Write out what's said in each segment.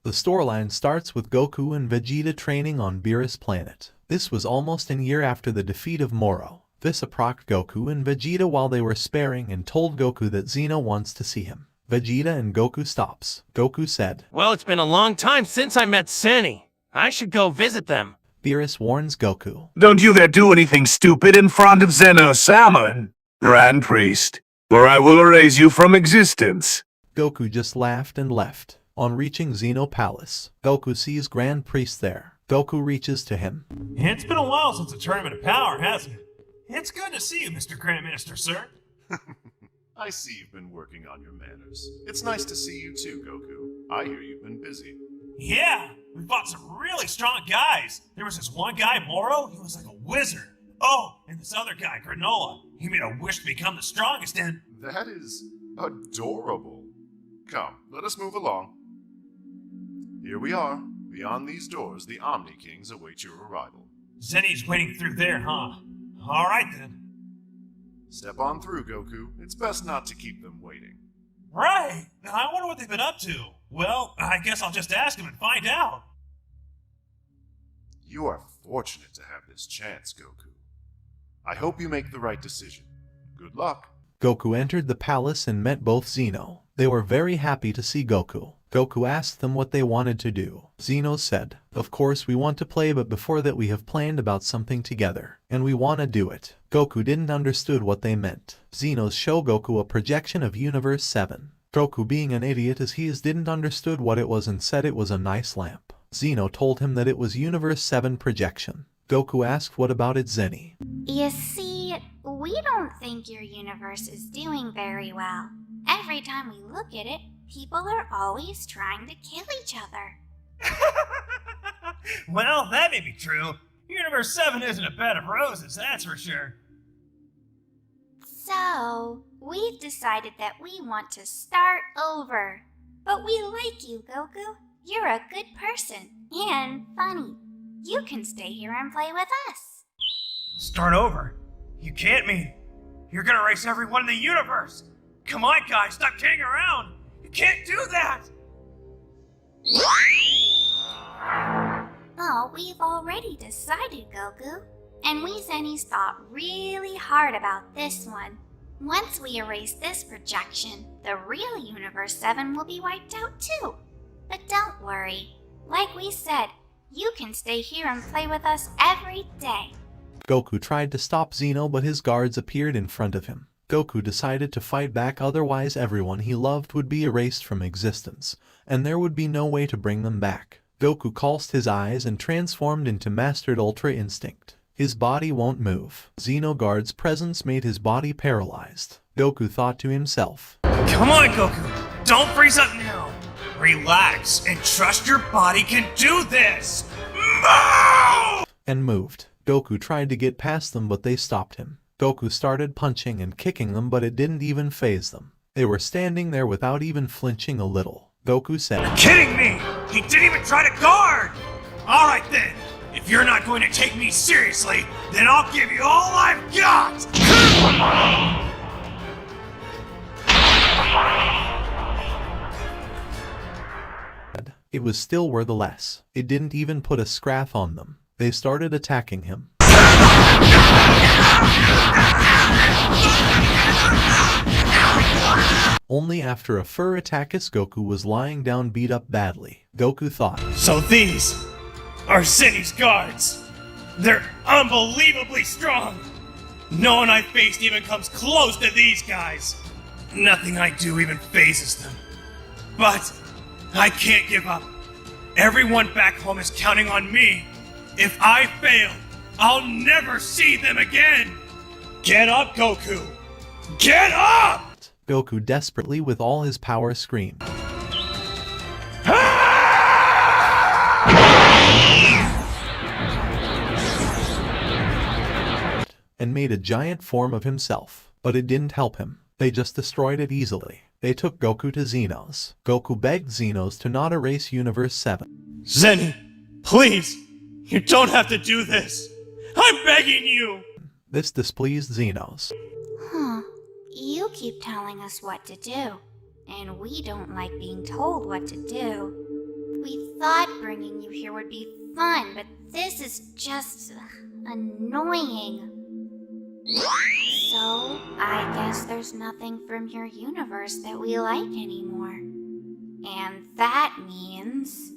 The storyline starts with Goku and Vegeta training on Beerus planet. This was almost a year after the defeat of Moro. This approached Goku and Vegeta while they were sparring and told Goku that Zeno wants to see him. Vegeta and Goku stops. Goku said, "Well, it's been a long time since I met Seni. I should go visit them." Beerus warns Goku. "Don't you dare do anything stupid in front of Zeno-sama, Grand Priest, or I will erase you from existence." Goku just laughed and left. On reaching Zeno Palace, Goku sees Grand Priest there. Goku reaches to him. It's been a while since a tournament of power, hasn't it? It's good to see you, Mr. Grand Minister, sir. I see you've been working on your manners. It's nice to see you too, Goku. I hear you've been busy. Yeah, we fought some really strong guys. There was this one guy, Moro, he was like a wizard. Oh, and this other guy, Granola, he made a wish to become the strongest and... That is adorable. Come, let us move along. Here we are. Beyond these doors, the Omni Kings await your arrival. Zenny's waiting through there, huh? All right, then. Step on through, Goku. It's best not to keep them waiting. Right! I wonder what they've been up to. Well, I guess I'll just ask them and find out. You are fortunate to have this chance, Goku. I hope you make the right decision. Good luck. Goku entered the palace and met both Zeno. They were very happy to see Goku. Goku asked them what they wanted to do. Zeno said, "Of course we want to play, but before that we have planned about something together, and we want to do it." Goku didn't understood what they meant. Zeno showed Goku a projection of Universe 7. Goku, being an idiot as he is, didn't understood what it was and said it was a nice lamp. Zeno told him that it was Universe 7 projection. Goku asked what about it, Zenny? You see, we don't think your universe is doing very well. Every time we look at it, people are always trying to kill each other. Well, that may be true. Universe 7 isn't a bed of roses, that's for sure. So, we've decided that we want to start over. But we like you, Goku. You're a good person and funny. You can stay here and play with us. Start over? You can't mean you're gonna erase everyone in the universe. Come on, guys, stop kidding around. You can't do that. Oh, we've already decided, Goku. And we Zennies thought really hard about this one. Once we erase this projection, the real Universe 7 will be wiped out too. But don't worry. Like we said, you can stay here and play with us every day. Goku tried to stop Zeno, but his guards appeared in front of him. Goku decided to fight back, otherwise everyone he loved would be erased from existence, and there would be no way to bring them back. Goku closed his eyes and transformed into Mastered Ultra Instinct. His body won't move. Zeno guard's presence made his body paralyzed. Goku thought to himself, Come on, Goku. Don't freeze up now. Relax and trust your body can do this. Move! And moved. Goku tried to get past them, but they stopped him. Goku started punching and kicking them, but it didn't even faze them. They were standing there without even flinching a little. Goku said, You're kidding me! He didn't even try to guard! Alright then, if you're not going to take me seriously, then I'll give you all I've got! It was still worthless. It didn't even put a scratch on them. They started attacking him. Only after a fur attack as Goku was lying down beat up badly. Goku thought, So these are Zenny's guards. They're unbelievably strong. No one I faced even comes close to these guys. Nothing I do even phases them. But I can't give up. Everyone back home is counting on me. If I fail, I'll never see them again. Get up, Goku. Get up! Goku desperately with all his power screamed. And made a giant form of himself. But it didn't help him. They just destroyed it easily. They took Goku to Xenos. Goku begged Xenos to not erase Universe 7. Zenny, please, you don't have to do this. I'm begging you. This displeased Xenos. You keep telling us what to do, and we don't like being told what to do. We thought bringing you here would be fun, but this is just annoying. So, I guess there's nothing from your universe that we like anymore. And that means...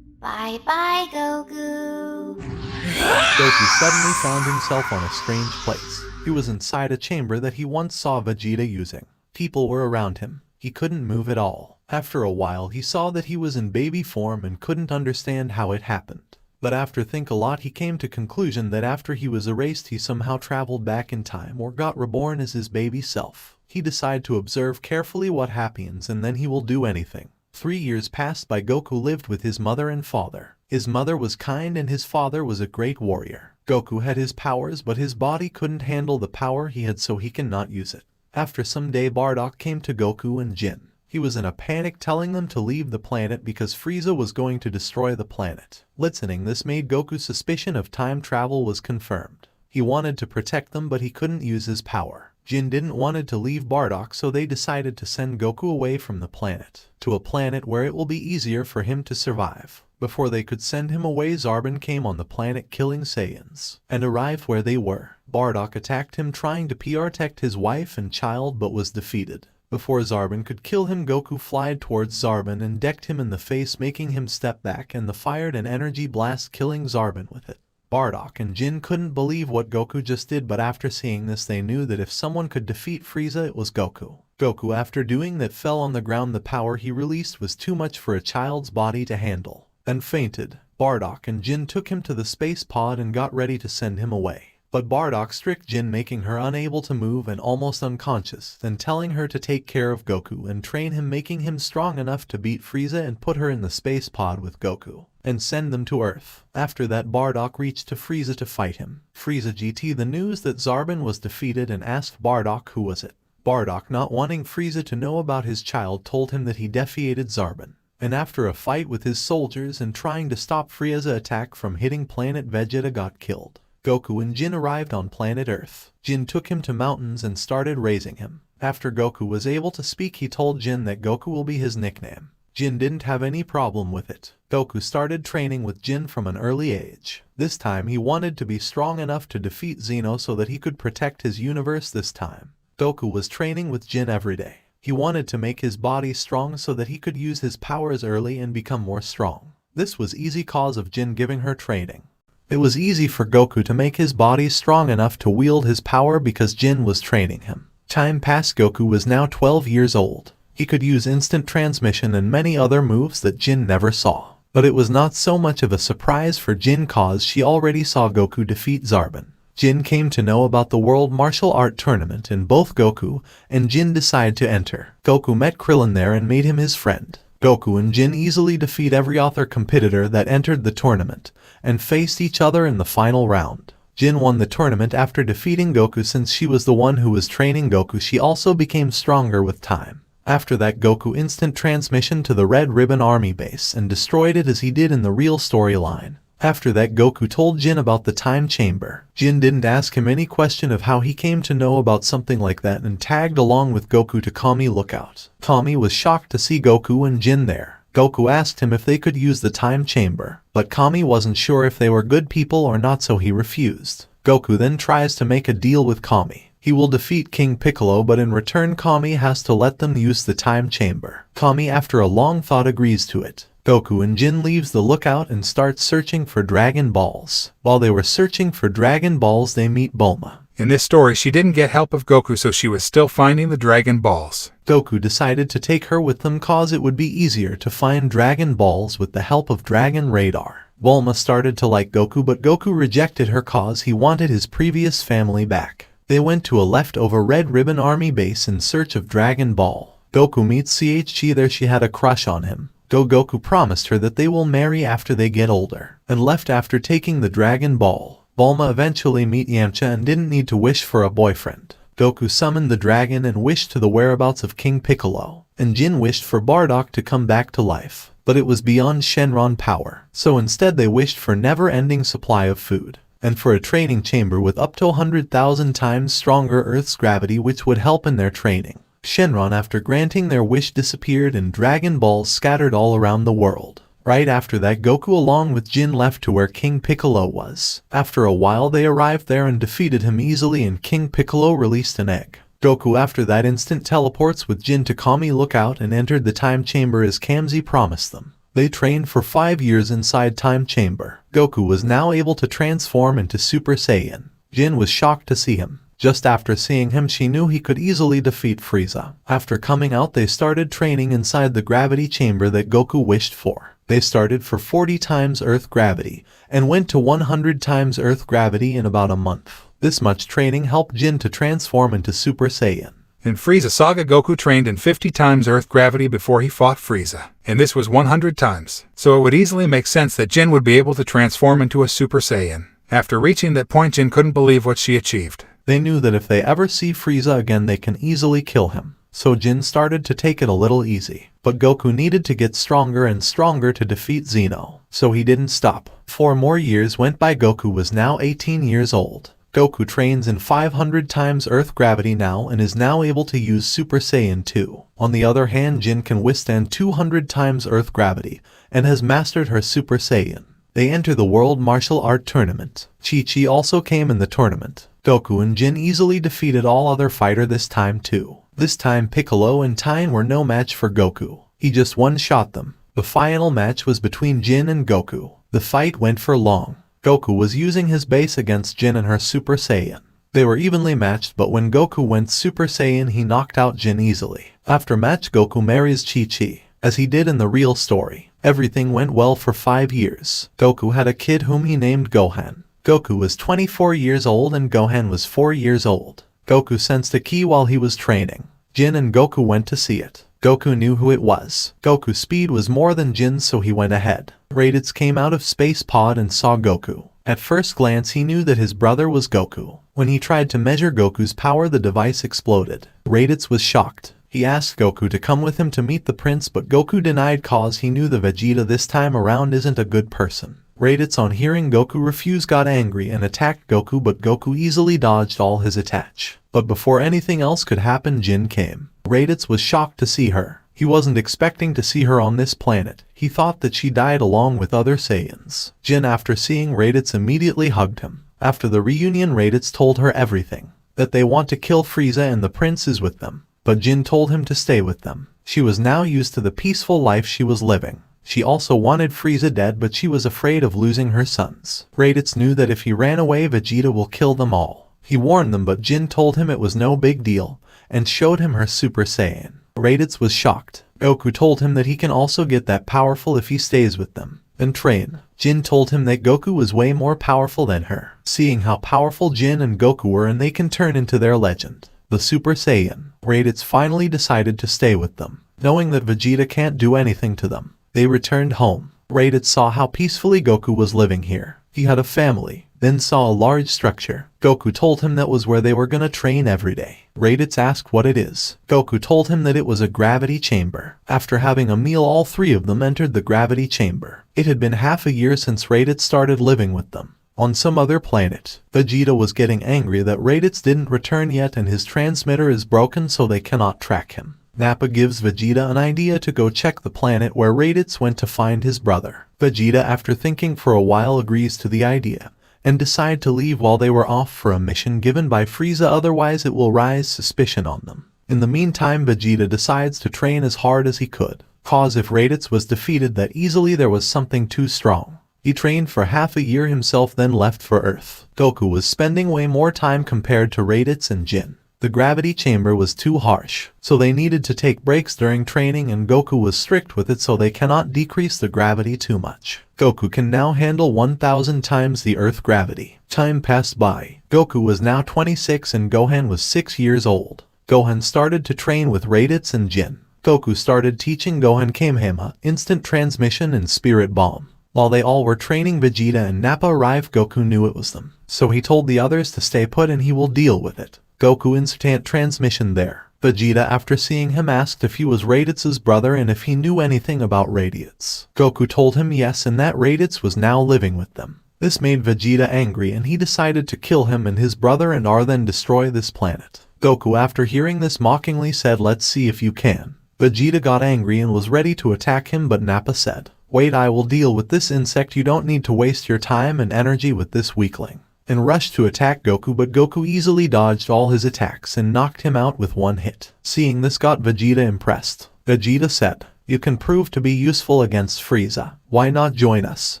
Bye-bye, Goku. Goku suddenly found himself on a strange place. He was inside a chamber that he once saw Vegeta using. People were around him. He couldn't move at all. After a while, he saw that he was in baby form and couldn't understand how it happened. But after think a lot, he came to conclusion that after he was erased, he somehow traveled back in time or got reborn as his baby self. He decided to observe carefully what happens and then he will do anything. 3 years passed by. Goku lived with his mother and father. His mother was kind and his father was a great warrior. Goku had his powers, but his body couldn't handle the power he had, so he cannot use it. After some day, Bardock came to Goku and Jin. He was in a panic, telling them to leave the planet because Frieza was going to destroy the planet. Listening this made Goku's suspicion of time travel was confirmed. He wanted to protect them, but he couldn't use his power. Jin didn't wanted to leave Bardock, so they decided to send Goku away from the planet, to a planet where it will be easier for him to survive. Before they could send him away, Zarbon came on the planet killing Saiyans, and arrived where they were. Bardock attacked him, trying to protect his wife and child, but was defeated. Before Zarbon could kill him, Goku flied towards Zarbon and decked him in the face, making him step back, and fired an energy blast, killing Zarbon with it. Bardock and Jin couldn't believe what Goku just did, but after seeing this they knew that if someone could defeat Frieza, it was Goku. Goku, after doing that, fell on the ground. The power he released was too much for a child's body to handle, and fainted. Bardock and Jin took him to the space pod and got ready to send him away. But Bardock struck Jin, making her unable to move and almost unconscious, then telling her to take care of Goku and train him, making him strong enough to beat Frieza, and put her in the space pod with Goku and send them to Earth. After that, Bardock reached to Frieza to fight him. Frieza GT the news that Zarbon was defeated and asked Bardock who was it. Bardock, not wanting Frieza to know about his child, told him that he defeated Zarbon. And after a fight with his soldiers and trying to stop Frieza's attack from hitting planet Vegeta, got killed. Goku and Jin arrived on planet Earth. Jin took him to mountains and started raising him. After Goku was able to speak, he told Jin that Goku will be his nickname. Jin didn't have any problem with it. Goku started training with Jin from an early age. This time he wanted to be strong enough to defeat Zeno so that he could protect his universe this time. Goku was training with Jin every day. He wanted to make his body strong so that he could use his powers early and become more strong. This was easy cause of Jin giving her training. It was easy for Goku to make his body strong enough to wield his power because Jin was training him. Time passed. Goku was now 12 years old. He could use instant transmission and many other moves that Jin never saw. But it was not so much of a surprise for Jin cause she already saw Goku defeat Zarbon. Jin came to know about the World Martial Art Tournament and both Goku and Jin decided to enter. Goku met Krillin there and made him his friend. Goku and Jin easily defeat every other competitor that entered the tournament and faced each other in the final round. Jin won the tournament after defeating Goku. Since she was the one who was training Goku, she also became stronger with time. After that, Goku instant transmission to the Red Ribbon Army base and destroyed it as he did in the real storyline. After that, Goku told Jin about the time chamber. Jin didn't ask him any question of how he came to know about something like that and tagged along with Goku to Kami lookout. Kami was shocked to see Goku and Jin there. Goku asked him if they could use the time chamber, but Kami wasn't sure if they were good people or not, so he refused. Goku then tries to make a deal with Kami. He will defeat King Piccolo, but in return Kami has to let them use the time chamber. Kami, after a long thought, agrees to it. Goku and Jin leaves the lookout and starts searching for Dragon Balls. While they were searching for Dragon Balls, they meet Bulma. In this story, she didn't get help of Goku, so she was still finding the Dragon Balls. Goku decided to take her with them cause it would be easier to find Dragon Balls with the help of Dragon Radar. Bulma started to like Goku, but Goku rejected her cause he wanted his previous family back. They went to a leftover Red Ribbon Army base in search of Dragon Ball. Goku meets CHG there. She had a crush on him. Goku promised her that they will marry after they get older, and left after taking the Dragon Ball. Bulma eventually met Yamcha and didn't need to wish for a boyfriend. Goku summoned the dragon and wished to the whereabouts of King Piccolo, and Jin wished for Bardock to come back to life, but it was beyond Shenron power, so instead they wished for never-ending supply of food, and for a training chamber with up to 100,000 times stronger Earth's gravity which would help in their training. Shenron, after granting their wish, disappeared and Dragon Balls scattered all around the world. Right after that, Goku along with Jin left to where King Piccolo was. After a while they arrived there and defeated him easily, and King Piccolo released an egg. Goku after that instant teleports with Jin to Kami Lookout and entered the time chamber as Kamzi promised them. They trained for 5 years inside time chamber. Goku was now able to transform into Super Saiyan. Jin was shocked to see him. Just after seeing him, she knew he could easily defeat Frieza. After coming out, they started training inside the gravity chamber that Goku wished for. They started for 40 times Earth gravity and went to 100 times Earth gravity in about a month. This much training helped Jin to transform into Super Saiyan. In Frieza Saga, Goku trained in 50 times Earth gravity before he fought Frieza, and this was 100 times. So it would easily make sense that Jin would be able to transform into a Super Saiyan. After reaching that point, Jin couldn't believe what she achieved. They knew that if they ever see Frieza again, they can easily kill him. So Jin started to take it a little easy. But Goku needed to get stronger and stronger to defeat Zeno. So he didn't stop. 4 more years went by. Goku was now 18 years old. Goku trains in 500 times Earth gravity now and is now able to use Super Saiyan 2. On the other hand, Jin can withstand 200 times Earth gravity and has mastered her Super Saiyan. They enter the World Martial Art Tournament. Chi-Chi also came in the tournament. Goku and Jin easily defeated all other fighter this time too. This time Piccolo and Tien were no match for Goku. He just one-shot them. The final match was between Jin and Goku. The fight went for long. Goku was using his base against Jin and her Super Saiyan. They were evenly matched, but when Goku went Super Saiyan, he knocked out Jin easily. After match, Goku marries Chi-Chi, as he did in the real story. Everything went well for 5 years. Goku had a kid whom he named Gohan. Goku was 24 years old and Gohan was 4 years old. Goku sensed a key while he was training. Jin and Goku went to see it. Goku knew who it was. Goku's speed was more than Jin's, so he went ahead. Raditz came out of Space Pod and saw Goku. At first glance he knew that his brother was Goku. When he tried to measure Goku's power, the device exploded. Raditz was shocked. He asked Goku to come with him to meet the prince, but Goku denied cause he knew the Vegeta this time around isn't a good person. Raditz, on hearing Goku refuse, got angry and attacked Goku, but Goku easily dodged all his attacks. But before anything else could happen, Jin came. Raditz was shocked to see her. He wasn't expecting to see her on this planet. He thought that she died along with other Saiyans. Jin, after seeing Raditz, immediately hugged him. After the reunion, Raditz told her everything. That they want to kill Frieza and the prince is with them. But Jin told him to stay with them. She was now used to the peaceful life she was living. She also wanted Frieza dead, but she was afraid of losing her sons. Raditz knew that if he ran away, Vegeta will kill them all. He warned them, but Jin told him it was no big deal, and showed him her Super Saiyan. Raditz was shocked. Goku told him that he can also get that powerful if he stays with them and train. Jin told him that Goku was way more powerful than her. Seeing how powerful Jin and Goku were, and they can turn into their legend, the Super Saiyan, Raditz finally decided to stay with them. Knowing that Vegeta can't do anything to them, they returned home. Raditz saw how peacefully Goku was living here. He had a family, then saw a large structure. Goku told him that was where they were gonna train every day. Raditz asked what it is. Goku told him that it was a gravity chamber. After having a meal, all 3 of them entered the gravity chamber. It had been half a year since Raditz started living with them. On some other planet, Vegeta was getting angry that Raditz didn't return yet and his transmitter is broken, so they cannot track him. Nappa gives Vegeta an idea to go check the planet where Raditz went to find his brother. Vegeta, after thinking for a while, agrees to the idea and decide to leave while they were off for a mission given by Frieza, otherwise it will raise suspicion on them. In the meantime, Vegeta decides to train as hard as he could, cause if Raditz was defeated that easily, there was something too strong. He trained for half a year himself, then left for Earth. Goku was spending way more time compared to Raditz and Jin. The gravity chamber was too harsh, so they needed to take breaks during training, and Goku was strict with it so they cannot decrease the gravity too much. Goku can now handle 1000 times the Earth gravity. Time passed by. Goku was now 26 and Gohan was 6 years old. Gohan started to train with Raditz and Jin. Goku started teaching Gohan Kamehameha, instant transmission and spirit bomb. While they all were training, Vegeta and Nappa arrived. Goku knew it was them, so he told the others to stay put and he will deal with it. Goku instant transmission there. Vegeta, after seeing him, asked if he was Raditz's brother and if he knew anything about Raditz. Goku told him yes, and that Raditz was now living with them. This made Vegeta angry and he decided to kill him and his brother and then destroy this planet. Goku, after hearing this, mockingly said, "Let's see if you can." Vegeta got angry and was ready to attack him, but Nappa said, "Wait, I will deal with this insect. You don't need to waste your time and energy with this weakling," and rushed to attack Goku, but Goku easily dodged all his attacks and knocked him out with one hit. Seeing this got Vegeta impressed. Vegeta said, "You can prove to be useful against Frieza. Why not join us?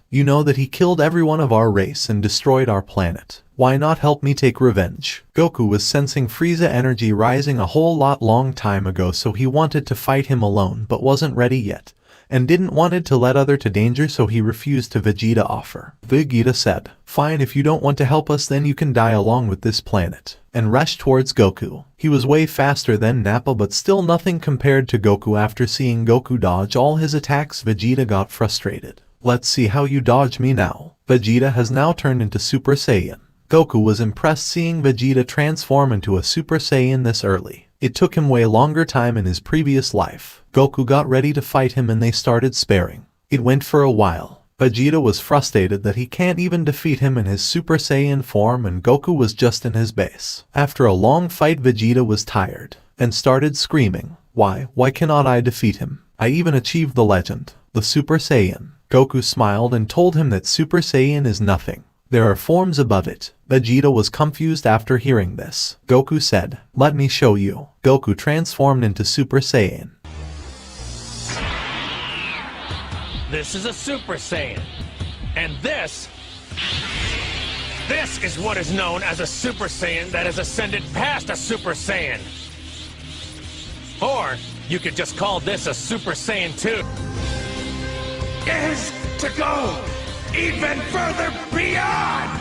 You know that he killed everyone of our race and destroyed our planet. Why not help me take revenge?" Goku was sensing Frieza energy rising a whole lot long time ago, so he wanted to fight him alone but wasn't ready yet, and didn't wanted to let other to danger, so he refused to Vegeta offer. Vegeta said, "Fine, if you don't want to help us, then you can die along with this planet," and rushed towards Goku. He was way faster than Nappa, but still nothing compared to Goku. After seeing Goku dodge all his attacks, Vegeta got frustrated. "Let's see how you dodge me now." Vegeta has now turned into Super Saiyan. Goku was impressed seeing Vegeta transform into a Super Saiyan this early. It took him way longer time in his previous life. Goku got ready to fight him and they started sparring. It went for a while. Vegeta was frustrated that he can't even defeat him in his Super Saiyan form, and Goku was just in his base. After a long fight, Vegeta was tired and started screaming, Why cannot I defeat him? I even achieved the legend, the Super Saiyan." Goku smiled and told him that Super Saiyan is nothing. There are forms above it. Vegeta was confused after hearing this. Goku said, "Let me show you." Goku transformed into Super Saiyan. This is a Super Saiyan. And this is what is known as a Super Saiyan that has ascended past a Super Saiyan. Or you could just call this a Super Saiyan 2. Is to go even further beyond!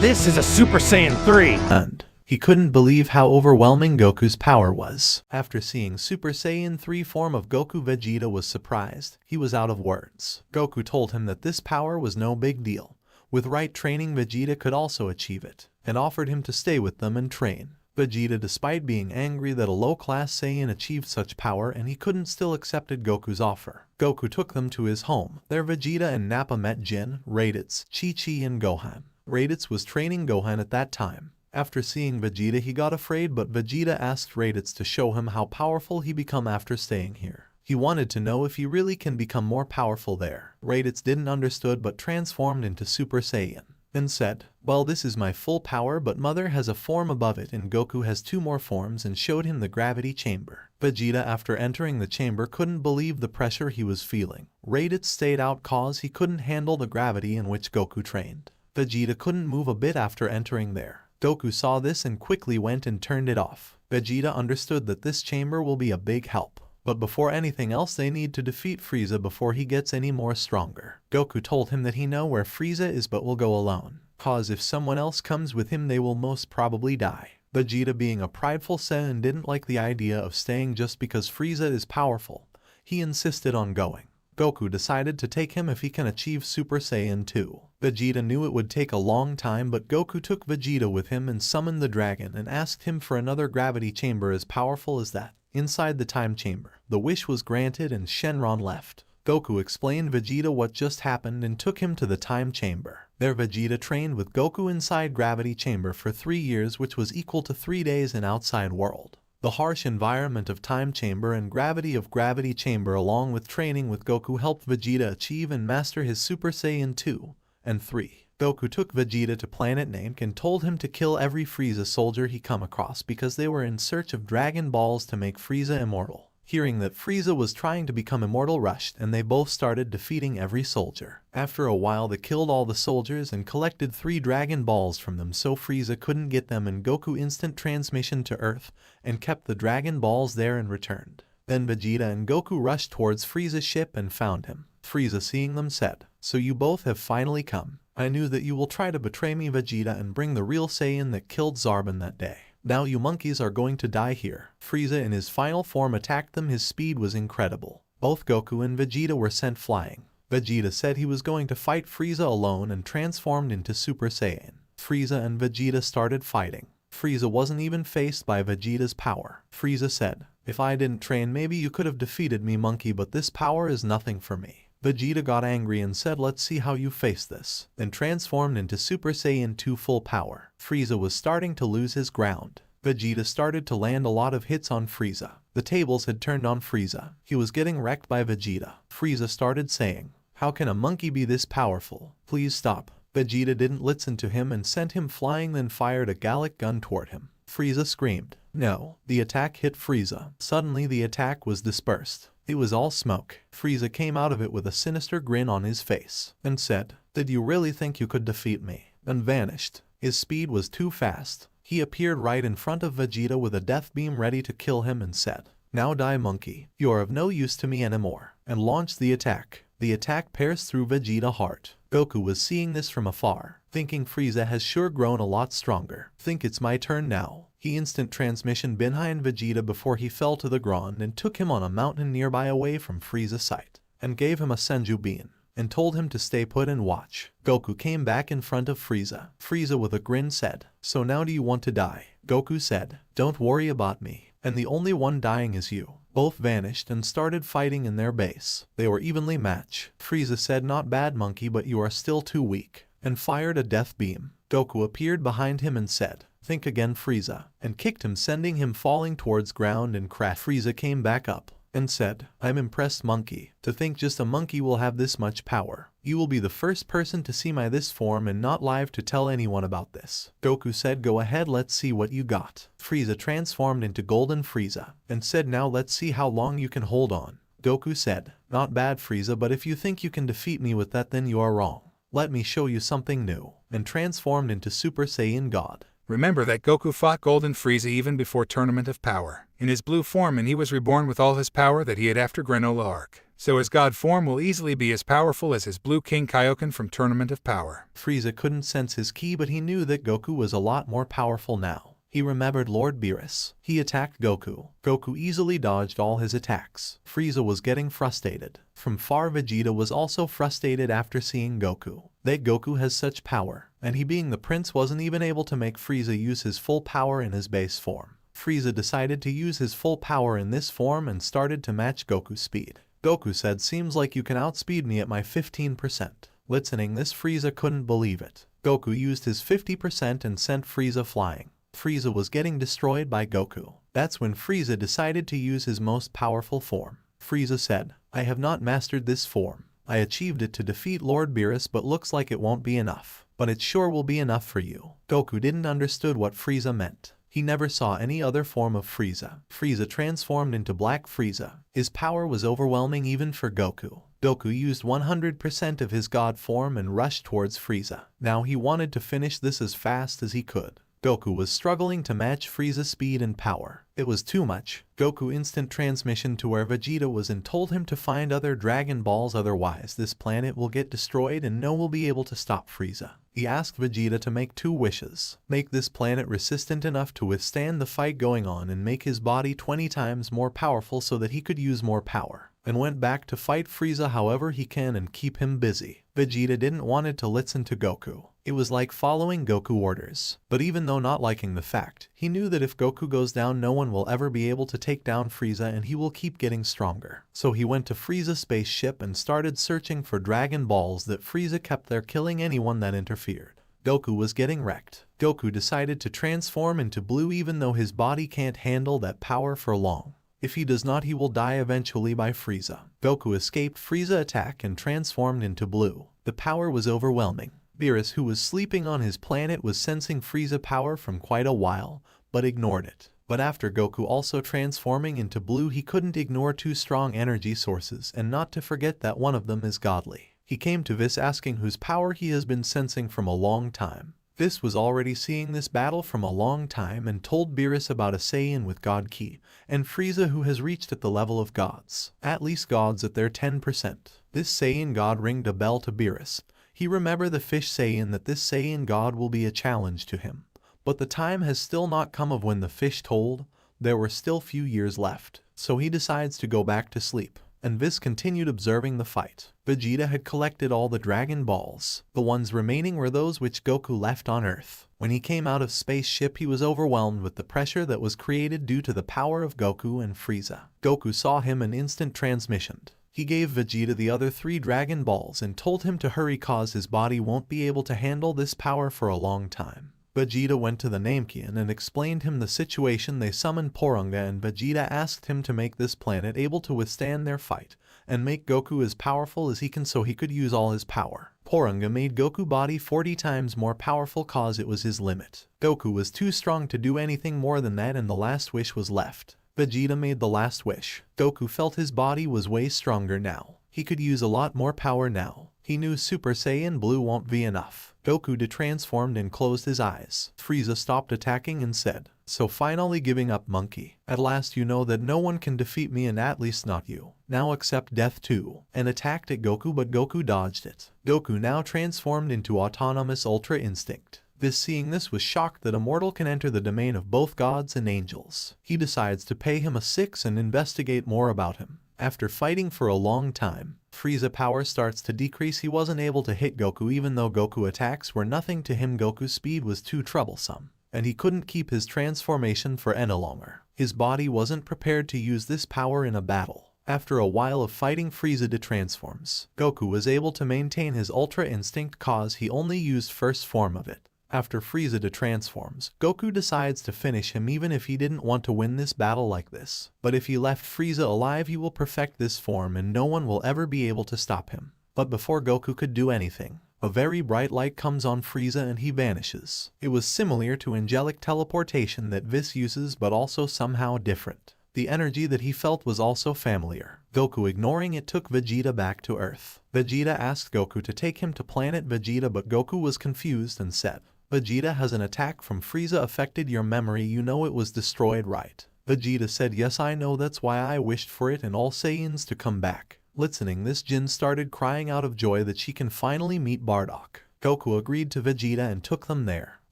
This is a Super Saiyan 3. And he couldn't believe how overwhelming Goku's power was. After seeing Super Saiyan 3 form of Goku, Vegeta was surprised. He was out of words. Goku told him that this power was no big deal. With right training, Vegeta could also achieve it, and offered him to stay with them and train. Vegeta, despite being angry that a low-class Saiyan achieved such power and he couldn't, still accepted Goku's offer. Goku took them to his home. There Vegeta and Nappa met Jin, Raditz, Chi-Chi and Gohan. Raditz was training Gohan at that time. After seeing Vegeta, he got afraid, but Vegeta asked Raditz to show him how powerful he become after staying here. He wanted to know if he really can become more powerful there. Raditz didn't understood but transformed into Super Saiyan. Then said, "Well, this is my full power, but Mother has a form above it and Goku has 2 more forms," and showed him the gravity chamber. Vegeta, after entering the chamber, couldn't believe the pressure he was feeling. Raditz stayed out cause he couldn't handle the gravity in which Goku trained. Vegeta couldn't move a bit after entering there. Goku saw this and quickly went and turned it off. Vegeta understood that this chamber will be a big help. But before anything else, they need to defeat Frieza before he gets any more stronger. Goku told him that he know where Frieza is but will go alone, cause if someone else comes with him they will most probably die. Vegeta, being a prideful Saiyan, didn't like the idea of staying just because Frieza is powerful. He insisted on going. Goku decided to take him if he can achieve Super Saiyan 2. Vegeta knew it would take a long time, but Goku took Vegeta with him and summoned the dragon and asked him for another gravity chamber as powerful as that. Inside the time chamber, the wish was granted and Shenron left. Goku explained Vegeta what just happened and took him to the time chamber. There Vegeta trained with Goku inside gravity chamber for 3 years, which was equal to 3 days in outside world. The harsh environment of time chamber and gravity of gravity chamber along with training with Goku helped Vegeta achieve and master his Super Saiyan 2 and 3. Goku took Vegeta to planet Namek and told him to kill every Frieza soldier he come across because they were in search of Dragon Balls to make Frieza immortal. Hearing that Frieza was trying to become immortal, rushed and they both started defeating every soldier. After a while they killed all the soldiers and collected 3 Dragon Balls from them so Frieza couldn't get them, and Goku instant transmission to Earth and kept the Dragon Balls there and returned. Then Vegeta and Goku rushed towards Frieza's ship and found him. Frieza, seeing them, said, "So you both have finally come. I knew that you will try to betray me, Vegeta, and bring the real Saiyan that killed Zarbon that day. Now you monkeys are going to die here." Frieza in his final form attacked them. His speed was incredible. Both Goku and Vegeta were sent flying. Vegeta said he was going to fight Frieza alone and transformed into Super Saiyan. Frieza and Vegeta started fighting. Frieza wasn't even faced by Vegeta's power. Frieza said, If I didn't train, maybe you could have defeated me, monkey, but this power is nothing for me. Vegeta got angry and said, let's see how you face this. Then transformed into Super Saiyan 2 full power. Frieza was starting to lose his ground. Vegeta started to land a lot of hits on Frieza. The tables had turned on Frieza. He was getting wrecked by Vegeta. Frieza started saying, how can a monkey be this powerful? Please stop. Vegeta didn't listen to him and sent him flying, then fired a Gallic gun toward him. Frieza screamed. No. The attack hit Frieza. Suddenly the attack was dispersed. It was all smoke. Frieza came out of it with a sinister grin on his face and said, did you really think you could defeat me? And vanished. His speed was too fast. He appeared right in front of Vegeta with a death beam ready to kill him and said, now die, monkey. You are of no use to me anymore. And launched the attack. The attack pierced through Vegeta's heart. Goku was seeing this from afar, thinking Frieza has sure grown a lot stronger. Think it's my turn now. He instant transmission behind Vegeta before he fell to the ground and took him on a mountain nearby away from Frieza's sight, and gave him a Senju bean, and told him to stay put and watch. Goku came back in front of Frieza. Frieza with a grin said, so now do you want to die? Goku said, don't worry about me, and the only one dying is you. Both vanished and started fighting in their base. They were evenly matched. Frieza said, not bad, monkey, but you are still too weak, and fired a death beam. Goku appeared behind him and said, think again, Frieza, and kicked him, sending him falling towards ground and crash. Frieza came back up and said, I'm impressed, monkey. To think just a monkey will have this much power. You will be the first person to see my this form and not live to tell anyone about this. Goku said, go ahead, let's see what you got. Frieza transformed into Golden Frieza and said, now let's see how long you can hold on. Goku said, not bad, Frieza, but if you think you can defeat me with that, then you are wrong. Let me show you something new. And transformed into Super Saiyan God. Remember that Goku fought Golden Frieza even before Tournament of Power, in his blue form, and he was reborn with all his power that he had after Granola Arc. So his God form will easily be as powerful as his blue King Kaioken from Tournament of Power. Frieza couldn't sense his ki, but he knew that Goku was a lot more powerful now. He remembered Lord Beerus. He attacked Goku. Goku easily dodged all his attacks. Frieza was getting frustrated. From far, Vegeta was also frustrated after seeing Goku. That Goku has such power, and he being the prince wasn't even able to make Frieza use his full power in his base form. Frieza decided to use his full power in this form and started to match Goku's speed. Goku said, seems like you can outspeed me at my 15%. Listening this, Frieza couldn't believe it. Goku used his 50% and sent Frieza flying. Frieza was getting destroyed by Goku. That's when Frieza decided to use his most powerful form. Frieza said, I have not mastered this form. I achieved it to defeat Lord Beerus, but looks like it won't be enough. But it sure will be enough for you. Goku didn't understood what Frieza meant. He never saw any other form of Frieza. Frieza transformed into Black Frieza. His power was overwhelming even for Goku. Goku used 100% of his God form and rushed towards Frieza. Now he wanted to finish this as fast as he could. Goku was struggling to match Frieza's speed and power. It was too much. Goku instant transmission to where Vegeta was and told him to find other Dragon Balls, otherwise this planet will get destroyed and no one will be able to stop Frieza. He asked Vegeta to make 2 wishes. Make this planet resistant enough to withstand the fight going on and make his body 20 times more powerful so that he could use more power. And went back to fight Frieza however he can and keep him busy. Vegeta didn't want it to listen to Goku. It was like following Goku orders. But even though not liking the fact, he knew that if Goku goes down no one will ever be able to take down Frieza and he will keep getting stronger. So he went to Frieza's spaceship and started searching for Dragon Balls that Frieza kept there, killing anyone that interfered. Goku was getting wrecked. Goku decided to transform into Blue even though his body can't handle that power for long. If he does not, he will die eventually by Frieza. Goku escaped Frieza attack and transformed into Blue. The power was overwhelming. Beerus, who was sleeping on his planet, was sensing Frieza power from quite a while, but ignored it. But after Goku also transforming into Blue, he couldn't ignore 2 strong energy sources, and not to forget that one of them is godly. He came to Vis asking whose power he has been sensing from a long time. Vis was already seeing this battle from a long time and told Beerus about a Saiyan with God Ki, and Frieza who has reached at the level of gods. At least gods at their 10%. This Saiyan God ringed a bell to Beerus. He remembered the fish Saiyan that this Saiyan God will be a challenge to him. But the time has still not come of when the fish told there were still few years left. So he decides to go back to sleep. and Whis continued observing the fight. Vegeta had collected all the Dragon Balls. The ones remaining were those which Goku left on Earth. When he came out of spaceship, he was overwhelmed with the pressure that was created due to the power of Goku and Frieza. Goku saw him and instant transmissioned. He gave Vegeta the other 3 Dragon Balls and told him to hurry cause his body won't be able to handle this power for a long time. Vegeta went to the Namekian and explained him the situation. They summoned Porunga and Vegeta asked him to make this planet able to withstand their fight and make Goku as powerful as he can so he could use all his power. Porunga made Goku body 40 times more powerful cause it was his limit. Goku was too strong to do anything more than that and the last wish was left. Vegeta made the last wish. Goku felt his body was way stronger now. He could use a lot more power now. He knew Super Saiyan Blue won't be enough. Goku detransformed and closed his eyes. Frieza stopped attacking and said, "So finally giving up, monkey. At last you know that no one can defeat me and at least not you. Now accept death too." And attacked at Goku but Goku dodged it. Goku now transformed into autonomous Ultra Instinct. Whis seeing this was shocked that a mortal can enter the domain of both gods and angels. He decides to pay him a 6 and investigate more about him. After fighting for a long time, Frieza power starts to decrease. He wasn't able to hit Goku even though Goku attacks were nothing to him. Goku's speed was too troublesome, and he couldn't keep his transformation for any longer. His body wasn't prepared to use this power in a battle. After a while of fighting Frieza detransforms, Goku was able to maintain his Ultra Instinct cause he only used first form of it. After Frieza detransforms, Goku decides to finish him even if he didn't want to win this battle like this. But if he left Frieza alive he will perfect this form and no one will ever be able to stop him. But before Goku could do anything, a very bright light comes on Frieza and he vanishes. It was similar to angelic teleportation that Whis uses but also somehow different. The energy that he felt was also familiar. Goku ignoring it took Vegeta back to Earth. Vegeta asked Goku to take him to planet Vegeta but Goku was confused and said, "Vegeta, has an attack from Frieza affected your memory? You know it was destroyed, right?" Vegeta said, "Yes, I know, that's why I wished for it and all Saiyans to come back." Listening this, Jin started crying out of joy that she can finally meet Bardock. Goku agreed to Vegeta and took them there.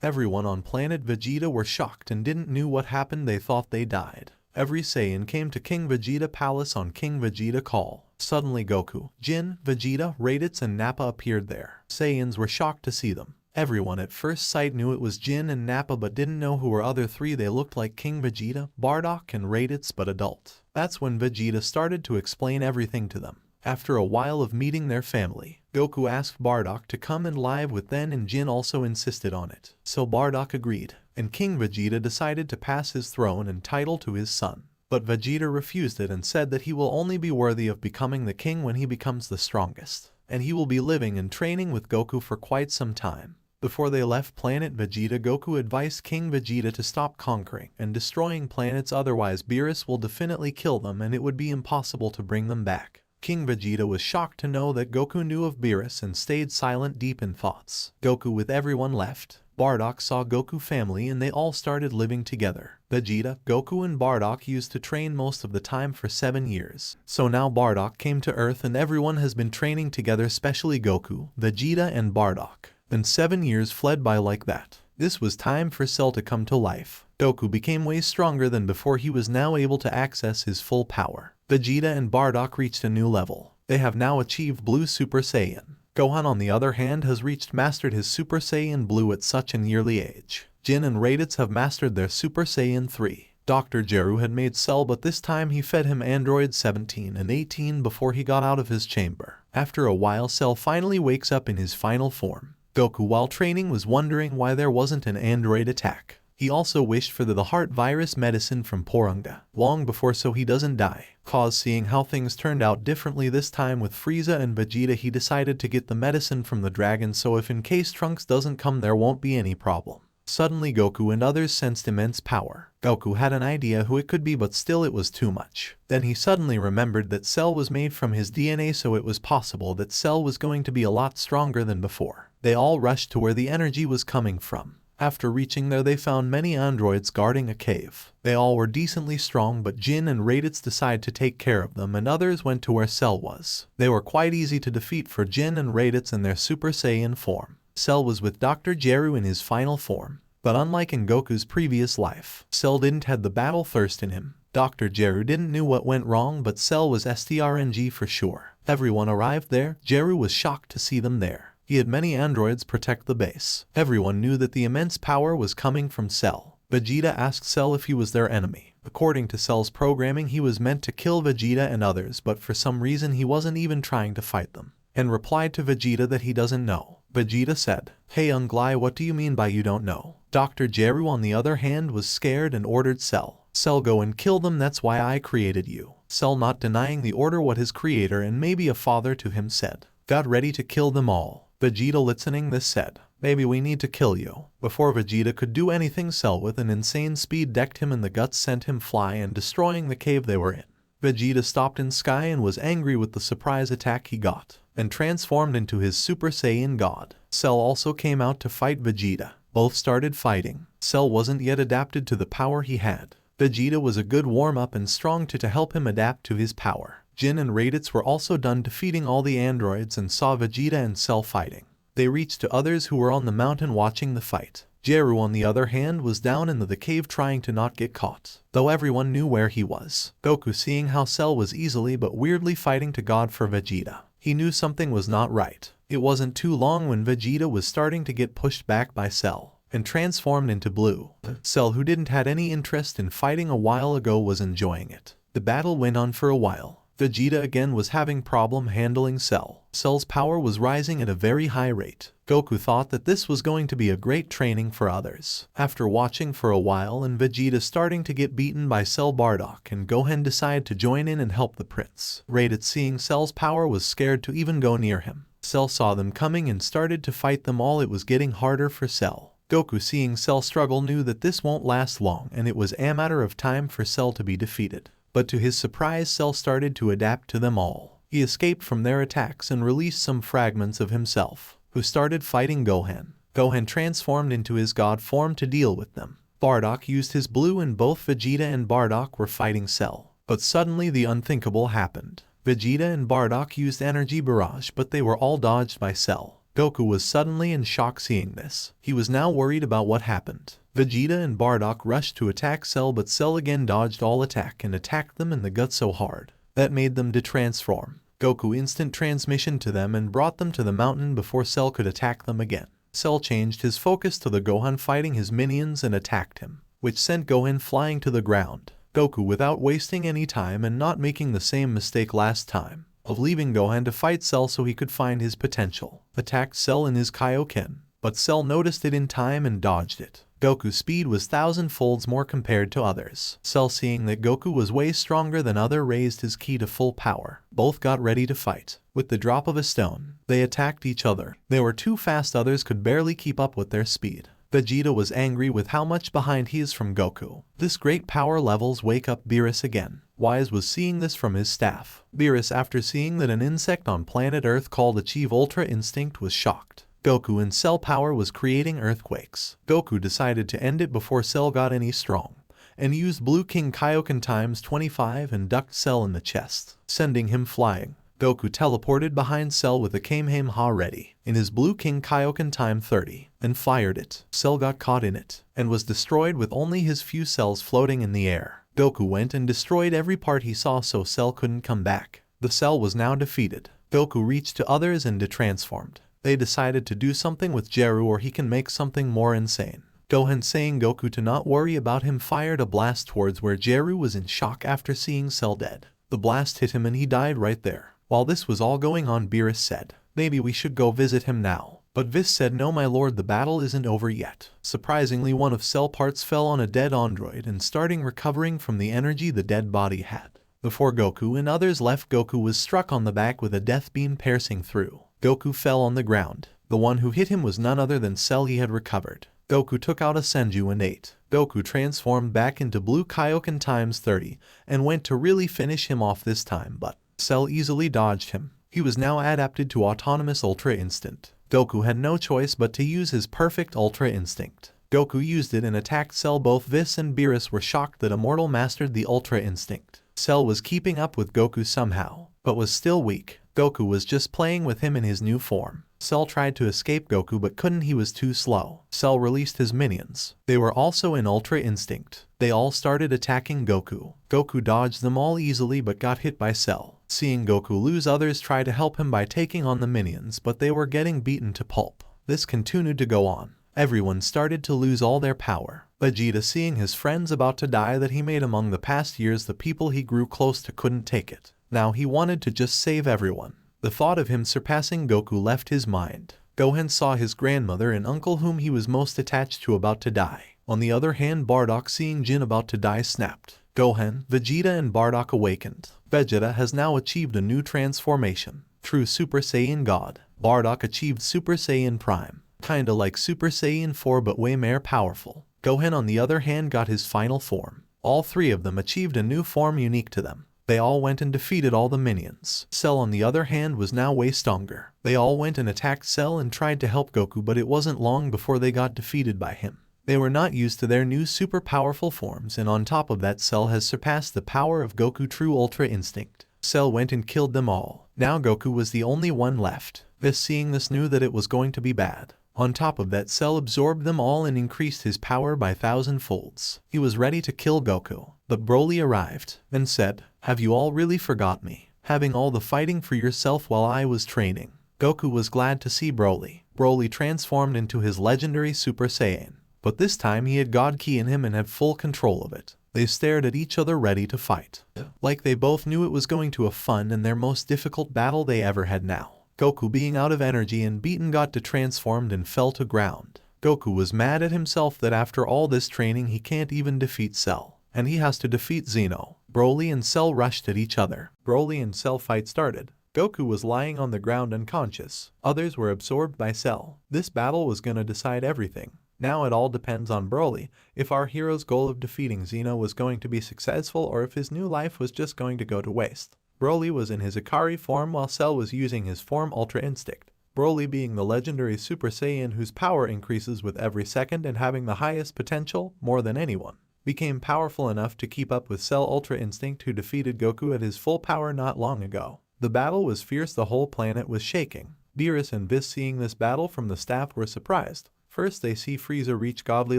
Everyone on planet Vegeta were shocked and didn't knew what happened. They thought they died. Every Saiyan came to King Vegeta Palace on King Vegeta call. Suddenly Goku, Jin, Vegeta, Raditz and Nappa appeared there. Saiyans were shocked to see them. Everyone at first sight knew it was Jin and Nappa but didn't know who were other 3. They looked like King Vegeta, Bardock and Raditz but adult. That's when Vegeta started to explain everything to them. After a while of meeting their family, Goku asked Bardock to come and live with them and Jin also insisted on it. So Bardock agreed, and King Vegeta decided to pass his throne and title to his son. But Vegeta refused it and said that he will only be worthy of becoming the king when he becomes the strongest, and he will be living and training with Goku for quite some time. Before they left planet Vegeta, Goku advised King Vegeta to stop conquering and destroying planets, otherwise Beerus will definitely kill them and it would be impossible to bring them back. King Vegeta was shocked to know that Goku knew of Beerus and stayed silent, deep in thoughts. Goku with everyone left. Bardock saw Goku family and they all started living together. Vegeta, Goku and Bardock used to train most of the time for 7 years. So now Bardock came to Earth and everyone has been training together, especially Goku, Vegeta and Bardock. Then 7 years fled by like that. This was time for Cell to come to life. Goku became way stronger than before. He was now able to access his full power. Vegeta and Bardock reached a new level. They have now achieved Blue Super Saiyan. Gohan on the other hand has mastered his Super Saiyan Blue at such an early age. Jin and Raditz have mastered their Super Saiyan 3. Dr. Jeru had made Cell but this time he fed him Android 17 and 18 before he got out of his chamber. After a while Cell finally wakes up in his final form. Goku while training was wondering why there wasn't an android attack. He also wished for the heart virus medicine from Porunga long before so he doesn't die. Cause seeing how things turned out differently this time with Frieza and Vegeta, he decided to get the medicine from the dragon so if in case Trunks doesn't come there won't be any problem. Suddenly Goku and others sensed immense power. Goku had an idea who it could be but still it was too much. Then he suddenly remembered that Cell was made from his DNA so it was possible that Cell was going to be a lot stronger than before. They all rushed to where the energy was coming from. After reaching there they found many androids guarding a cave. They all were decently strong but Jin and Raditz decided to take care of them and others went to where Cell was. They were quite easy to defeat for Jin and Raditz in their Super Saiyan form. Cell was with Dr. Jeru in his final form. But unlike in Goku's previous life, Cell didn't have the battle thirst in him. Dr. Jeru didn't know what went wrong, but Cell was strng for sure. Everyone arrived there. Jeru was shocked to see them there. He had many androids protect the base. Everyone knew that the immense power was coming from Cell. Vegeta asked Cell if he was their enemy. According to Cell's programming, he was meant to kill Vegeta and others, but for some reason he wasn't even trying to fight them, and replied to Vegeta that he doesn't know. Vegeta said, "Hey Unglai, what do you mean by you don't know?" Dr. Jeru on the other hand was scared and ordered Cell, go and kill them, that's why I created you." Cell, not denying the order what his creator and maybe a father to him said, got ready to kill them all. Vegeta listening this said, "Maybe we need to kill you." Before Vegeta could do anything, Cell with an insane speed decked him in the guts, sent him flying and destroying the cave they were in. Vegeta stopped in sky and was angry with the surprise attack he got, and transformed into his Super Saiyan God. Cell also came out to fight Vegeta. Both started fighting. Cell wasn't yet adapted to the power he had. Vegeta was a good warm-up and strong to help him adapt to his power. Jin and Raditz were also done defeating all the androids and saw Vegeta and Cell fighting. They reached to others who were on the mountain watching the fight. Jeru on the other hand was down in the cave trying to not get caught, though everyone knew where he was. Goku, seeing how Cell was easily but weirdly fighting to God for Vegeta, he knew something was not right. It wasn't too long when Vegeta was starting to get pushed back by Cell and transformed into blue. Cell, who didn't had any interest in fighting a while ago, was enjoying it. The battle went on for a while. Vegeta again was having problem handling Cell. Cell's power was rising at a very high rate. Goku thought that this was going to be a great training for others. After watching for a while and Vegeta starting to get beaten by Cell, Bardock and Gohan decided to join in and help the prince. Raditz, seeing Cell's power, was scared to even go near him. Cell saw them coming and started to fight them all. It was getting harder for Cell. Goku, seeing Cell struggle, knew that this won't last long and it was a matter of time for Cell to be defeated. But to his surprise, Cell started to adapt to them all. He escaped from their attacks and released some fragments of himself, who started fighting Gohan. Gohan transformed into his god form to deal with them. Bardock used his blue and both Vegeta and Bardock were fighting Cell. But suddenly the unthinkable happened. Vegeta and Bardock used energy barrage, but they were all dodged by Cell. Goku was suddenly in shock seeing this. He was now worried about what happened. Vegeta and Bardock rushed to attack Cell, but Cell again dodged all attack and attacked them in the gut so hard that made them detransform. Goku instant transmission to them and brought them to the mountain before Cell could attack them again. Cell changed his focus to the Gohan fighting his minions and attacked him, which sent Gohan flying to the ground. Goku, without wasting any time and not making the same mistake last time of leaving Gohan to fight Cell so he could find his potential, attacked Cell in his Kaioken, but Cell noticed it in time and dodged it. Goku's speed was 1,000-folds more compared to others. Cell, seeing that Goku was way stronger than other, raised his ki to full power. Both got ready to fight. With the drop of a stone, they attacked each other. They were too fast, others could barely keep up with their speed. Vegeta was angry with how much behind he is from Goku. This great power levels wake up Beerus again. Wise was seeing this from his staff. Beerus, after seeing that an insect on planet Earth called Achieve Ultra Instinct, was shocked. Goku and Cell power was creating earthquakes. Goku decided to end it before Cell got any strong, and used Blue King Kaioken times 25 and ducked Cell in the chest, sending him flying. Goku teleported behind Cell with a Kamehameha ready in his Blue King Kaioken time 30 and fired it. Cell got caught in it and was destroyed with only his few cells floating in the air. Goku went and destroyed every part he saw so Cell couldn't come back. The Cell was now defeated. Goku reached to others and detransformed. They decided to do something with Jeru or he can make something more insane. Gohan, saying Goku to not worry about him, fired a blast towards where Jeru was in shock after seeing Cell dead. The blast hit him and he died right there. While this was all going on, Beerus said, "Maybe we should go visit him now." But Vis said, "No my lord, the battle isn't over yet." Surprisingly, one of Cell parts fell on a dead android and starting recovering from the energy the dead body had. Before Goku and others left, Goku was struck on the back with a death beam piercing through. Goku fell on the ground. The one who hit him was none other than Cell. He had recovered. Goku took out a Senju and ate. Goku transformed back into Blue Kaioken times 30 and went to really finish him off this time, but Cell easily dodged him. He was now adapted to Autonomous Ultra Instinct. Goku had no choice but to use his perfect Ultra Instinct. Goku used it and attacked Cell. Both Vis and Beerus were shocked that a mortal mastered the Ultra Instinct. Cell was keeping up with Goku somehow, but was still weak. Goku was just playing with him in his new form. Cell tried to escape Goku but couldn't, he was too slow. Cell released his minions. They were also in Ultra Instinct. They all started attacking Goku. Goku dodged them all easily but got hit by Cell. Seeing Goku lose, others tried to help him by taking on the minions, but they were getting beaten to pulp. This continued to go on. Everyone started to lose all their power. Vegeta, seeing his friends about to die that he made among the past years, the people he grew close to, couldn't take it. Now he wanted to just save everyone. The thought of him surpassing Goku left his mind. Gohan saw his grandmother and uncle whom he was most attached to about to die. On the other hand, Bardock, seeing Jin about to die, snapped. Gohan, Vegeta and Bardock awakened. Vegeta has now achieved a new transformation. True Super Saiyan God. Bardock achieved Super Saiyan Prime. Kinda like Super Saiyan 4 but way more powerful. Gohan on the other hand got his final form. All three of them achieved a new form unique to them. They all went and defeated all the minions. Cell on the other hand was now way stronger. They all went and attacked Cell and tried to help Goku, but it wasn't long before they got defeated by him. They were not used to their new super powerful forms, and on top of that, Cell has surpassed the power of Goku True Ultra Instinct. Cell went and killed them all. Now Goku was the only one left. Seeing this knew that it was going to be bad. On top of that, Cell absorbed them all and increased his power by 1,000 folds. He was ready to kill Goku, but Broly arrived and said, "Have you all really forgot me, having all the fighting for yourself while I was training?" Goku was glad to see Broly. Broly transformed into his legendary Super Saiyan, but this time he had God Ki in him and had full control of it. They stared at each other ready to fight. Like they both knew it was going to a fun and their most difficult battle they ever had now. Goku, being out of energy and beaten, got transformed and fell to ground. Goku was mad at himself that after all this training he can't even defeat Cell, and he has to defeat Zeno. Broly and Cell rushed at each other. Broly and Cell fight started. Goku was lying on the ground unconscious. Others were absorbed by Cell. This battle was gonna decide everything. Now it all depends on Broly, if our hero's goal of defeating Zeno was going to be successful or if his new life was just going to go to waste. Broly was in his Ikari form while Cell was using his form Ultra Instinct. Broly, being the legendary Super Saiyan whose power increases with every second and having the highest potential, more than anyone, became powerful enough to keep up with Cell Ultra Instinct, who defeated Goku at his full power not long ago. The battle was fierce, the whole planet was shaking. Beerus and Whis, seeing this battle from the staff, were surprised. First they see Frieza reach godly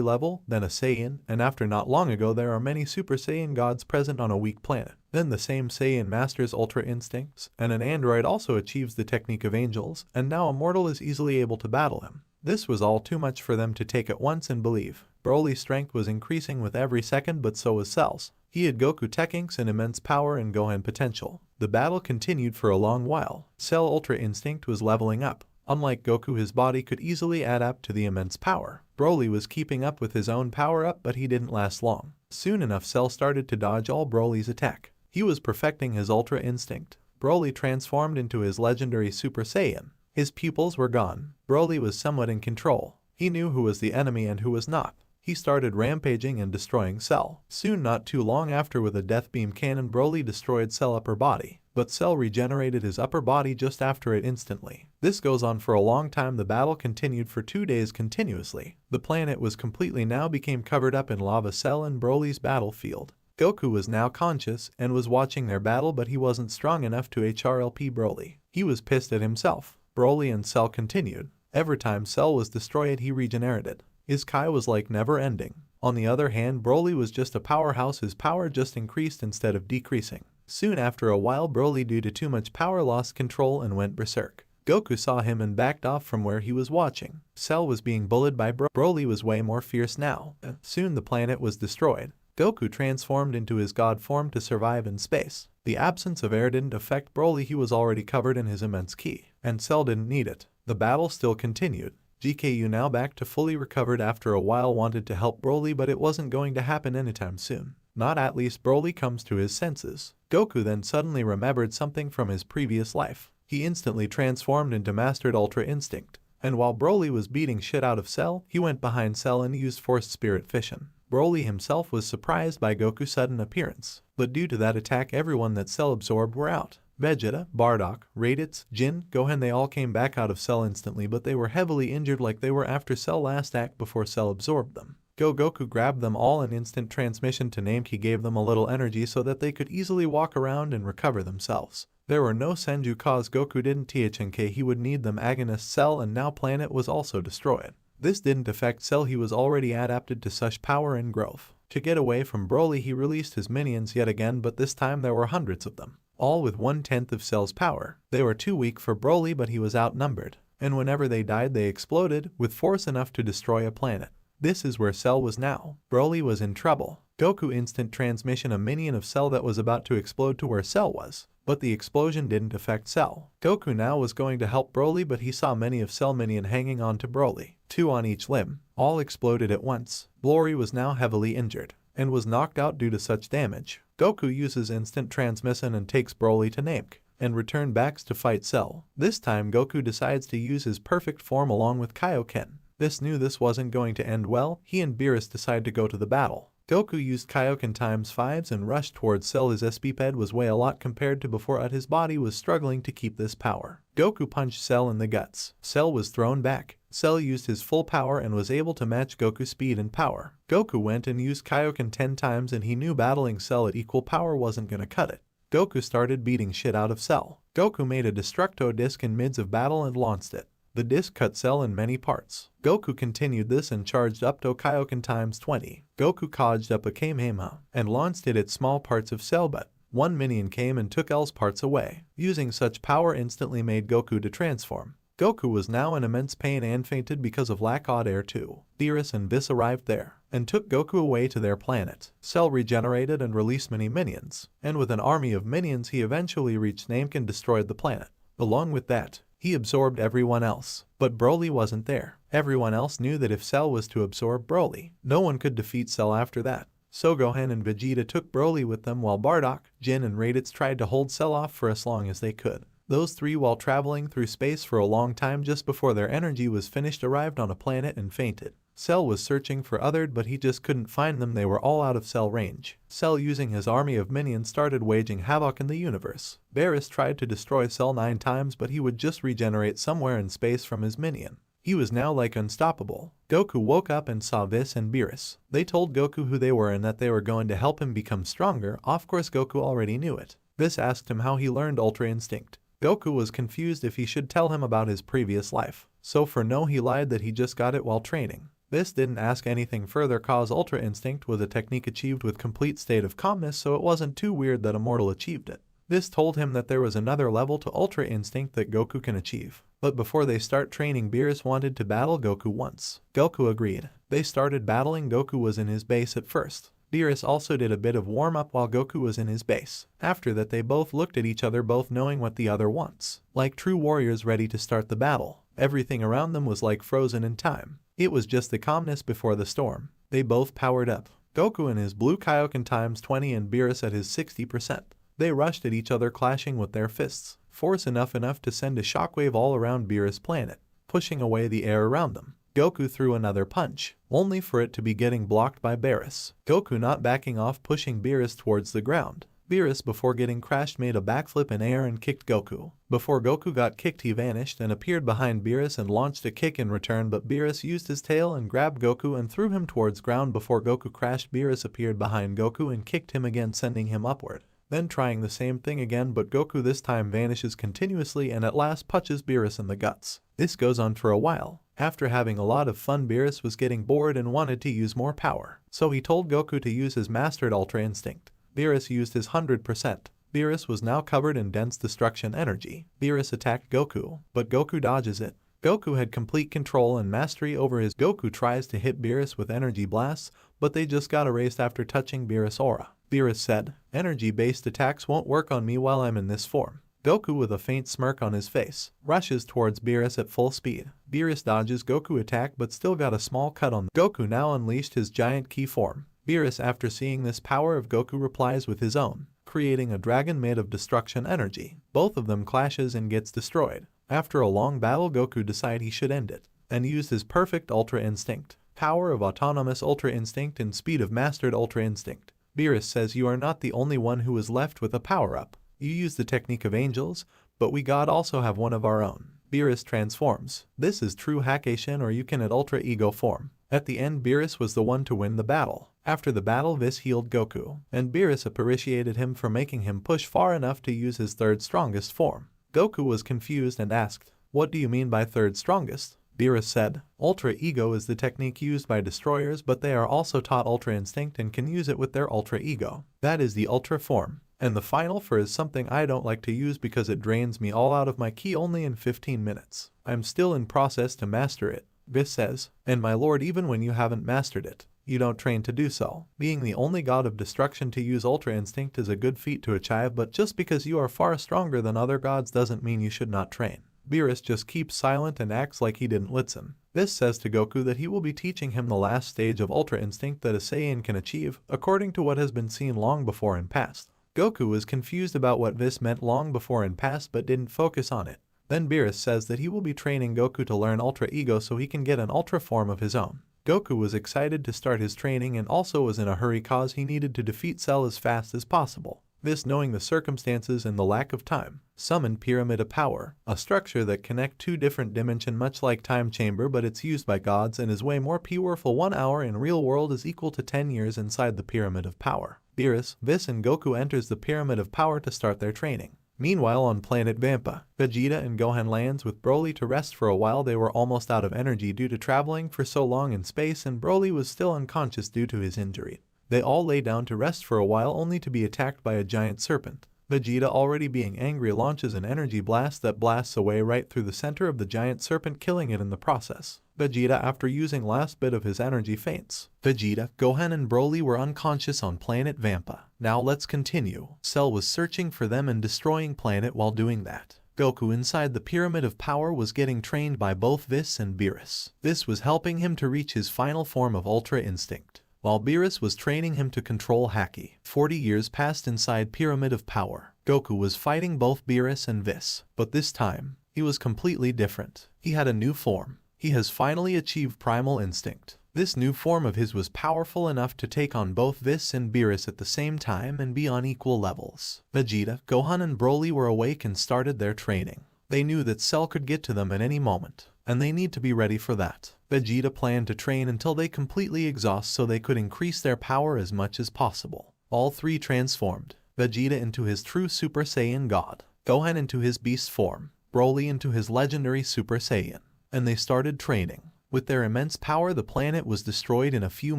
level, then a Saiyan, and after not long ago there are many Super Saiyan gods present on a weak planet. Then the same Saiyan masters Ultra Instincts, and an android also achieves the technique of angels, and now a mortal is easily able to battle him. This was all too much for them to take at once and believe. Broly's strength was increasing with every second, but so was Cell's. He had Goku Techniques and immense power and Gohan potential. The battle continued for a long while. Cell Ultra Instinct was leveling up. Unlike Goku, his body could easily add up to the immense power. Broly was keeping up with his own power up, but he didn't last long. Soon enough, Cell started to dodge all Broly's attack. He was perfecting his Ultra Instinct. Broly transformed into his legendary Super Saiyan. His pupils were gone. Broly was somewhat in control. He knew who was the enemy and who was not. He started rampaging and destroying Cell. Soon, not too long after, with a death beam cannon, Broly destroyed Cell upper body. But Cell regenerated his upper body just after it instantly. This goes on for a long time. The battle continued for 2 days continuously. The planet was completely now became covered up in lava. Cell and Broly's battlefield. Goku was now conscious and was watching their battle, but he wasn't strong enough to HRLP Broly. He was pissed at himself. Broly and Cell continued. Every time Cell was destroyed, he regenerated. His Kai was like never ending. On the other hand, Broly was just a powerhouse. His power just increased instead of decreasing. Soon after a while, Broly, due to too much power, lost control and went berserk. Goku saw him and backed off from where he was watching. Cell was being bullied by Broly was way more fierce now. Soon the planet was destroyed. Goku transformed into his god form to survive in space. The absence of air didn't affect Broly. He was already covered in his immense ki, and Cell didn't need it. The battle still continued. GKU, now back to fully recovered after a while, wanted to help Broly, but it wasn't going to happen anytime soon. Not at least Broly comes to his senses. Goku then suddenly remembered something from his previous life. He instantly transformed into mastered Ultra Instinct. And while Broly was beating shit out of Cell, he went behind Cell and used Forced Spirit Fission. Broly himself was surprised by Goku's sudden appearance, but due to that attack, everyone that Cell absorbed were out. Vegeta, Bardock, Raditz, Jin, Gohan, they all came back out of Cell instantly, but they were heavily injured like they were after Cell last act before Cell absorbed them. Goku grabbed them all and instant transmission to Nameki gave them a little energy so that they could easily walk around and recover themselves. There were no Senju cause Goku didn't think he would need them agonist Cell, and now planet was also destroyed. This didn't affect Cell, he was already adapted to such power and growth. To get away from Broly he released his minions yet again, but this time there were hundreds of them, all with 1/10 of Cell's power. They were too weak for Broly, but he was outnumbered, and whenever they died they exploded, with force enough to destroy a planet. This is where Cell was now. Broly was in trouble. Goku instant transmission a minion of Cell that was about to explode to where Cell was, but the explosion didn't affect Cell. Goku now was going to help Broly, but he saw many of Cell minion hanging on to Broly, 2 on each limb. All exploded at once. Broly was now heavily injured, and was knocked out due to such damage. Goku uses instant transmission and takes Broly to Namek, and return back to fight Cell. This time Goku decides to use his perfect form along with Kaioken. This wasn't going to end well. He and Beerus decide to go to the battle. Goku used Kaioken ×5s and rushed towards Cell. His SP was way a lot compared to before, but his body was struggling to keep this power. Goku punched Cell in the guts. Cell was thrown back. Cell used his full power and was able to match Goku's speed and power. Goku went and used Kaioken 10 times, and he knew battling Cell at equal power wasn't gonna cut it. Goku started beating shit out of Cell. Goku made a Destructo disc in mids of battle and launched it. The disc cut Cell in many parts. Goku continued this and charged up to Kaioken ×20. Goku charged up a Kamehameha and launched it at small parts of Cell, but one minion came and took L's parts away. Using such power instantly made Goku to transform. Goku was now in immense pain and fainted because of lack of air too. Beerus and Whis arrived there and took Goku away to their planet. Cell regenerated and released many minions, and with an army of minions he eventually reached Namek and destroyed the planet. Along with that, he absorbed everyone else, but Broly wasn't there. Everyone else knew that if Cell was to absorb Broly, no one could defeat Cell after that. So Gohan and Vegeta took Broly with them, while Bardock, Jin and Raditz tried to hold Cell off for as long as they could. Those three, while traveling through space for a long time just before their energy was finished, arrived on a planet and fainted. Cell was searching for others, but he just couldn't find them. They were all out of Cell range. Cell, using his army of minions, started waging havoc in the universe. Beerus tried to destroy Cell 9 times, but he would just regenerate somewhere in space from his minion. He was now like unstoppable. Goku woke up and saw Whis and Beerus. They told Goku who they were and that they were going to help him become stronger. Of course Goku already knew it. Whis asked him how he learned Ultra Instinct. Goku was confused if he should tell him about his previous life, so for no he lied that he just got it while training. Whis didn't ask anything further cause Ultra Instinct was a technique achieved with complete state of calmness, so it wasn't too weird that a mortal achieved it. Whis told him that there was another level to Ultra Instinct that Goku can achieve. But before they start training, Beerus wanted to battle Goku once. Goku agreed. They started battling. Goku was in his base at first. Beerus also did a bit of warm-up while Goku was in his base. After that they both looked at each other, both knowing what the other wants. Like true warriors ready to start the battle. Everything around them was like frozen in time. It was just the calmness before the storm. They both powered up. Goku in his blue Kaioken ×20 and Beerus at his 60%. They rushed at each other, clashing with their fists. Force enough to send a shockwave all around Beerus' planet, pushing away the air around them. Goku threw another punch, only for it to be getting blocked by Beerus. Goku not backing off, pushing Beerus towards the ground. Beerus, before getting crashed, made a backflip in air and kicked Goku. Before Goku got kicked, he vanished and appeared behind Beerus and launched a kick in return, but Beerus used his tail and grabbed Goku and threw him towards ground. Before Goku crashed, Beerus appeared behind Goku and kicked him again, sending him upward. Then trying the same thing again, but Goku this time vanishes continuously and at last punches Beerus in the guts. This goes on for a while. After having a lot of fun, Beerus was getting bored and wanted to use more power. So he told Goku to use his mastered Ultra Instinct. Beerus used his 100%. Beerus was now covered in dense destruction energy. Beerus attacked Goku, but Goku dodges it. Goku had complete control and mastery over his. Goku tries to hit Beerus with energy blasts, but they just got erased after touching Beerus' aura. Beerus said, "Energy-based attacks won't work on me while I'm in this form." Goku, with a faint smirk on his face, rushes towards Beerus at full speed. Beerus dodges Goku attack but still got a small cut on. Goku now unleashed his giant ki form. Beerus, after seeing this power of Goku, replies with his own, creating a dragon made of destruction energy. Both of them clashes and gets destroyed. After a long battle, Goku decided he should end it, and used his perfect Ultra Instinct, power of autonomous Ultra Instinct and speed of mastered Ultra Instinct. Beerus says, "You are not the only one who is left with a power-up. You use the technique of angels, but we God also have one of our own." Beerus transforms. This is true Hakashin, or you can at Ultra Ego form. At the end, Beerus was the one to win the battle. After the battle, Whis healed Goku, and Beerus appreciated him for making him push far enough to use his third strongest form. Goku was confused and asked, "What do you mean by third strongest?" Beerus said, "Ultra Ego is the technique used by destroyers, but they are also taught Ultra Instinct and can use it with their Ultra Ego. That is the Ultra form. And the final four is something I don't like to use because it drains me all out of my ki only in 15 minutes. I'm still in process to master it," Whis says, "and my lord, even when you haven't mastered it, you don't train to do so. Being the only god of destruction to use Ultra Instinct is a good feat to achieve, but just because you are far stronger than other gods doesn't mean you should not train." Beerus just keeps silent and acts like he didn't listen. Whis says to Goku that he will be teaching him the last stage of Ultra Instinct that a Saiyan can achieve, according to what has been seen long before in past. Goku was confused about what Whis meant long before in past but didn't focus on it. Then Beerus says that he will be training Goku to learn Ultra Ego so he can get an Ultra form of his own. Goku was excited to start his training and also was in a hurry cause he needed to defeat Cell as fast as possible. Whis, knowing the circumstances and the lack of time, summoned Pyramid of Power, a structure that connect two different dimensions much like Time Chamber, but it's used by gods and is way more powerful. 1 hour in real world is equal to 10 years inside the Pyramid of Power. Beerus, Whis and Goku enters the Pyramid of Power to start their training. Meanwhile, on planet Vampa, Vegeta and Gohan lands with Broly to rest for a while. They were almost out of energy due to traveling for so long in space, and Broly was still unconscious due to his injury. They all lay down to rest for a while only to be attacked by a giant serpent. Vegeta, already being angry, launches an energy blast that blasts away right through the center of the giant serpent, killing it in the process. Vegeta, after using last bit of his energy, faints. Vegeta, Gohan and Broly were unconscious on planet Vampa. Now let's continue. Cell was searching for them and destroying planet. While doing that, Goku inside the Pyramid of Power was getting trained by both Whis and Beerus. This was helping him to reach his final form of Ultra Instinct, while Beerus was training him to control Haki. 40 years passed inside Pyramid of Power. Goku was fighting both Beerus and Whis, but this time, he was completely different. He had a new form. He has finally achieved Primal Instinct. This new form of his was powerful enough to take on both Whis and Beerus at the same time and be on equal levels. Vegeta, Gohan and Broly were awake and started their training. They knew that Cell could get to them at any moment, and they need to be ready for that. Vegeta planned to train until they completely exhaust so they could increase their power as much as possible. All three transformed, Vegeta into his true Super Saiyan God, Gohan into his beast form, Broly into his legendary Super Saiyan, and they started training. With their immense power, the planet was destroyed in a few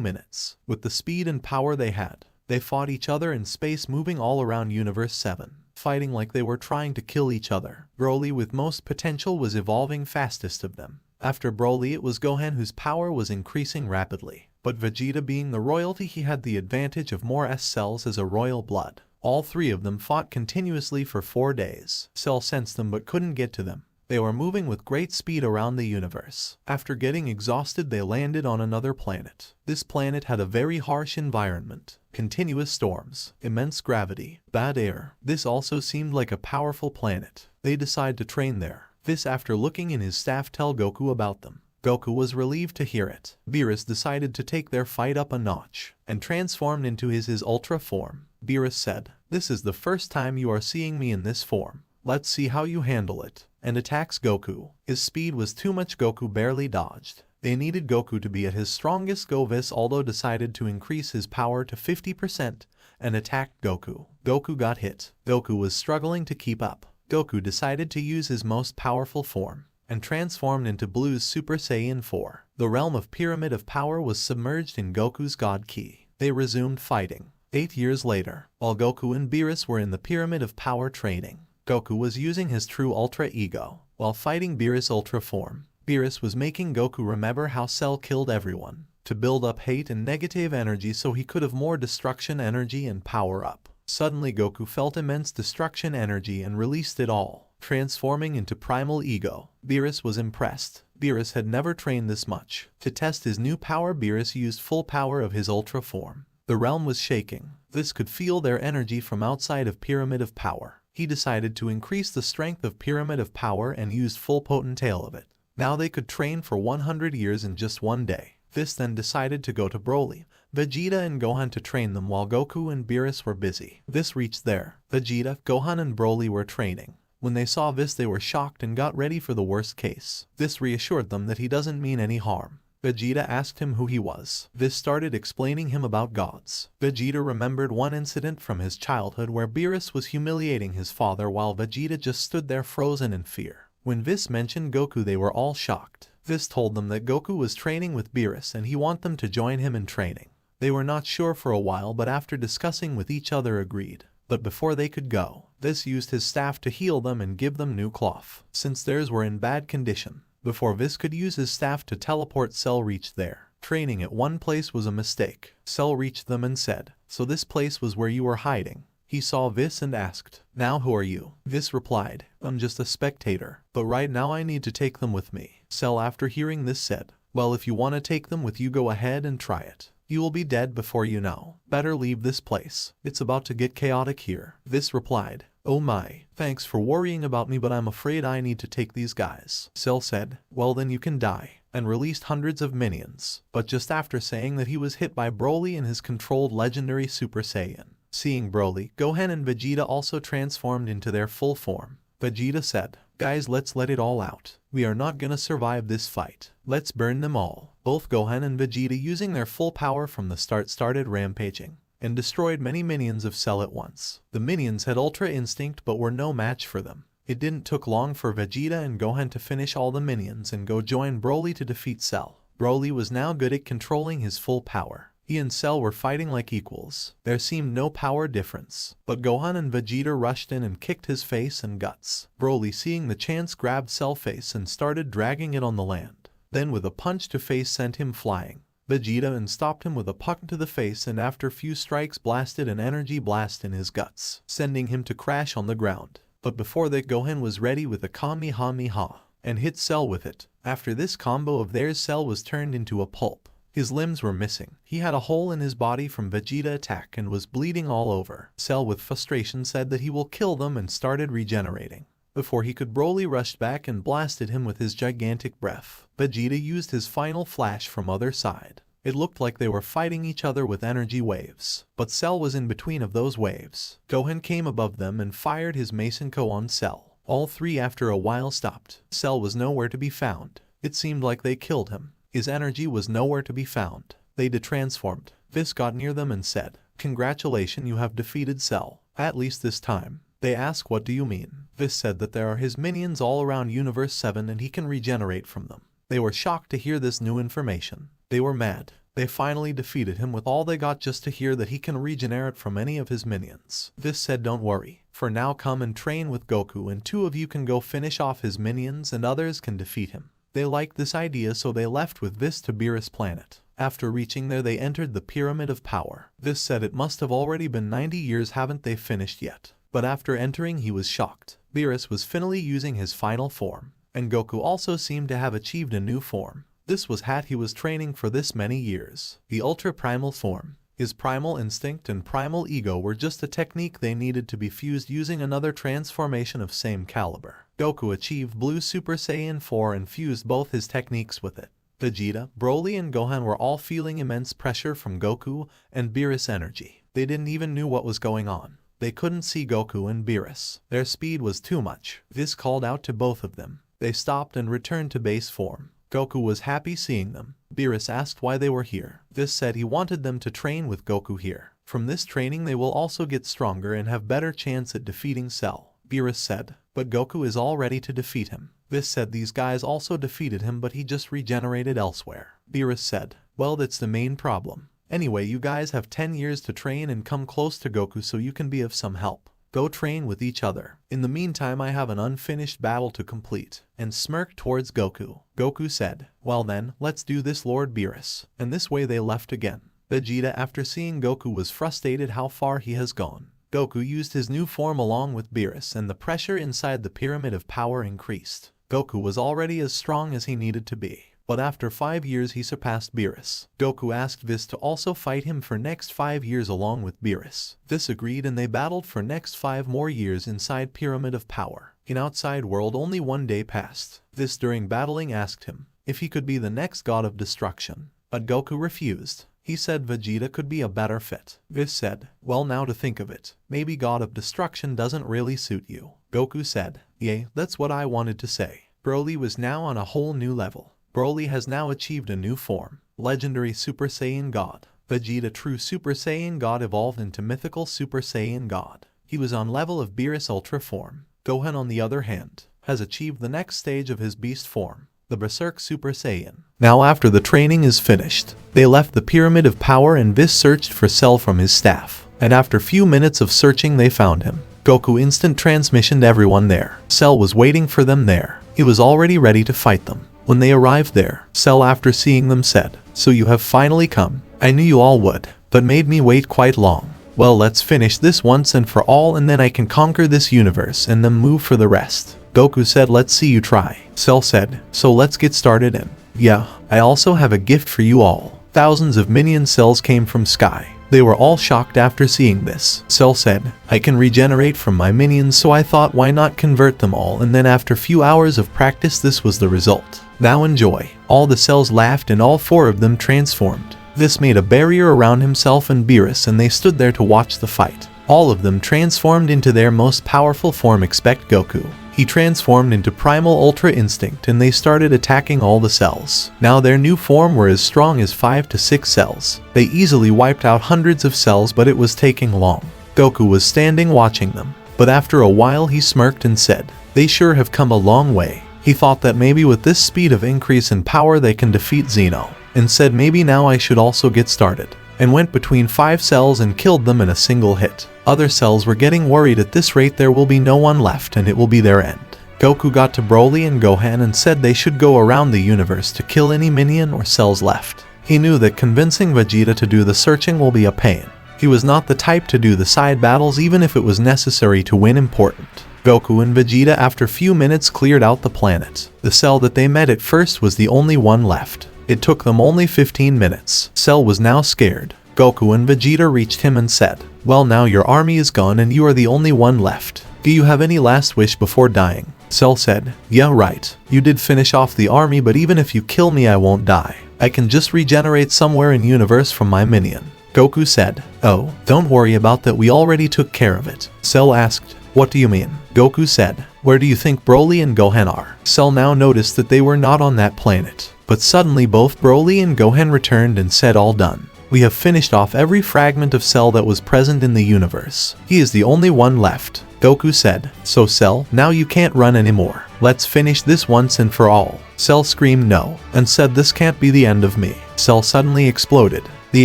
minutes. With the speed and power they had, they fought each other in space, moving all around Universe 7. Fighting like they were trying to kill each other. Broly, with most potential, was evolving fastest of them. After Broly, it was Gohan whose power was increasing rapidly. But Vegeta, being the royalty, he had the advantage of more S cells as a royal blood. All three of them fought continuously for 4 days. Cell sensed them but couldn't get to them. They were moving with great speed around the universe. After getting exhausted, they landed on another planet. This planet had a very harsh environment. Continuous storms, immense gravity, bad air. This also seemed like a powerful planet. They decide to train there. This, after looking in his staff, tell Goku about them. Goku was relieved to hear it. Beerus decided to take their fight up a notch and transformed into his Ultra form. Beerus said, "This is the first time you are seeing me in this form. Let's see how you handle it," and attacks Goku. His speed was too much. Goku barely dodged. They needed Goku to be at his strongest. Whis although decided to increase his power to 50% and attacked Goku. Goku got hit. Goku was struggling to keep up. Goku decided to use his most powerful form and transformed into Blue's Super Saiyan 4. The realm of Pyramid of Power was submerged in Goku's God Ki. They resumed fighting. 8 years later, while Goku and Beerus were in the Pyramid of Power training, Goku was using his true Ultra Ego while fighting Beerus' Ultra form. Beerus was making Goku remember how Cell killed everyone to build up hate and negative energy so he could have more destruction energy and power up. Suddenly Goku felt immense destruction energy and released it all, transforming into Primal Ego. Beerus was impressed. Beerus had never trained this much. To test his new power, Beerus used full power of his Ultra form. The realm was shaking. This could feel their energy from outside of Pyramid of Power. He decided to increase the strength of Pyramid of Power and used full potential of it. Now they could train for 100 years in just 1 day. This then decided to go to Broly, Vegeta and Gohan to train them while Goku and Beerus were busy. This reached there. Vegeta, Gohan and Broly were training. When they saw this, they were shocked and got ready for the worst case. This reassured them that he doesn't mean any harm. Vegeta asked him who he was. This started explaining him about gods. Vegeta remembered one incident from his childhood where Beerus was humiliating his father while Vegeta just stood there frozen in fear. When Whis mentioned Goku, they were all shocked. Whis told them that Goku was training with Beerus and he wanted them to join him in training. They were not sure for a while, but after discussing with each other agreed. But before they could go, Whis used his staff to heal them and give them new cloth, since theirs were in bad condition. Before Whis could use his staff to teleport, Cell reached there. Training at one place was a mistake. Cell reached them and said, "So this place was where you were hiding?" He saw Whis and asked, "Now who are you?" Whis replied, "I'm just a spectator, but right now I need to take them with me." Cell, after hearing this, said, "Well, if you want to take them with you, go ahead and try it. You will be dead before you know. Better leave this place. It's about to get chaotic here." Whis replied, "Oh my, thanks for worrying about me, but I'm afraid I need to take these guys." Cell said, "Well then you can die," and released hundreds of minions. But just after saying that, he was hit by Broly in his controlled legendary Super Saiyan. Seeing Broly, Gohan and Vegeta also transformed into their full form. Vegeta said, "Guys, let's let it all out. We are not gonna survive this fight. Let's burn them all." Both Gohan and Vegeta, using their full power from the start, started rampaging and destroyed many minions of Cell at once. The minions had Ultra Instinct but were no match for them. It didn't took long for Vegeta and Gohan to finish all the minions and go join Broly to defeat Cell. Broly was now good at controlling his full power. He and Cell were fighting like equals. There seemed no power difference, but Gohan and Vegeta rushed in and kicked his face and guts. Broly, seeing the chance, grabbed Cell's face and started dragging it on the land. Then with a punch to face sent him flying. Vegeta and stopped him with a puck to the face, and after few strikes blasted an energy blast in his guts, sending him to crash on the ground. But before that, Gohan was ready with a Kamehameha and hit Cell with it. After this combo of theirs, Cell was turned into a pulp. His limbs were missing. He had a hole in his body from Vegeta attack and was bleeding all over. Cell, with frustration, said that he will kill them and started regenerating. Before he could, Broly rushed back and blasted him with his gigantic breath. Vegeta used his final flash from other side. It looked like they were fighting each other with energy waves, but Cell was in between of those waves. Gohan came above them and fired his Masenko on Cell. All three after a while stopped. Cell was nowhere to be found. It seemed like they killed him. His energy was nowhere to be found. They detransformed. Whis got near them and said, "Congratulations, you have defeated Cell. At least this time." They asked, "What do you mean?" Whis said that there are his minions all around Universe 7 and he can regenerate from them. They were shocked to hear this new information. They were mad. They finally defeated him with all they got just to hear that he can regenerate from any of his minions. Whis said, "Don't worry. For now, come and train with Goku and two of you can go finish off his minions and others can defeat him." They liked this idea, so they left with Whis to Beerus planet. After reaching there, they entered the Pyramid of Power. Whis said it must have already been 90 years, haven't they finished yet? But after entering, he was shocked. Beerus was finally using his final form, and Goku also seemed to have achieved a new form. This was what he was training for this many years. The Ultra Primal form. His primal instinct and primal ego were just a technique they needed to be fused using another transformation of same caliber. Goku achieved Blue Super Saiyan 4 and fused both his techniques with it. Vegeta, Broly, and Gohan were all feeling immense pressure from Goku and Beerus' energy. They didn't even know what was going on. They couldn't see Goku and Beerus. Their speed was too much. Whis called out to both of them. They stopped and returned to base form. Goku was happy seeing them. Beerus asked why they were here. Whis said he wanted them to train with Goku here. From this training they will also get stronger and have better chance at defeating Cell. Beerus said, "But Goku is all ready to defeat him." Whis said these guys also defeated him, but he just regenerated elsewhere. Beerus said, "Well, that's the main problem. Anyway, you guys have 10 years to train and come close to Goku so you can be of some help. Go train with each other. In the meantime, I have an unfinished battle to complete," and smirked towards Goku. Goku said, "Well then, let's do this, Lord Beerus." And this way they left again. Vegeta, after seeing Goku, was frustrated how far he has gone. Goku used his new form along with Beerus, and the pressure inside the Pyramid of Power increased. Goku was already as strong as he needed to be, but after 5 years he surpassed Beerus. Goku asked Whis to also fight him for next 5 years along with Beerus. Whis agreed and they battled for next 5 more years inside Pyramid of Power. In outside world only 1 day passed. Whis during battling asked him if he could be the next god of destruction, but Goku refused. He said Vegeta could be a better fit. Whis said, "Well, now to think of it, maybe God of Destruction doesn't really suit you." Goku said, "Yeah, that's what I wanted to say." Broly was now on a whole new level. Broly has now achieved a new form, Legendary Super Saiyan God. Vegeta, true Super Saiyan God, evolved into Mythical Super Saiyan God. He was on level of Beerus Ultra form. Gohan, on the other hand, has achieved the next stage of his beast form, the Berserk Super Saiyan. Now after the training is finished, they left the Pyramid of Power and Whis searched for Cell from his staff. And after few minutes of searching they found him. Goku instant transmissioned everyone there. Cell was waiting for them there. He was already ready to fight them. When they arrived there, Cell, after seeing them, said, "So you have finally come. I knew you all would, but made me wait quite long. Well, let's finish this once and for all, and then I can conquer this universe and then move for the rest." Goku said, "Let's see you try." Cell said, "So let's get started, and yeah, I also have a gift for you all." Thousands of minion cells came from Sky. They were all shocked after seeing this. Cell said, "I can regenerate from my minions, so I thought why not convert them all, and then after few hours of practice this was the result. Now enjoy." All the cells laughed and all 4 of them transformed. This made a barrier around himself and Beerus, and they stood there to watch the fight. All of them transformed into their most powerful form except Goku. He transformed into Primal Ultra Instinct and they started attacking all the cells. Now their new form were as strong as 5 to 6 cells. They easily wiped out hundreds of cells, but it was taking long. Goku was standing watching them, but after a while he smirked and said, "They sure have come a long way." He thought that maybe with this speed of increase in power they can defeat Zeno, and said maybe now I should also get started, and went between 5 cells and killed them in a single hit. Other cells were getting worried. At this rate there will be no one left and it will be their end. Goku got to Broly and Gohan and said they should go around the universe to kill any minion or cells left. He knew that convincing Vegeta to do the searching will be a pain. He was not the type to do the side battles even if it was necessary to win important. Goku and Vegeta after few minutes cleared out the planet. The cell that they met at first was the only one left. It took them only 15 minutes. Cell was now scared. Goku and Vegeta reached him and said, "Well, now your army is gone and you are the only one left. Do you have any last wish before dying?" Cell said, "Yeah, right. You did finish off the army, but even if you kill me I won't die. I can just regenerate somewhere in universe from my minion." Goku said, "Oh, don't worry about that, we already took care of it." Cell asked, "What do you mean?" Goku said, "Where do you think Broly and Gohan are?" Cell now noticed that they were not on that planet. But suddenly both Broly and Gohan returned and said, "All done. We have finished off every fragment of Cell that was present in the universe. He is the only one left." Goku said, "So Cell, now you can't run anymore. Let's finish this once and for all." Cell screamed no, and said, "This can't be the end of me." Cell suddenly exploded. The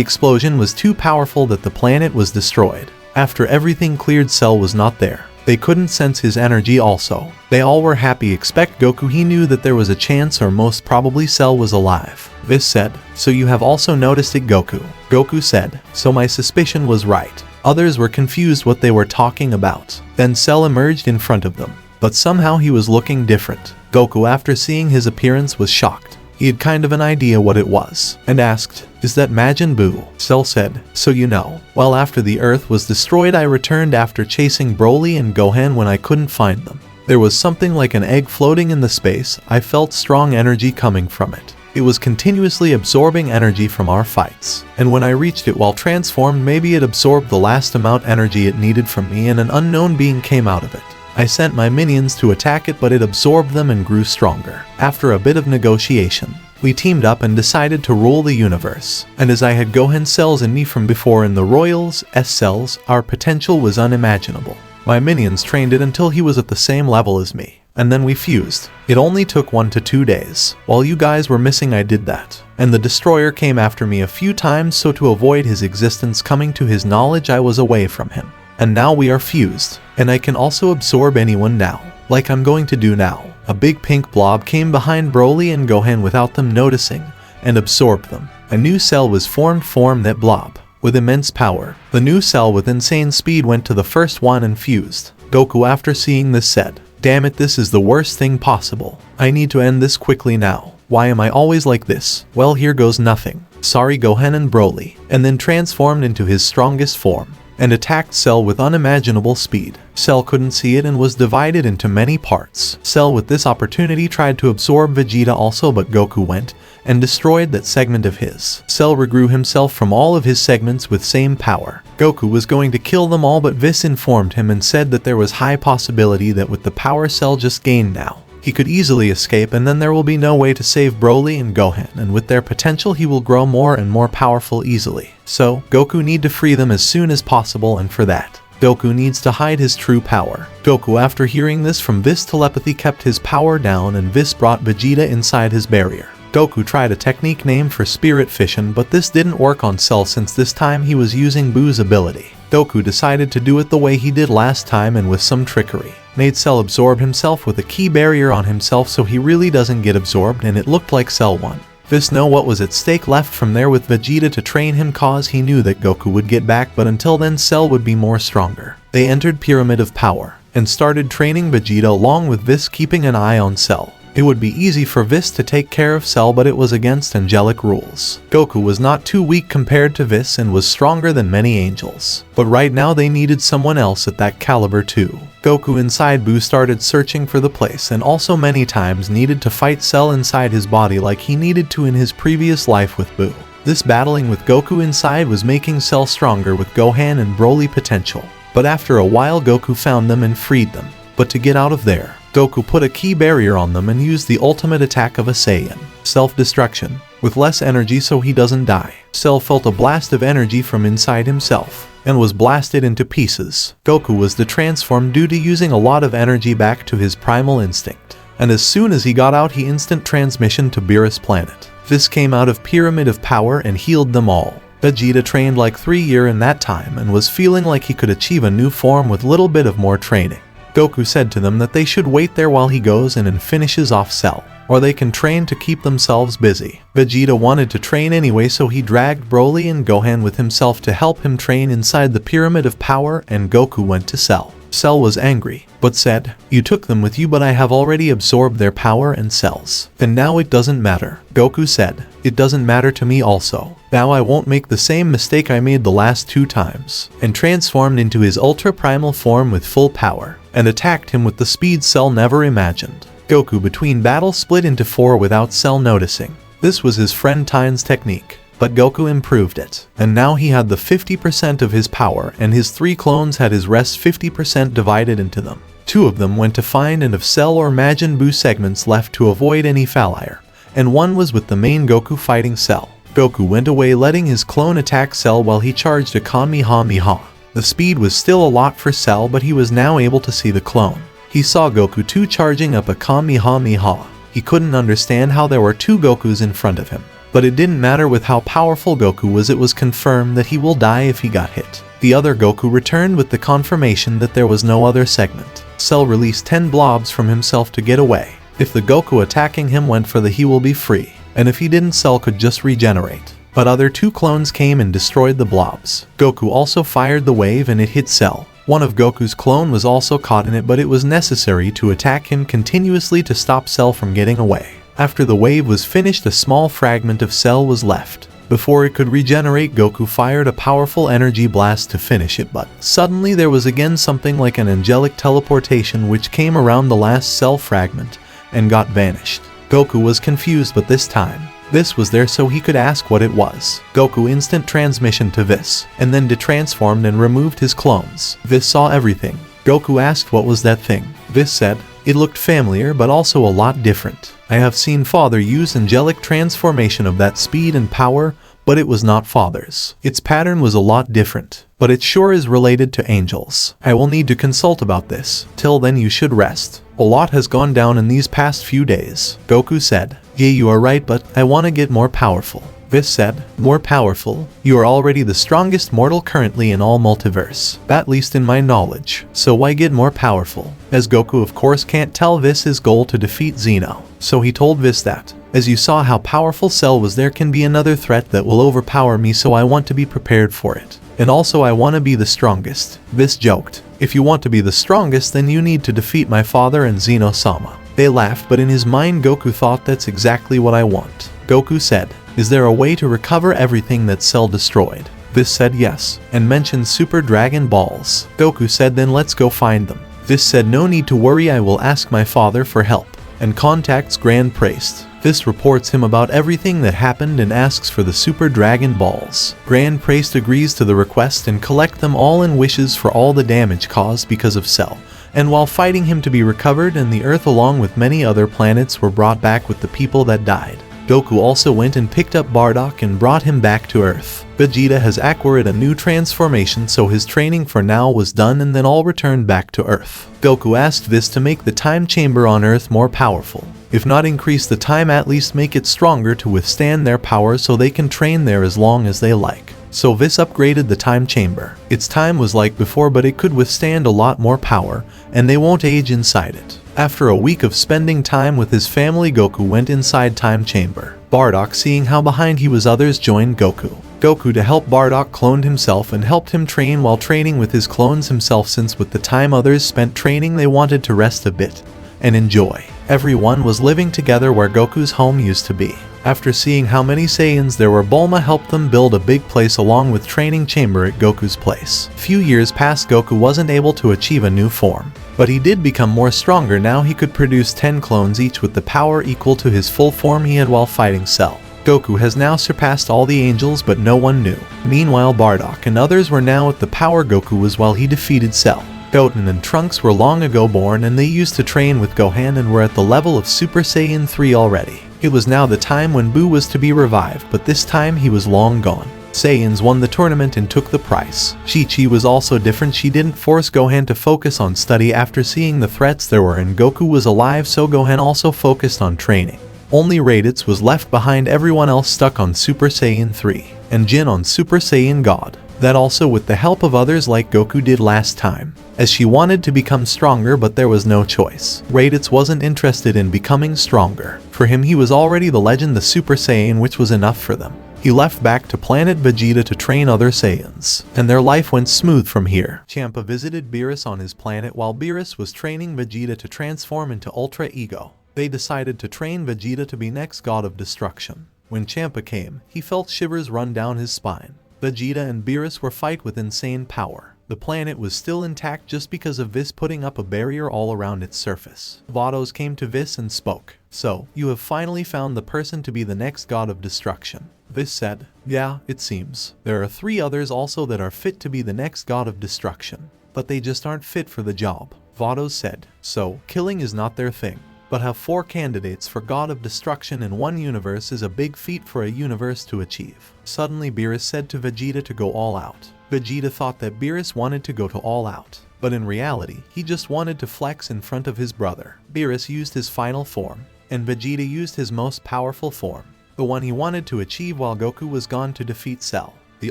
explosion was too powerful that the planet was destroyed. After everything cleared, Cell was not there. They couldn't sense his energy also. They all were happy except Goku. He knew that there was a chance, or most probably Cell was alive. Whis said, "So you have also noticed it, Goku?" Goku said, "So my suspicion was right." Others were confused what they were talking about. Then Cell emerged in front of them, but somehow he was looking different. Goku, after seeing his appearance, was shocked. He had kind of an idea what it was, and asked, "Is that Majin Buu?" Cell said, "So you know. Well, after the Earth was destroyed I returned after chasing Broly and Gohan. When I couldn't find them, there was something like an egg floating in the space. I felt strong energy coming from it. It was continuously absorbing energy from our fights. And when I reached it while transformed, maybe it absorbed the last amount energy it needed from me, and an unknown being came out of it. I sent my minions to attack it, but it absorbed them and grew stronger. After a bit of negotiation, we teamed up and decided to rule the universe. And as I had Gohan cells in me from before in the Royals S cells, our potential was unimaginable. My minions trained it until he was at the same level as me. And then we fused. It only took 1 to 2 days. While you guys were missing I did that. And the destroyer came after me a few times, so to avoid his existence coming to his knowledge I was away from him. And now we are fused. And I can also absorb anyone now, like I'm going to do now." A big pink blob came behind Broly and Gohan without them noticing, and absorbed them. A new cell was formed that blob, with immense power. The new cell with insane speed went to the first one and fused. Goku, after seeing this, said, "Damn it, this is the worst thing possible. I need to end this quickly now. Why am I always like this? Well, here goes nothing. Sorry, Gohan and Broly." And then transformed into his strongest form, and attacked Cell with unimaginable speed. Cell couldn't see it and was divided into many parts. Cell with this opportunity tried to absorb Vegeta also, but Goku went and destroyed that segment of his. Cell regrew himself from all of his segments with same power. Goku was going to kill them all, but Whis informed him and said that there was high possibility that with the power Cell just gained now, He could easily escape and then there will be no way to save Broly and Gohan, and with their potential he will grow more and more powerful easily. So, Goku need to free them as soon as possible, and for that, Goku needs to hide his true power. Goku, after hearing this from Whis telepathy, kept his power down and Whis brought Vegeta inside his barrier. Goku tried a technique named for Spirit Fission, but this didn't work on Cell since this time he was using Buu's ability. Goku decided to do it the way he did last time and with some trickery. Made Cell absorb himself with a key barrier on himself so he really doesn't get absorbed, and it looked like Cell won. Whis know what was at stake left from there with Vegeta to train him, cause he knew that Goku would get back, but until then Cell would be more stronger. They entered Pyramid of Power and started training Vegeta along with Whis, keeping an eye on Cell. It would be easy for Whis to take care of Cell, but it was against angelic rules. Goku was not too weak compared to Whis and was stronger than many angels. But right now they needed someone else at that caliber too. Goku inside Buu started searching for the place, and also many times needed to fight Cell inside his body like he needed to in his previous life with Buu. This battling with Goku inside was making Cell stronger with Gohan and Broly potential. But after a while Goku found them and freed them. But to get out of there, Goku put a key barrier on them and used the ultimate attack of a Saiyan, self-destruction, with less energy so he doesn't die. Cell felt a blast of energy from inside himself, and was blasted into pieces. Goku was detransformed due to using a lot of energy back to his primal instinct, and as soon as he got out he instant transmission to Beerus planet. This came out of Pyramid of Power and healed them all. Vegeta trained like 3 years in that time and was feeling like he could achieve a new form with little bit of more training. Goku said to them that they should wait there while he goes in and finishes off Cell, or they can train to keep themselves busy. Vegeta wanted to train anyway, so he dragged Broly and Gohan with himself to help him train inside the Pyramid of Power, and Goku went to Cell. Cell was angry, but said, "You took them with you, but I have already absorbed their power and cells. And now it doesn't matter." Goku said, "It doesn't matter to me also. Now I won't make the same mistake I made the last 2 times." And transformed into his ultra primal form with full power, and attacked him with the speed Cell never imagined. Goku between battles split into 4 without Cell noticing. This was his friend Tine's technique, but Goku improved it, and now he had the 50% of his power, and his 3 clones had his rest 50% divided into them. 2 of them went to find and of Cell or Majin Buu segments left to avoid any failure, and 1 was with the main Goku fighting Cell. Goku went away letting his clone attack Cell while he charged a Kamehameha. The speed was still a lot for Cell, but he was now able to see the clone. He saw Goku 2 charging up a Kamehameha. He couldn't understand how there were 2 Gokus in front of him. But it didn't matter with how powerful Goku was, it was confirmed that he will die if he got hit. The other Goku returned with the confirmation that there was no other segment. Cell released 10 blobs from himself to get away. If the Goku attacking him went for the he will be free, and if he didn't, Cell could just regenerate. But other 2 clones came and destroyed the blobs. Goku also fired the wave and it hit Cell. One of Goku's clone was also caught in it, but it was necessary to attack him continuously to stop Cell from getting away. After the wave was finished, a small fragment of Cell was left. Before it could regenerate, Goku fired a powerful energy blast to finish it, but suddenly there was again something like an angelic teleportation which came around the last Cell fragment and got vanished. Goku was confused, but this time, Whis was there so he could ask what it was. Goku instant transmission to Whis, and then detransformed and removed his clones. Whis saw everything. Goku asked what was that thing. Whis said, "It looked familiar but also a lot different. I have seen Father use angelic transformation of that speed and power, but it was not Father's. Its pattern was a lot different, but it sure is related to angels. I will need to consult about this. Till then you should rest. A lot has gone down in these past few days." Goku said, "Yeah, you are right, but I want to get more powerful." Whis said, "More powerful? You are already the strongest mortal currently in all multiverse, at least in my knowledge, so why get more powerful?" As Goku of course can't tell Whis his goal to defeat Zeno, so he told Whis that, "As you saw how powerful Cell was, there can be another threat that will overpower me, so I want to be prepared for it. And also I want to be the strongest." Whis joked, "If you want to be the strongest, then you need to defeat my father and Zeno-sama." They laughed, but in his mind Goku thought, "That's exactly what I want." Goku said, "Is there a way to recover everything that Cell destroyed?" Whis said yes, and mentioned Super Dragon Balls. Goku said, "Then let's go find them." Whis said, "No need to worry, I will ask my father for help," and contacts Grand Priest. Whis reports him about everything that happened and asks for the Super Dragon Balls. Grand Priest agrees to the request and collect them all and wishes for all the damage caused because of Cell, and while fighting him to be recovered, and the Earth along with many other planets were brought back with the people that died. Goku also went and picked up Bardock and brought him back to Earth. Vegeta has acquired a new transformation, so his training for now was done, and then all returned back to Earth. Goku asked this to make the time chamber on Earth more powerful. If not increase the time, at least make it stronger to withstand their power so they can train there as long as they like. So Vis upgraded the time chamber. Its time was like before, but it could withstand a lot more power, and they won't age inside it. After a week of spending time with his family, Goku went inside time chamber. Bardock, seeing how behind he was others, joined Goku. Goku, to help Bardock, cloned himself and helped him train while training with his clones himself, since with the time others spent training they wanted to rest a bit and enjoy. Everyone was living together where Goku's home used to be. After seeing how many Saiyans there were, Bulma helped them build a big place along with training chamber at Goku's place. Few years passed, Goku wasn't able to achieve a new form, but he did become more stronger. Now he could produce 10 clones each with the power equal to his full form he had while fighting Cell. Goku has now surpassed all the angels, but no one knew. Meanwhile, Bardock and others were now at the power Goku was while he defeated Cell. Goten and Trunks were long ago born, and they used to train with Gohan and were at the level of Super Saiyan 3 already. It was now the time when Buu was to be revived, but this time he was long gone. Saiyans won the tournament and took the prize. Chi-Chi was also different. She didn't force Gohan to focus on study after seeing the threats there were, and Goku was alive, so Gohan also focused on training. Only Raditz was left behind, everyone else stuck on Super Saiyan 3, and Jin on Super Saiyan God. That also with the help of others like Goku did last time, as she wanted to become stronger, but there was no choice. Raditz wasn't interested in becoming stronger. For him, he was already the legend, the Super Saiyan, which was enough for them. He left back to planet Vegeta to train other Saiyans, and their life went smooth from here. Champa visited Beerus on his planet while Beerus was training Vegeta to transform into Ultra Ego. They decided to train Vegeta to be next god of destruction. When Champa came, he felt shivers run down his spine. Vegeta and Beerus were fight with insane power. The planet was still intact just because of Vis putting up a barrier all around its surface. Vados came to Vis and spoke. So, you have finally found the person to be the next god of destruction. Vis said, yeah, it seems. There are 3 others also that are fit to be the next god of destruction, but they just aren't fit for the job. Vados said, so, killing is not their thing. But have 4 candidates for God of Destruction in one universe is a big feat for a universe to achieve. Suddenly Beerus said to Vegeta to go all out. Vegeta thought that Beerus wanted to go to all out, but in reality, he just wanted to flex in front of his brother. Beerus used his final form, and Vegeta used his most powerful form, the one he wanted to achieve while Goku was gone, to defeat Cell, the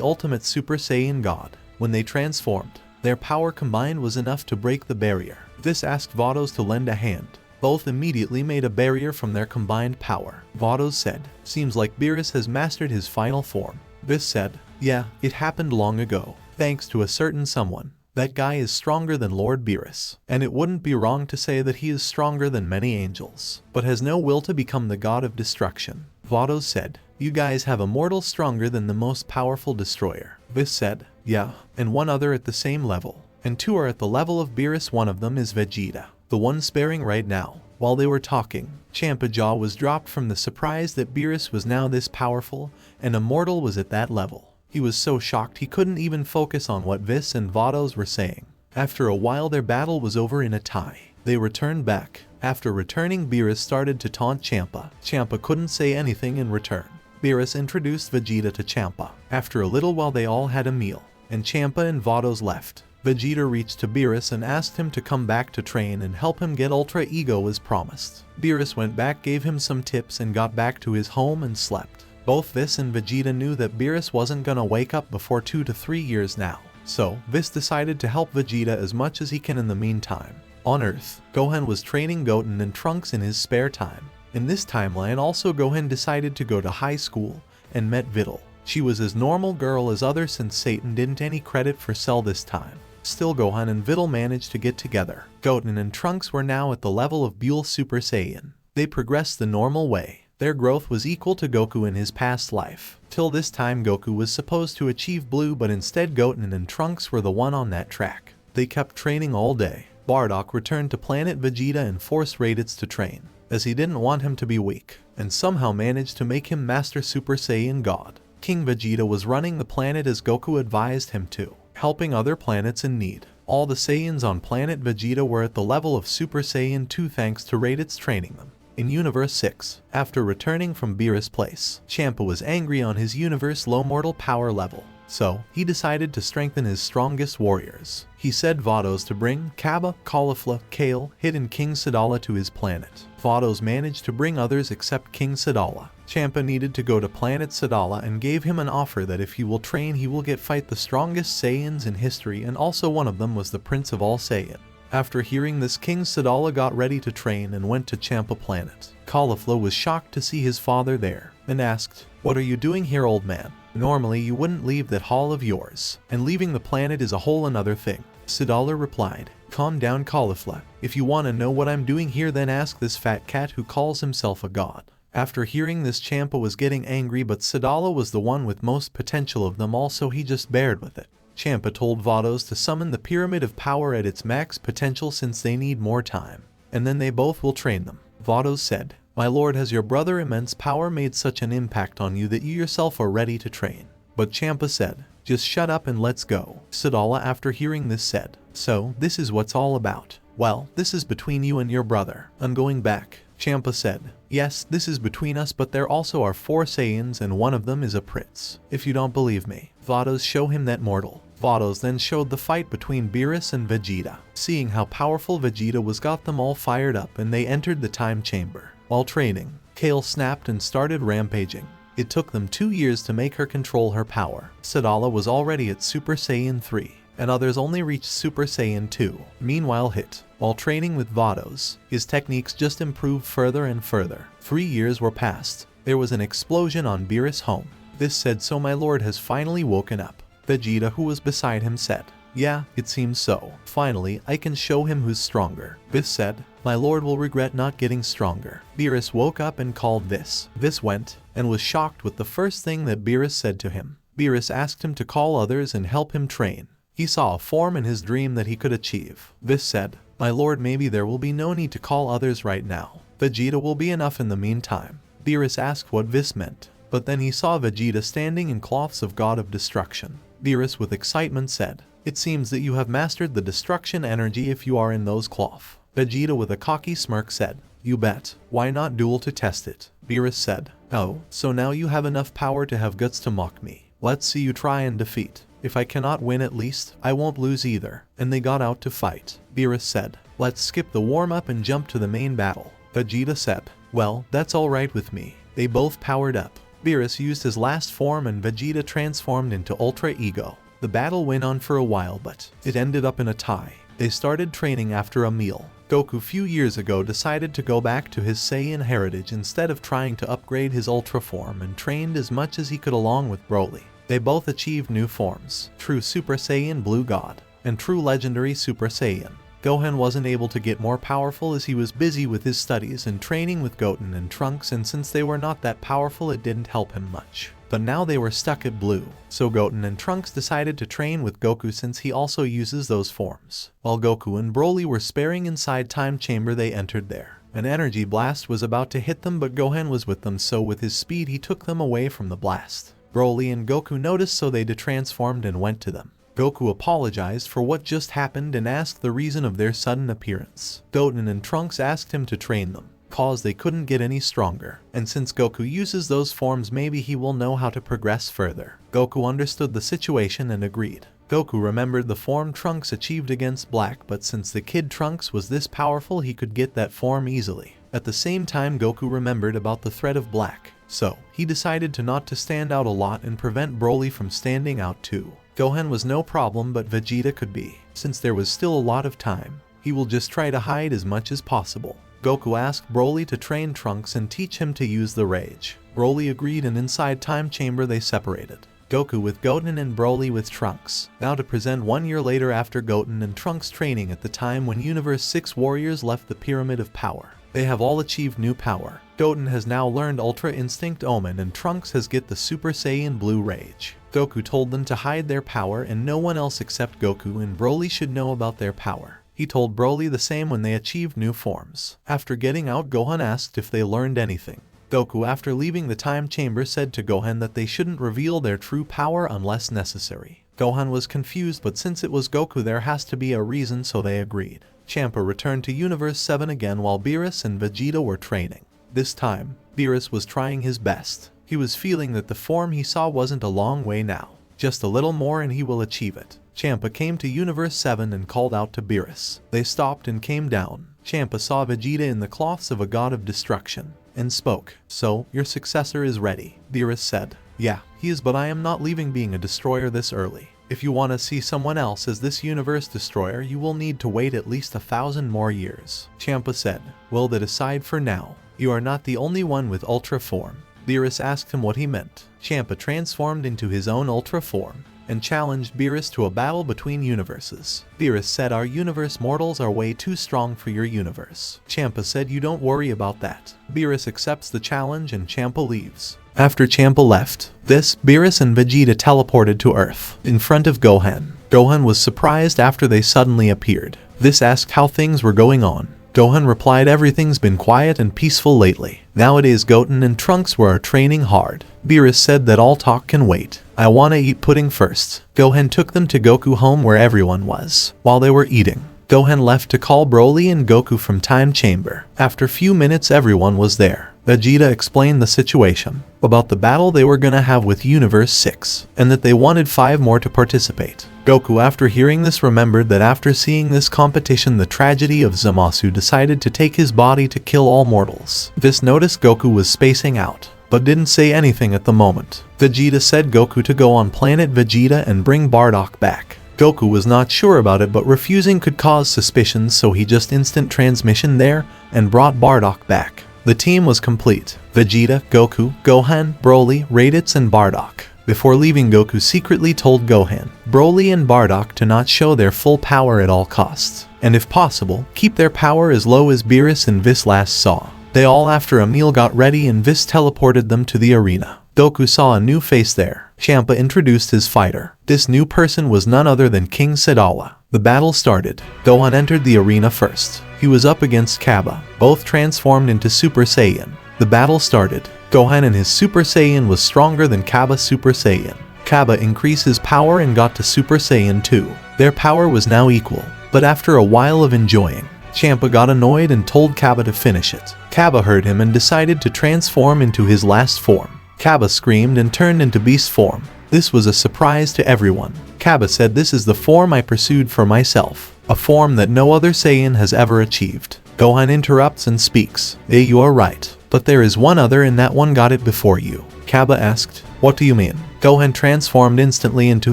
ultimate Super Saiyan God. When they transformed, their power combined was enough to break the barrier. This asked Vados to lend a hand. Both immediately made a barrier from their combined power. Vados said, seems like Beerus has mastered his final form. Vis said, yeah, it happened long ago, thanks to a certain someone. That guy is stronger than Lord Beerus, and it wouldn't be wrong to say that he is stronger than many angels, but has no will to become the god of destruction. Vados said, you guys have a mortal stronger than the most powerful destroyer. Vis said, yeah, and 1 other at the same level, and 2 are at the level of Beerus. One of them is Vegeta, the one sparing right now. While they were talking, Champa jaw was dropped from the surprise that Beerus was now this powerful, and a mortal was at that level. He was so shocked he couldn't even focus on what Vis and Vados were saying. After a while their battle was over in a tie. They returned back. After returning, Beerus started to taunt Champa. Champa couldn't say anything in return. Beerus introduced Vegeta to Champa. After a little while they all had a meal, and Champa and Vados left. Vegeta reached to Beerus and asked him to come back to train and help him get Ultra Ego as promised. Beerus went back, gave him some tips, and got back to his home and slept. Both Vis and Vegeta knew that Beerus wasn't gonna wake up before 2 to 3 years now. So, Vis decided to help Vegeta as much as he can in the meantime. On Earth, Gohan was training Goten and Trunks in his spare time. In this timeline also Gohan decided to go to high school and met Videl. She was as normal girl as others since Satan didn't any credit for Cell this time. Still, Gohan and Videl managed to get together. Goten and Trunks were now at the level of Buell Super Saiyan. They progressed the normal way. Their growth was equal to Goku in his past life. Till this time Goku was supposed to achieve Blue, but instead Goten and Trunks were the one on that track. They kept training all day. Bardock returned to planet Vegeta and forced Raditz to train, as he didn't want him to be weak, and somehow managed to make him Master Super Saiyan God. King Vegeta was running the planet as Goku advised him to, helping other planets in need. All the Saiyans on planet Vegeta were at the level of Super Saiyan 2 thanks to Raditz training them. In Universe 6, after returning from Beerus' place, Champa was angry on his universe low mortal power level. So, he decided to strengthen his strongest warriors. He said Vados to bring Kaba, Caulifla, Kale, Hidden King Sadala to his planet. Vados managed to bring others except King Sadala. Champa needed to go to planet Sadala and gave him an offer that if he will train he will get fight the strongest Saiyans in history, and also one of them was the Prince of all Saiyan. After hearing this, King Sadala got ready to train and went to Champa planet. Caulifla was shocked to see his father there, and asked, "What are you doing here, old man? Normally you wouldn't leave that hall of yours, and leaving the planet is a whole another thing." Sadala replied, "Calm down, Caulifla. If you want to know what I'm doing here, then ask this fat cat who calls himself a god." After hearing this, Champa was getting angry, but Sadala was the one with most potential of them all, so he just bared with it. Champa told Vados to summon the Pyramid of Power at its max potential since they need more time, and then they both will train them. Vados said, "My lord, has your brother immense power made such an impact on you that you yourself are ready to train?" But Champa said, "Just shut up and let's go." Sadala, after hearing this, said, "So, this is what's all about. Well, this is between you and your brother. I'm going back." Champa said, "Yes, this is between us, but there also are 4 Saiyans and one of them is a prince. If you don't believe me, Vados, show him that mortal." Vados then showed the fight between Beerus and Vegeta. Seeing how powerful Vegeta was got them all fired up, and they entered the time chamber. While training, Kale snapped and started rampaging. It took them 2 years to make her control her power. Sadala was already at Super Saiyan 3, and others only reached Super Saiyan 2. Meanwhile Hit, while training with Vados, his techniques just improved further and further. 3 years were passed. There was an explosion on Beerus' home. This said, "So my lord has finally woken up." Vegeta, who was beside him, said, "Yeah, it seems so. Finally, I can show him who's stronger." This said, "My lord will regret not getting stronger." Beerus woke up and called This. This went, and was shocked with the first thing that Beerus said to him. Beerus asked him to call others and help him train. He saw a form in his dream that he could achieve. This said, "My lord, maybe there will be no need to call others right now. Vegeta will be enough in the meantime." Beerus asked what this meant, but then he saw Vegeta standing in cloths of God of Destruction. Beerus with excitement said, "It seems that you have mastered the destruction energy if you are in those cloth." Vegeta with a cocky smirk said, "You bet. Why not duel to test it?" Beerus said, "Oh, so now you have enough power to have guts to mock me. Let's see you try and defeat. If I cannot win, at least I won't lose either." And they got out to fight. Beerus said, "Let's skip the warm-up and jump to the main battle." Vegeta said, "Well, that's alright with me." They both powered up. Beerus used his last form and Vegeta transformed into Ultra Ego. The battle went on for a while, but it ended up in a tie. They started training after a meal. Goku few years ago decided to go back to his Saiyan heritage instead of trying to upgrade his Ultra form, and trained as much as he could along with Broly. They both achieved new forms, True Super Saiyan Blue God, and True Legendary Super Saiyan. Gohan wasn't able to get more powerful as he was busy with his studies and training with Goten and Trunks, and since they were not that powerful it didn't help him much. But now they were stuck at Blue, so Goten and Trunks decided to train with Goku since he also uses those forms. While Goku and Broly were sparing inside Time Chamber, they entered there. An energy blast was about to hit them, but Gohan was with them, so with his speed he took them away from the blast. Broly and Goku noticed, so they detransformed and went to them. Goku apologized for what just happened and asked the reason of their sudden appearance. Goten and Trunks asked him to train them, cause they couldn't get any stronger, and since Goku uses those forms maybe he will know how to progress further. Goku understood the situation and agreed. Goku remembered the form Trunks achieved against Black, but since the kid Trunks was this powerful he could get that form easily. At the same time Goku remembered about the threat of Black, so he decided to not to stand out a lot and prevent Broly from standing out too. Gohan was no problem, but Vegeta could be. Since there was still a lot of time, he will just try to hide as much as possible. Goku asked Broly to train Trunks and teach him to use the Rage. Broly agreed, and inside Time Chamber they separated. Goku with Goten and Broly with Trunks. Now to present 1 year later after Goten and Trunks training at the time when Universe 6 warriors left the Pyramid of Power. They have all achieved new power. Goten has now learned Ultra Instinct Omen and Trunks has get the Super Saiyan Blue Rage. Goku told them to hide their power and no one else except Goku and Broly should know about their power. He told Broly the same when they achieved new forms. After getting out, Gohan asked if they learned anything. Goku, after leaving the time chamber, said to Gohan that they shouldn't reveal their true power unless necessary. Gohan was confused, but since it was Goku there has to be a reason, so they agreed. Champa returned to Universe 7 again while Beerus and Vegeta were training. This time, Beerus was trying his best. He was feeling that the form he saw wasn't a long way now. Just a little more and he will achieve it. Champa came to Universe 7 and called out to Beerus. They stopped and came down. Champa saw Vegeta in the cloths of a god of destruction and spoke. So, your successor is ready. Beerus said, yeah, he is, but I am not leaving being a destroyer this early. If you want to see someone else as this universe destroyer, you will need to wait at least 1,000 more years. Champa said, well, that aside for now, you are not the only one with Ultra form. Beerus asked him what he meant. Champa transformed into his own Ultra form and challenged Beerus to a battle between universes. Beerus said, our universe mortals are way too strong for your universe. Champa said, you don't worry about that. Beerus accepts the challenge and Champa leaves. After Champa left, Beerus and Vegeta teleported to Earth in front of Gohan. Gohan was surprised after they suddenly appeared. This asked how things were going on. Gohan replied, everything's been quiet and peaceful lately. Nowadays Goten and Trunks were training hard. Beerus said that all talk can wait. I wanna eat pudding first. Gohan took them to Goku home where everyone was. While they were eating, Gohan left to call Broly and Goku from time chamber. After few minutes everyone was there. Vegeta explained the situation, about the battle they were gonna have with Universe 6, and that they wanted 5 more to participate. Goku, after hearing this, remembered that after seeing this competition, the tragedy of Zamasu, decided to take his body to kill all mortals. This noticed Goku was spacing out, but didn't say anything at the moment. Vegeta said Goku to go on planet Vegeta and bring Bardock back. Goku was not sure about it, but refusing could cause suspicions, so he just instant transmission there and brought Bardock back. The team was complete. Vegeta, Goku, Gohan, Broly, Raditz and Bardock. Before leaving, Goku secretly told Gohan, Broly and Bardock to not show their full power at all costs, and if possible, keep their power as low as Beerus and Whis last saw. They all, after a meal, got ready and Whis teleported them to the arena. Goku saw a new face there. Champa introduced his fighter. This new person was none other than King Sadawa. The battle started. Gohan entered the arena first. He was up against Kaba, both transformed into Super Saiyan. The battle started. Gohan and his Super Saiyan was stronger than Kaba's Super Saiyan. Kaba increased his power and got to Super Saiyan 2. Their power was now equal, but after a while of enjoying, Champa got annoyed and told Kaba to finish it. Kaba heard him and decided to transform into his last form. Kaba screamed and turned into beast form. This was a surprise to everyone. Kaba said, this is the form I pursued for myself, a form that no other Saiyan has ever achieved. Gohan interrupts and speaks, you are right, but there is one other and that one got it before you. Kaba asked, what do you mean? Gohan transformed instantly into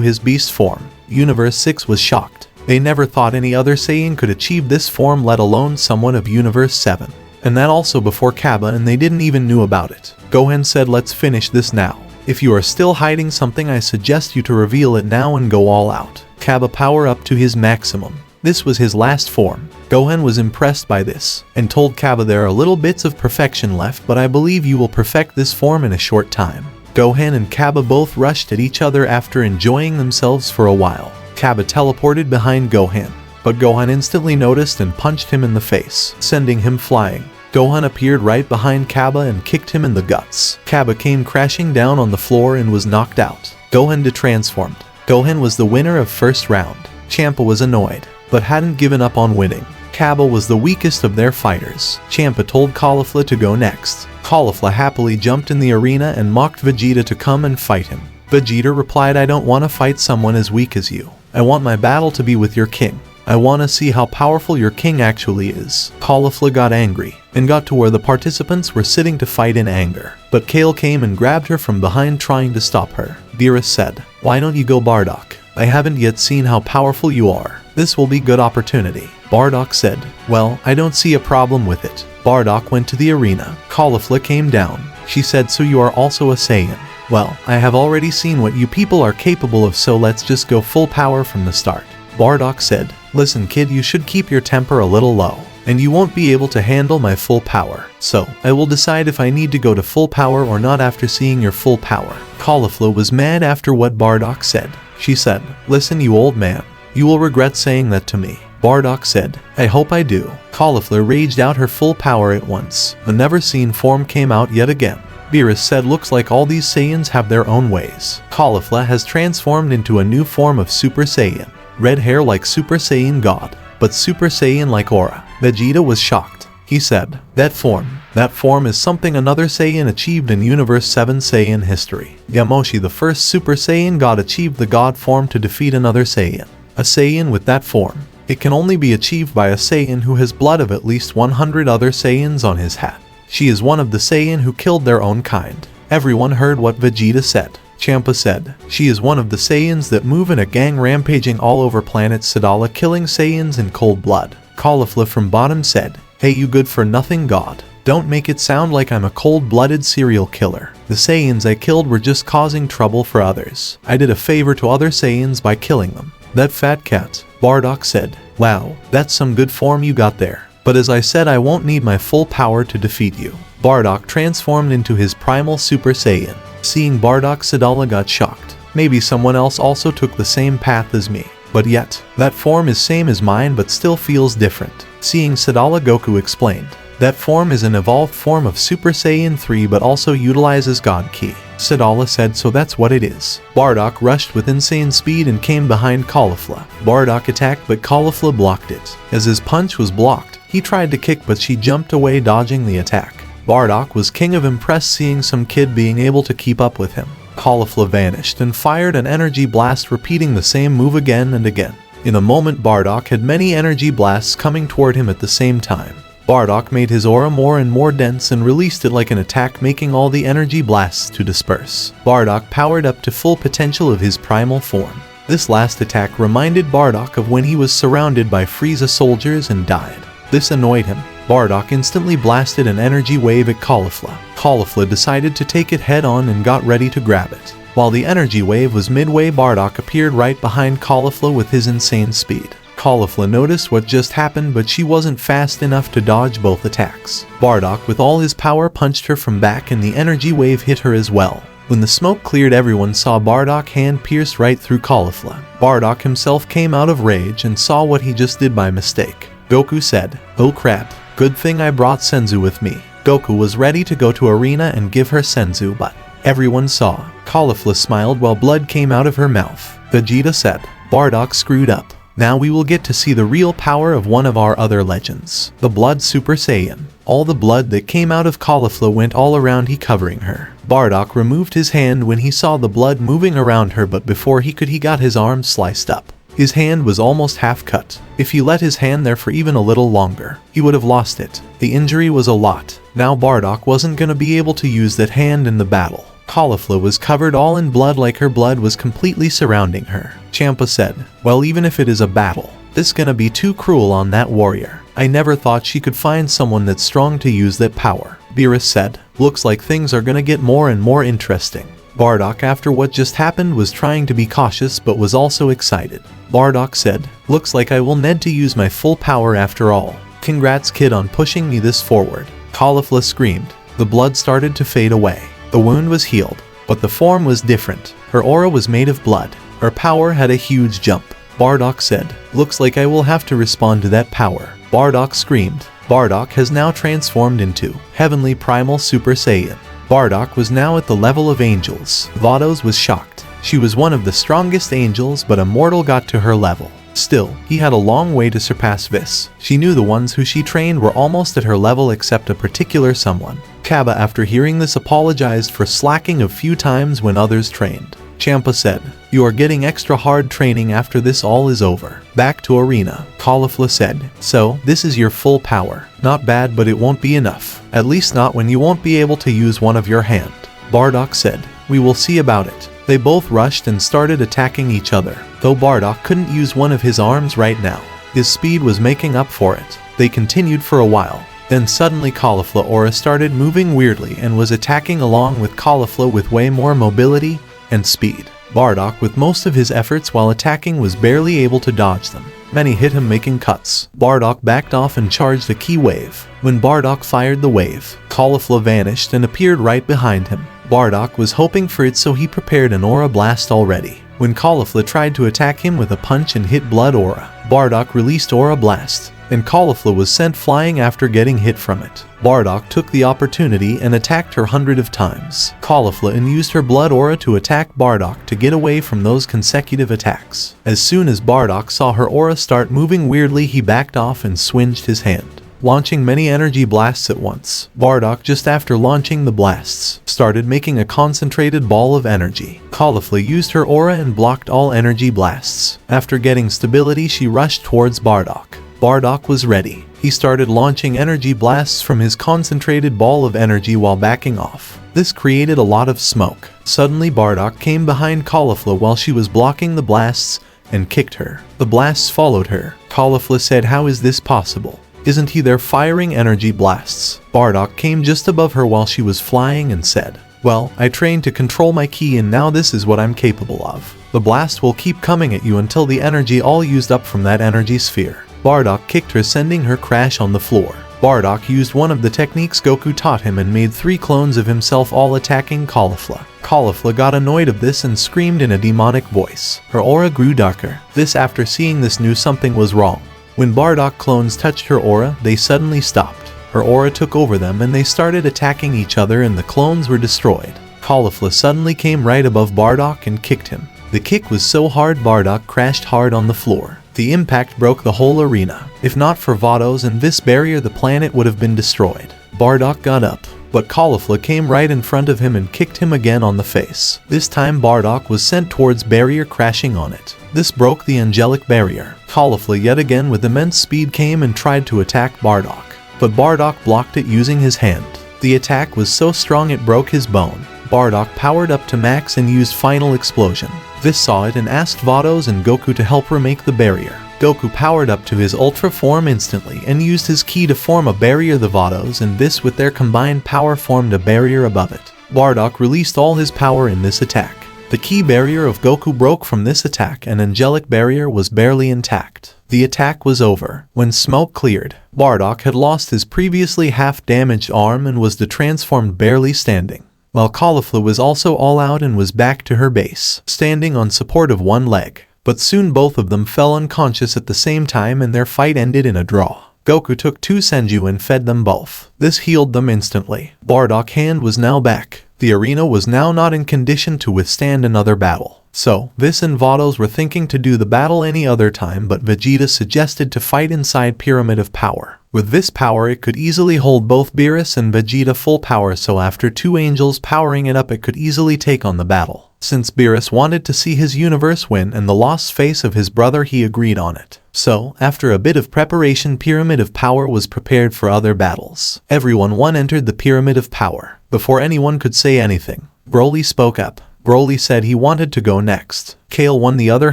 his beast form. Universe 6 was shocked. They never thought any other Saiyan could achieve this form, let alone someone of Universe 7. And that also before Kaba, and they didn't even knew about it. Gohan said, let's finish this now. If you are still hiding something, I suggest you to reveal it now and go all out. Kaba power up to his maximum. This was his last form. Gohan was impressed by this, and told Kaba, there are little bits of perfection left, but I believe you will perfect this form in a short time. Gohan and Kaba both rushed at each other after enjoying themselves for a while. Kaba teleported behind Gohan, but Gohan instantly noticed and punched him in the face, sending him flying. Gohan appeared right behind Kaba and kicked him in the guts. Kaba came crashing down on the floor and was knocked out. Gohan detransformed. Gohan was the winner of first round. Champa was annoyed, but hadn't given up on winning. Kaba was the weakest of their fighters. Champa told Caulifla to go next. Caulifla happily jumped in the arena and mocked Vegeta to come and fight him. Vegeta replied, I don't want to fight someone as weak as you. I want my battle to be with your king. I want to see how powerful your king actually is. Caulifla got angry and got to where the participants were sitting to fight in anger. But Kale came and grabbed her from behind, trying to stop her. Beerus said, why don't you go, Bardock? I haven't yet seen how powerful you are. This will be good opportunity. Bardock said, well, I don't see a problem with it. Bardock went to the arena. Caulifla came down. She said, so you are also a Saiyan? Well, I have already seen what you people are capable of, so let's just go full power from the start. Bardock said, listen kid, you should keep your temper a little low, and you won't be able to handle my full power. So, I will decide if I need to go to full power or not after seeing your full power. Caulifla was mad after what Bardock said. She said, listen you old man, you will regret saying that to me. Bardock said. I hope I do. Caulifla raged out her full power at once. The never-seen form came out yet again. Beerus said looks like all these Saiyans have their own ways. Caulifla has transformed into a new form of Super Saiyan. Red hair like Super Saiyan God, but Super Saiyan like aura. Vegeta was shocked. He said, that form is something another Saiyan achieved in Universe 7 Saiyan history. Yamoshi, the first Super Saiyan God, achieved the God form to defeat another Saiyan. A Saiyan with that form. It can only be achieved by a Saiyan who has blood of at least 100 other Saiyans on his hat. She is one of the Saiyan who killed their own kind. Everyone heard what Vegeta said. Champa said, she is one of the Saiyans that move in a gang rampaging all over planet Sadala, killing Saiyans in cold blood. Caulifla from bottom said, hey you good for nothing God. Don't make it sound like I'm a cold-blooded serial killer. The Saiyans I killed were just causing trouble for others. I did a favor to other Saiyans by killing them. That fat cat, Bardock said. Wow, that's some good form you got there. But as I said, I won't need my full power to defeat you. Bardock transformed into his primal Super Saiyan. Seeing Bardock, Sadala got shocked. Maybe someone else also took the same path as me. But yet, that form is same as mine but still feels different. Seeing Sadala, Goku explained. That form is an evolved form of Super Saiyan 3 but also utilizes God Ki. Sadala said, so that's what it is. Bardock rushed with insane speed and came behind Caulifla. Bardock attacked but Caulifla blocked it. As his punch was blocked, he tried to kick but she jumped away, dodging the attack. Bardock was king of impressed seeing some kid being able to keep up with him. Caulifla vanished and fired an energy blast, repeating the same move again and again. In a moment, Bardock had many energy blasts coming toward him at the same time. Bardock made his aura more and more dense and released it like an attack, making all the energy blasts to disperse. Bardock powered up to full potential of his primal form. This last attack reminded Bardock of when he was surrounded by Frieza soldiers and died. This annoyed him. Bardock instantly blasted an energy wave at Caulifla. Caulifla decided to take it head on and got ready to grab it. While the energy wave was midway, Bardock appeared right behind Caulifla with his insane speed. Caulifla noticed what just happened, but she wasn't fast enough to dodge both attacks. Bardock with all his power punched her from back and the energy wave hit her as well. When the smoke cleared, everyone saw Bardock hand pierce right through Caulifla. Bardock himself came out of rage and saw what he just did by mistake. Goku said, oh crap, good thing I brought Senzu with me. Goku was ready to go to Arena and give her Senzu, but everyone saw. Caulifla smiled while blood came out of her mouth. Vegeta said, Bardock screwed up. Now we will get to see the real power of one of our other legends, the Blood Super Saiyan. All the blood that came out of Caulifla went all around, he covering her. Bardock removed his hand when he saw the blood moving around her, but before he could, he got his arm sliced up. His hand was almost half cut. If he let his hand there for even a little longer, he would have lost it. The injury was a lot. Now Bardock wasn't gonna be able to use that hand in the battle. Caulifla was covered all in blood, like her blood was completely surrounding her. Champa said, well, even if it is a battle, this gonna be too cruel on that warrior. I never thought she could find someone that's strong to use that power. Beerus said, looks like things are gonna get more and more interesting. Bardock, after what just happened, was trying to be cautious but was also excited. Bardock said, looks like I will need to use my full power after all. Congrats kid on pushing me this forward. Caulifla screamed. The blood started to fade away. The wound was healed, but the form was different. Her aura was made of blood. Her power had a huge jump. Bardock said, looks like I will have to respond to that power. Bardock screamed. Bardock has now transformed into Heavenly Primal Super Saiyan. Bardock was now at the level of angels. Vados was shocked. She was one of the strongest angels, but a mortal got to her level. Still, he had a long way to surpass this. She knew the ones who she trained were almost at her level except a particular someone. Kaba, after hearing this, apologized for slacking a few times when others trained. Champa said, you are getting extra hard training after this all is over. Back to Arena. Caulifla said, so, this is your full power. Not bad, but it won't be enough. At least not when you won't be able to use one of your hand. Bardock said, we will see about it. They both rushed and started attacking each other, though Bardock couldn't use one of his arms right now. His speed was making up for it. They continued for a while. Then suddenly Caulifla aura started moving weirdly and was attacking along with Caulifla with way more mobility and speed. Bardock, with most of his efforts while attacking, was barely able to dodge them. Many hit him, making cuts. Bardock backed off and charged a key wave. When Bardock fired the wave, Caulifla vanished and appeared right behind him. Bardock was hoping for it, so he prepared an aura blast already. When Caulifla tried to attack him with a punch and hit blood aura, Bardock released Aura Blast, and Caulifla was sent flying after getting hit from it. Bardock took the opportunity and attacked her hundreds of times. Caulifla used her blood aura to attack Bardock to get away from those consecutive attacks. As soon as Bardock saw her aura start moving weirdly, he backed off and swinged his hand, launching many energy blasts at once. Bardock, just after launching the blasts, started making a concentrated ball of energy. Caulifla used her aura and blocked all energy blasts. After getting stability, she rushed towards Bardock. Bardock was ready. He started launching energy blasts from his concentrated ball of energy while backing off. This created a lot of smoke. Suddenly Bardock came behind Caulifla while she was blocking the blasts and kicked her. The blasts followed her. Caulifla said, "How is this possible? Isn't he there firing energy blasts?" Bardock came just above her while she was flying and said, "Well, I trained to control my ki and now this is what I'm capable of. The blast will keep coming at you until the energy all used up from that energy sphere." Bardock kicked her, sending her crash on the floor. Bardock used one of the techniques Goku taught him and made 3 clones of himself, all attacking Caulifla. Caulifla got annoyed of this and screamed in a demonic voice. Her aura grew darker. This, after seeing this, knew something was wrong. When Bardock clones touched her aura, they suddenly stopped. Her aura took over them and they started attacking each other and the clones were destroyed. Caulifla suddenly came right above Bardock and kicked him. The kick was so hard Bardock crashed hard on the floor. The impact broke the whole arena. If not for Vados and this barrier, the planet would have been destroyed. Bardock got up, but Caulifla came right in front of him and kicked him again on the face. This time Bardock was sent towards barrier, crashing on it. This broke the angelic barrier. Caulifla yet again with immense speed came and tried to attack Bardock, but Bardock blocked it using his hand. The attack was so strong it broke his bone. Bardock powered up to max and used final explosion. This saw it and asked Vados and Goku to help remake the barrier. Goku powered up to his ultra form instantly and used his ki to form a barrier. The Vados and this with their combined power formed a barrier above it. Bardock released all his power in this attack. The ki barrier of Goku broke from this attack and angelic barrier was barely intact. The attack was over. When smoke cleared, Bardock had lost his previously half-damaged arm and was detransformed, barely standing, while Caulifla was also all out and was back to her base, standing on support of one leg. But soon both of them fell unconscious at the same time and their fight ended in a draw. Goku took 2 senju and fed them both. This healed them instantly. Bardock's hand was now back. The arena was now not in condition to withstand another battle. So, Vis and Vados were thinking to do the battle any other time, but Vegeta suggested to fight inside Pyramid of Power. With this power it could easily hold both Beerus and Vegeta full power, so after 2 angels powering it up it could easily take on the battle. Since Beerus wanted to see his universe win and the lost face of his brother, he agreed on it. So, after a bit of preparation, Pyramid of Power was prepared for other battles. Everyone entered the Pyramid of Power. Before anyone could say anything, Broly spoke up. Broly said he wanted to go next. Kale on the other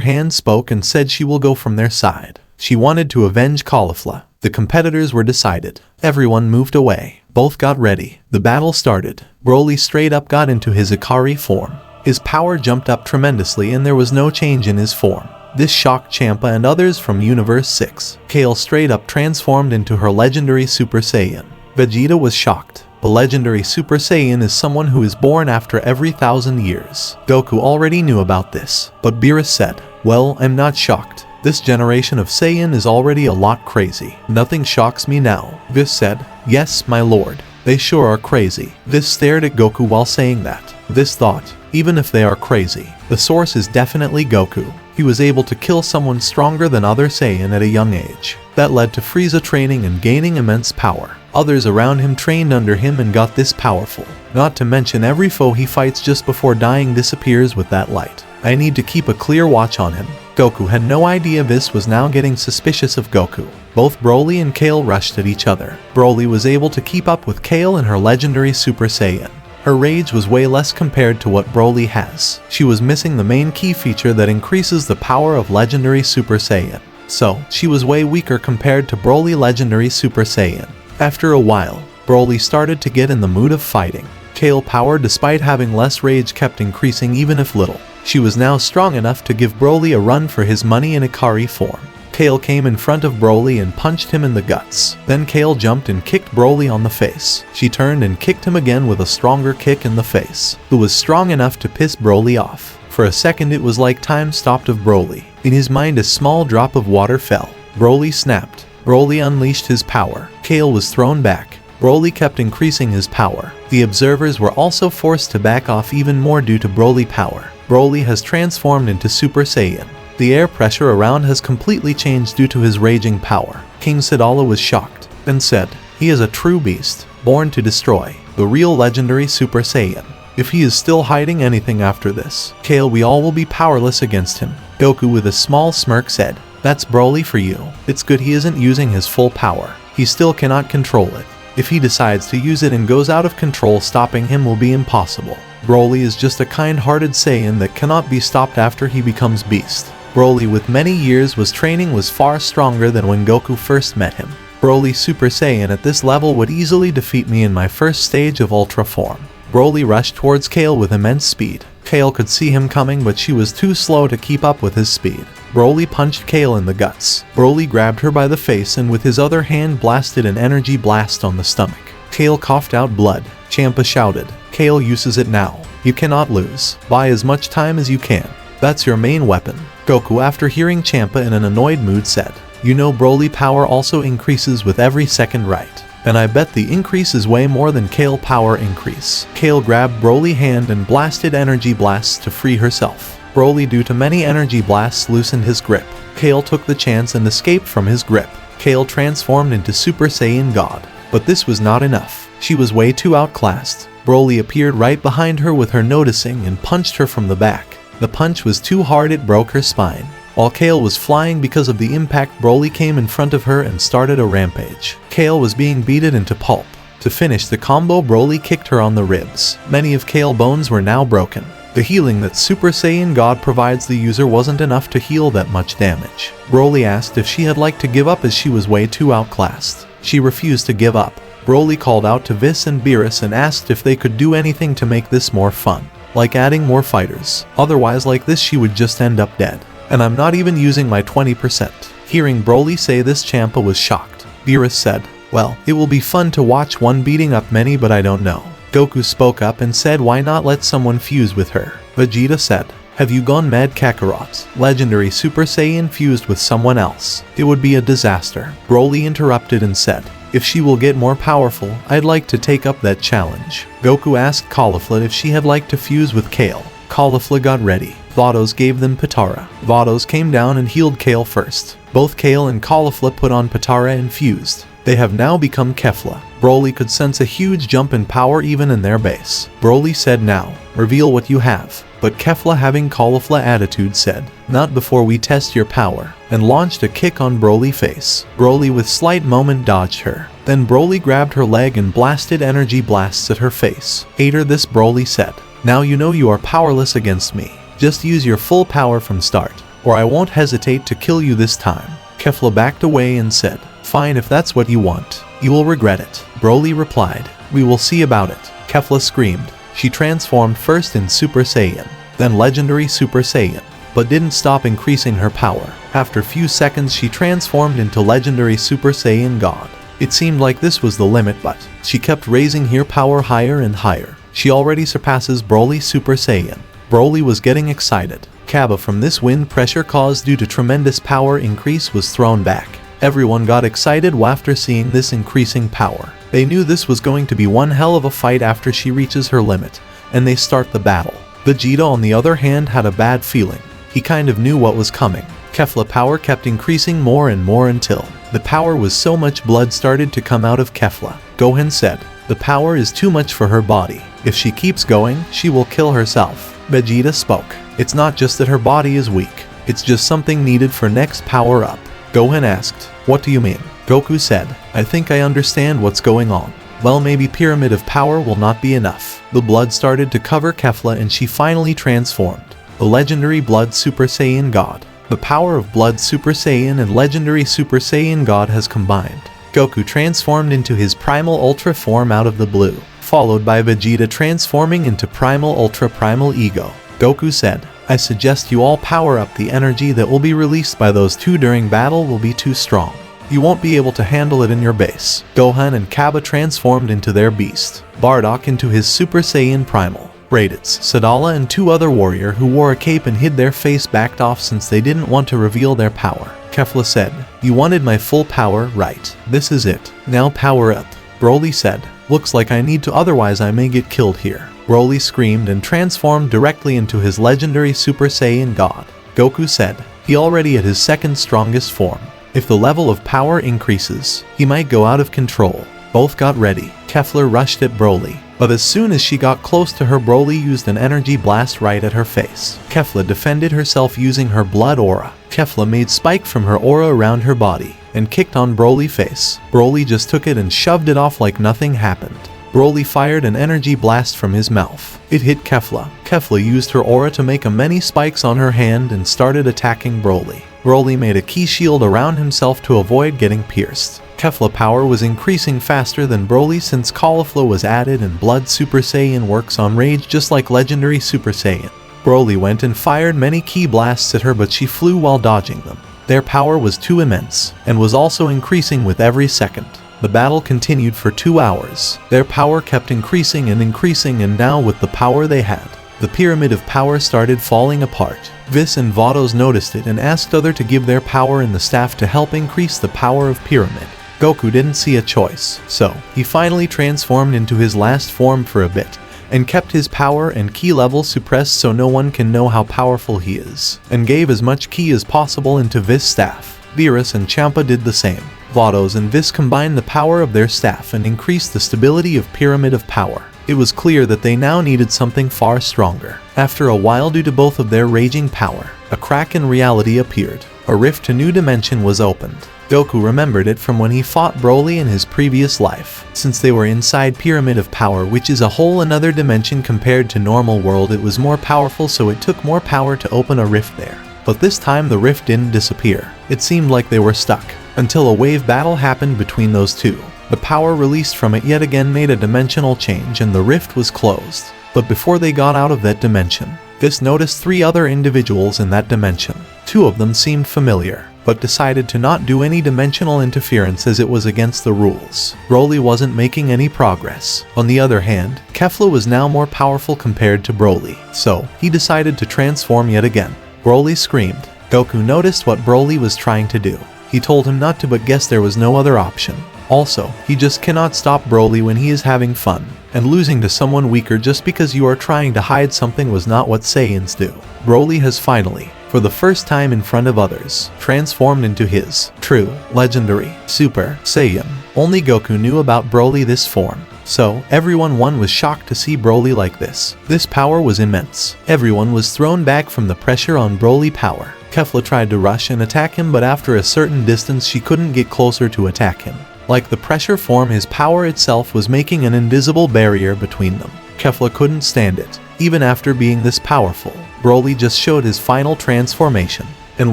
hand spoke and said she will go from their side. She wanted to avenge Caulifla. The competitors were decided. Everyone moved away. Both got ready. The battle started. Broly straight up got into his Ikari form. His power jumped up tremendously and there was no change in his form. This shocked Champa and others from Universe 6. Kale straight up transformed into her legendary Super Saiyan. Vegeta was shocked. A legendary Super Saiyan is someone who is born after every 1,000 years. Goku already knew about this, but Beerus said, "Well, I'm not shocked. This generation of Saiyan is already a lot crazy. Nothing shocks me now." Vis said, "Yes, my lord. They sure are crazy." Vis stared at Goku while saying that. Vis thought, even if they are crazy, the source is definitely Goku. He was able to kill someone stronger than other Saiyan at a young age. That led to Frieza training and gaining immense power. Others around him trained under him and got this powerful. Not to mention every foe he fights just before dying disappears with that light. I need to keep a clear watch on him. Goku had no idea Vis was now getting suspicious of Goku. Both Broly and Kale rushed at each other. Broly was able to keep up with Kale in her legendary Super Saiyan. Her rage was way less compared to what Broly has. She was missing the main key feature that increases the power of legendary Super Saiyan. So, she was way weaker compared to Broly legendary Super Saiyan. After a while, Broly started to get in the mood of fighting. Kale power, despite having less rage, kept increasing even if little. She was now strong enough to give Broly a run for his money in Ikari form. Kale came in front of Broly and punched him in the guts. Then Kale jumped and kicked Broly on the face. She turned and kicked him again with a stronger kick in the face. It was strong enough to piss Broly off. For a second it was like time stopped of Broly. In his mind a small drop of water fell. Broly snapped. Broly unleashed his power. Kale was thrown back. Broly kept increasing his power. The observers were also forced to back off even more due to Broly power. Broly has transformed into Super Saiyan. The air pressure around has completely changed due to his raging power. King Sadala was shocked and said, "He is a true beast, born to destroy, the real legendary Super Saiyan. If he is still hiding anything after this, Kale, we all will be powerless against him." Goku with a small smirk said, "That's Broly for you. It's good he isn't using his full power. He still cannot control it. If he decides to use it and goes out of control, stopping him will be impossible. Broly is just a kind-hearted Saiyan that cannot be stopped after he becomes beast." Broly with many years was training was far stronger than when Goku first met him. Broly Super Saiyan at this level would easily defeat me in my first stage of Ultra form. Broly rushed towards Kale with immense speed. Kale could see him coming, but she was too slow to keep up with his speed. Broly punched Kale in the guts. Broly grabbed her by the face and with his other hand blasted an energy blast on the stomach. Kale coughed out blood. Champa shouted, "Kale uses it now. You cannot lose. Buy as much time as you can. That's your main weapon." Goku, after hearing Champa in an annoyed mood, said, "You know Broly power also increases with every second, right? And I bet the increase is way more than Kale power increase." Kale grabbed Broly hand and blasted energy blasts to free herself. Broly, due to many energy blasts, loosened his grip. Kale took the chance and escaped from his grip. Kale transformed into Super Saiyan God. But this was not enough. She was way too outclassed. Broly appeared right behind her with her noticing and punched her from the back. The punch was too hard, it broke her spine. While Kale was flying because of the impact, Broly came in front of her and started a rampage. Kale was being beaten into pulp. To finish the combo, Broly kicked her on the ribs. Many of Kale's bones were now broken. The healing that Super Saiyan God provides the user wasn't enough to heal that much damage. Broly asked if she had liked to give up as she was way too outclassed. She refused to give up. Broly called out to Whis and Beerus and asked if they could do anything to make this more fun, like adding more fighters. Otherwise, like this, she would just end up dead. And I'm not even using my 20%. Hearing Broly say this, Champa was shocked. Beerus said, "Well, it will be fun to watch one beating up many, but I don't know." Goku spoke up and said, "Why not let someone fuse with her?" Vegeta said, "Have you gone mad, Kakarot? Legendary Super Saiyan fused with someone else. It would be a disaster." Broly interrupted and said, "If she will get more powerful, I'd like to take up that challenge." Goku asked Caulifla if she had liked to fuse with Kale. Caulifla got ready. Vados gave them Patara. Vados came down and healed Kale first. Both Kale and Caulifla put on Patara and fused. They have now become Kefla. Broly could sense a huge jump in power even in their base. Broly said, "Now, reveal what you have." But Kefla, having Caulifla attitude, said, "Not before we test your power," and launched a kick on Broly's face. Broly with slight moment dodged her. Then Broly grabbed her leg and blasted energy blasts at her face. "Hater this," Broly said. "Now you know you are powerless against me. Just use your full power from start, or I won't hesitate to kill you this time." Kefla backed away and said, "Fine, if that's what you want. You will regret it." Broly replied, "We will see about it." Kefla screamed. She transformed first in Super Saiyan, then Legendary Super Saiyan, but didn't stop increasing her power. After few seconds she transformed into Legendary Super Saiyan God. It seemed like this was the limit, but she kept raising her power higher and higher. She already surpasses Broly Super Saiyan. Broly was getting excited. Kaba, from this wind pressure caused due to tremendous power increase, was thrown back. Everyone got excited after seeing this increasing power. They knew this was going to be one hell of a fight after she reaches her limit, and they start the battle. Vegeta, on the other hand, had a bad feeling. He kind of knew what was coming. Kefla power kept increasing more and more until the power was so much blood started to come out of Kefla. Gohan said, "The power is too much for her body. If she keeps going, she will kill herself." Vegeta spoke. "It's not just that her body is weak. It's just something needed for next power up." Gohan asked, "What do you mean?" Goku said, "I think I understand what's going on. Well, maybe Pyramid of Power will not be enough." The blood started to cover Kefla and she finally transformed. The Legendary Blood Super Saiyan God. The power of Blood Super Saiyan and Legendary Super Saiyan God has combined. Goku transformed into his Primal Ultra form out of the blue, followed by Vegeta transforming into Primal Ultra Primal Ego. Goku said, "I suggest you all power up. The energy that will be released by those two during battle will be too strong. You won't be able to handle it in your base." Gohan and Kaba transformed into their beast. Bardock into his Super Saiyan Primal. Raditz, Sadala and 2 other warrior who wore a cape and hid their face backed off since they didn't want to reveal their power. Kefla said, "You wanted my full power, right? This is it. Now power up." Broly said, "Looks like I need to, otherwise I may get killed here." Broly screamed and transformed directly into his legendary Super Saiyan God. Goku said, he already at his second strongest form. If the level of power increases, he might go out of control. Both got ready. Kefla rushed at Broly, but as soon as she got close to her, Broly used an energy blast right at her face. Kefla defended herself using her blood aura. Kefla made spike from her aura around her body and kicked on Broly's face. Broly just took it and shoved it off like nothing happened. Broly fired an energy blast from his mouth. It hit Kefla. Kefla used her aura to make many spikes on her hand and started attacking Broly. Broly made a key shield around himself to avoid getting pierced. Kefla power was increasing faster than Broly since Caulifla was added and Blood Super Saiyan works on rage just like Legendary Super Saiyan. Broly went and fired many key blasts at her, but she flew while dodging them. Their power was too immense and was also increasing with every second. The battle continued for 2 hours. Their power kept increasing and now with the power they had, the pyramid of power started falling apart. Vis and Vados noticed it and asked other to give their power in the staff to help increase the power of pyramid. Goku didn't see a choice, so he finally transformed into his last form for a bit and kept his power and ki level suppressed so no one can know how powerful he is, and gave as much ki as possible into Vis' staff. Beerus and Champa did the same. Vados and Vis combined the power of their staff and increased the stability of pyramid of power. It was clear that they now needed something far stronger. After a while, due to both of their raging power, a crack in reality appeared. A rift to new dimension was opened. Goku remembered it from when he fought Broly in his previous life. Since they were inside Pyramid of Power, which is a whole another dimension compared to normal world, it was more powerful, so it took more power to open a rift there. But this time the rift didn't disappear. It seemed like they were stuck, until a wave battle happened between those two. The power released from it yet again made a dimensional change and the rift was closed. But before they got out of that dimension, Vis noticed 3 other individuals in that dimension. 2 of them seemed familiar, but decided to not do any dimensional interference as it was against the rules. Broly wasn't making any progress. On the other hand, Kefla was now more powerful compared to Broly, so he decided to transform yet again. Broly screamed. Goku noticed what Broly was trying to do. He told him not to, but guessed there was no other option. Also, he just cannot stop Broly when he is having fun, and losing to someone weaker just because you are trying to hide something was not what Saiyans do. Broly has finally, for the first time in front of others, transformed into his true, legendary, Super Saiyan. Only Goku knew about Broly this form, so everyone was shocked to see Broly like this. This power was immense. Everyone was thrown back from the pressure on Broly power. Kefla tried to rush and attack him, but after a certain distance she couldn't get closer to attack him. Like the pressure form, his power itself was making an invisible barrier between them. Kefla couldn't stand it. Even after being this powerful, Broly just showed his final transformation, and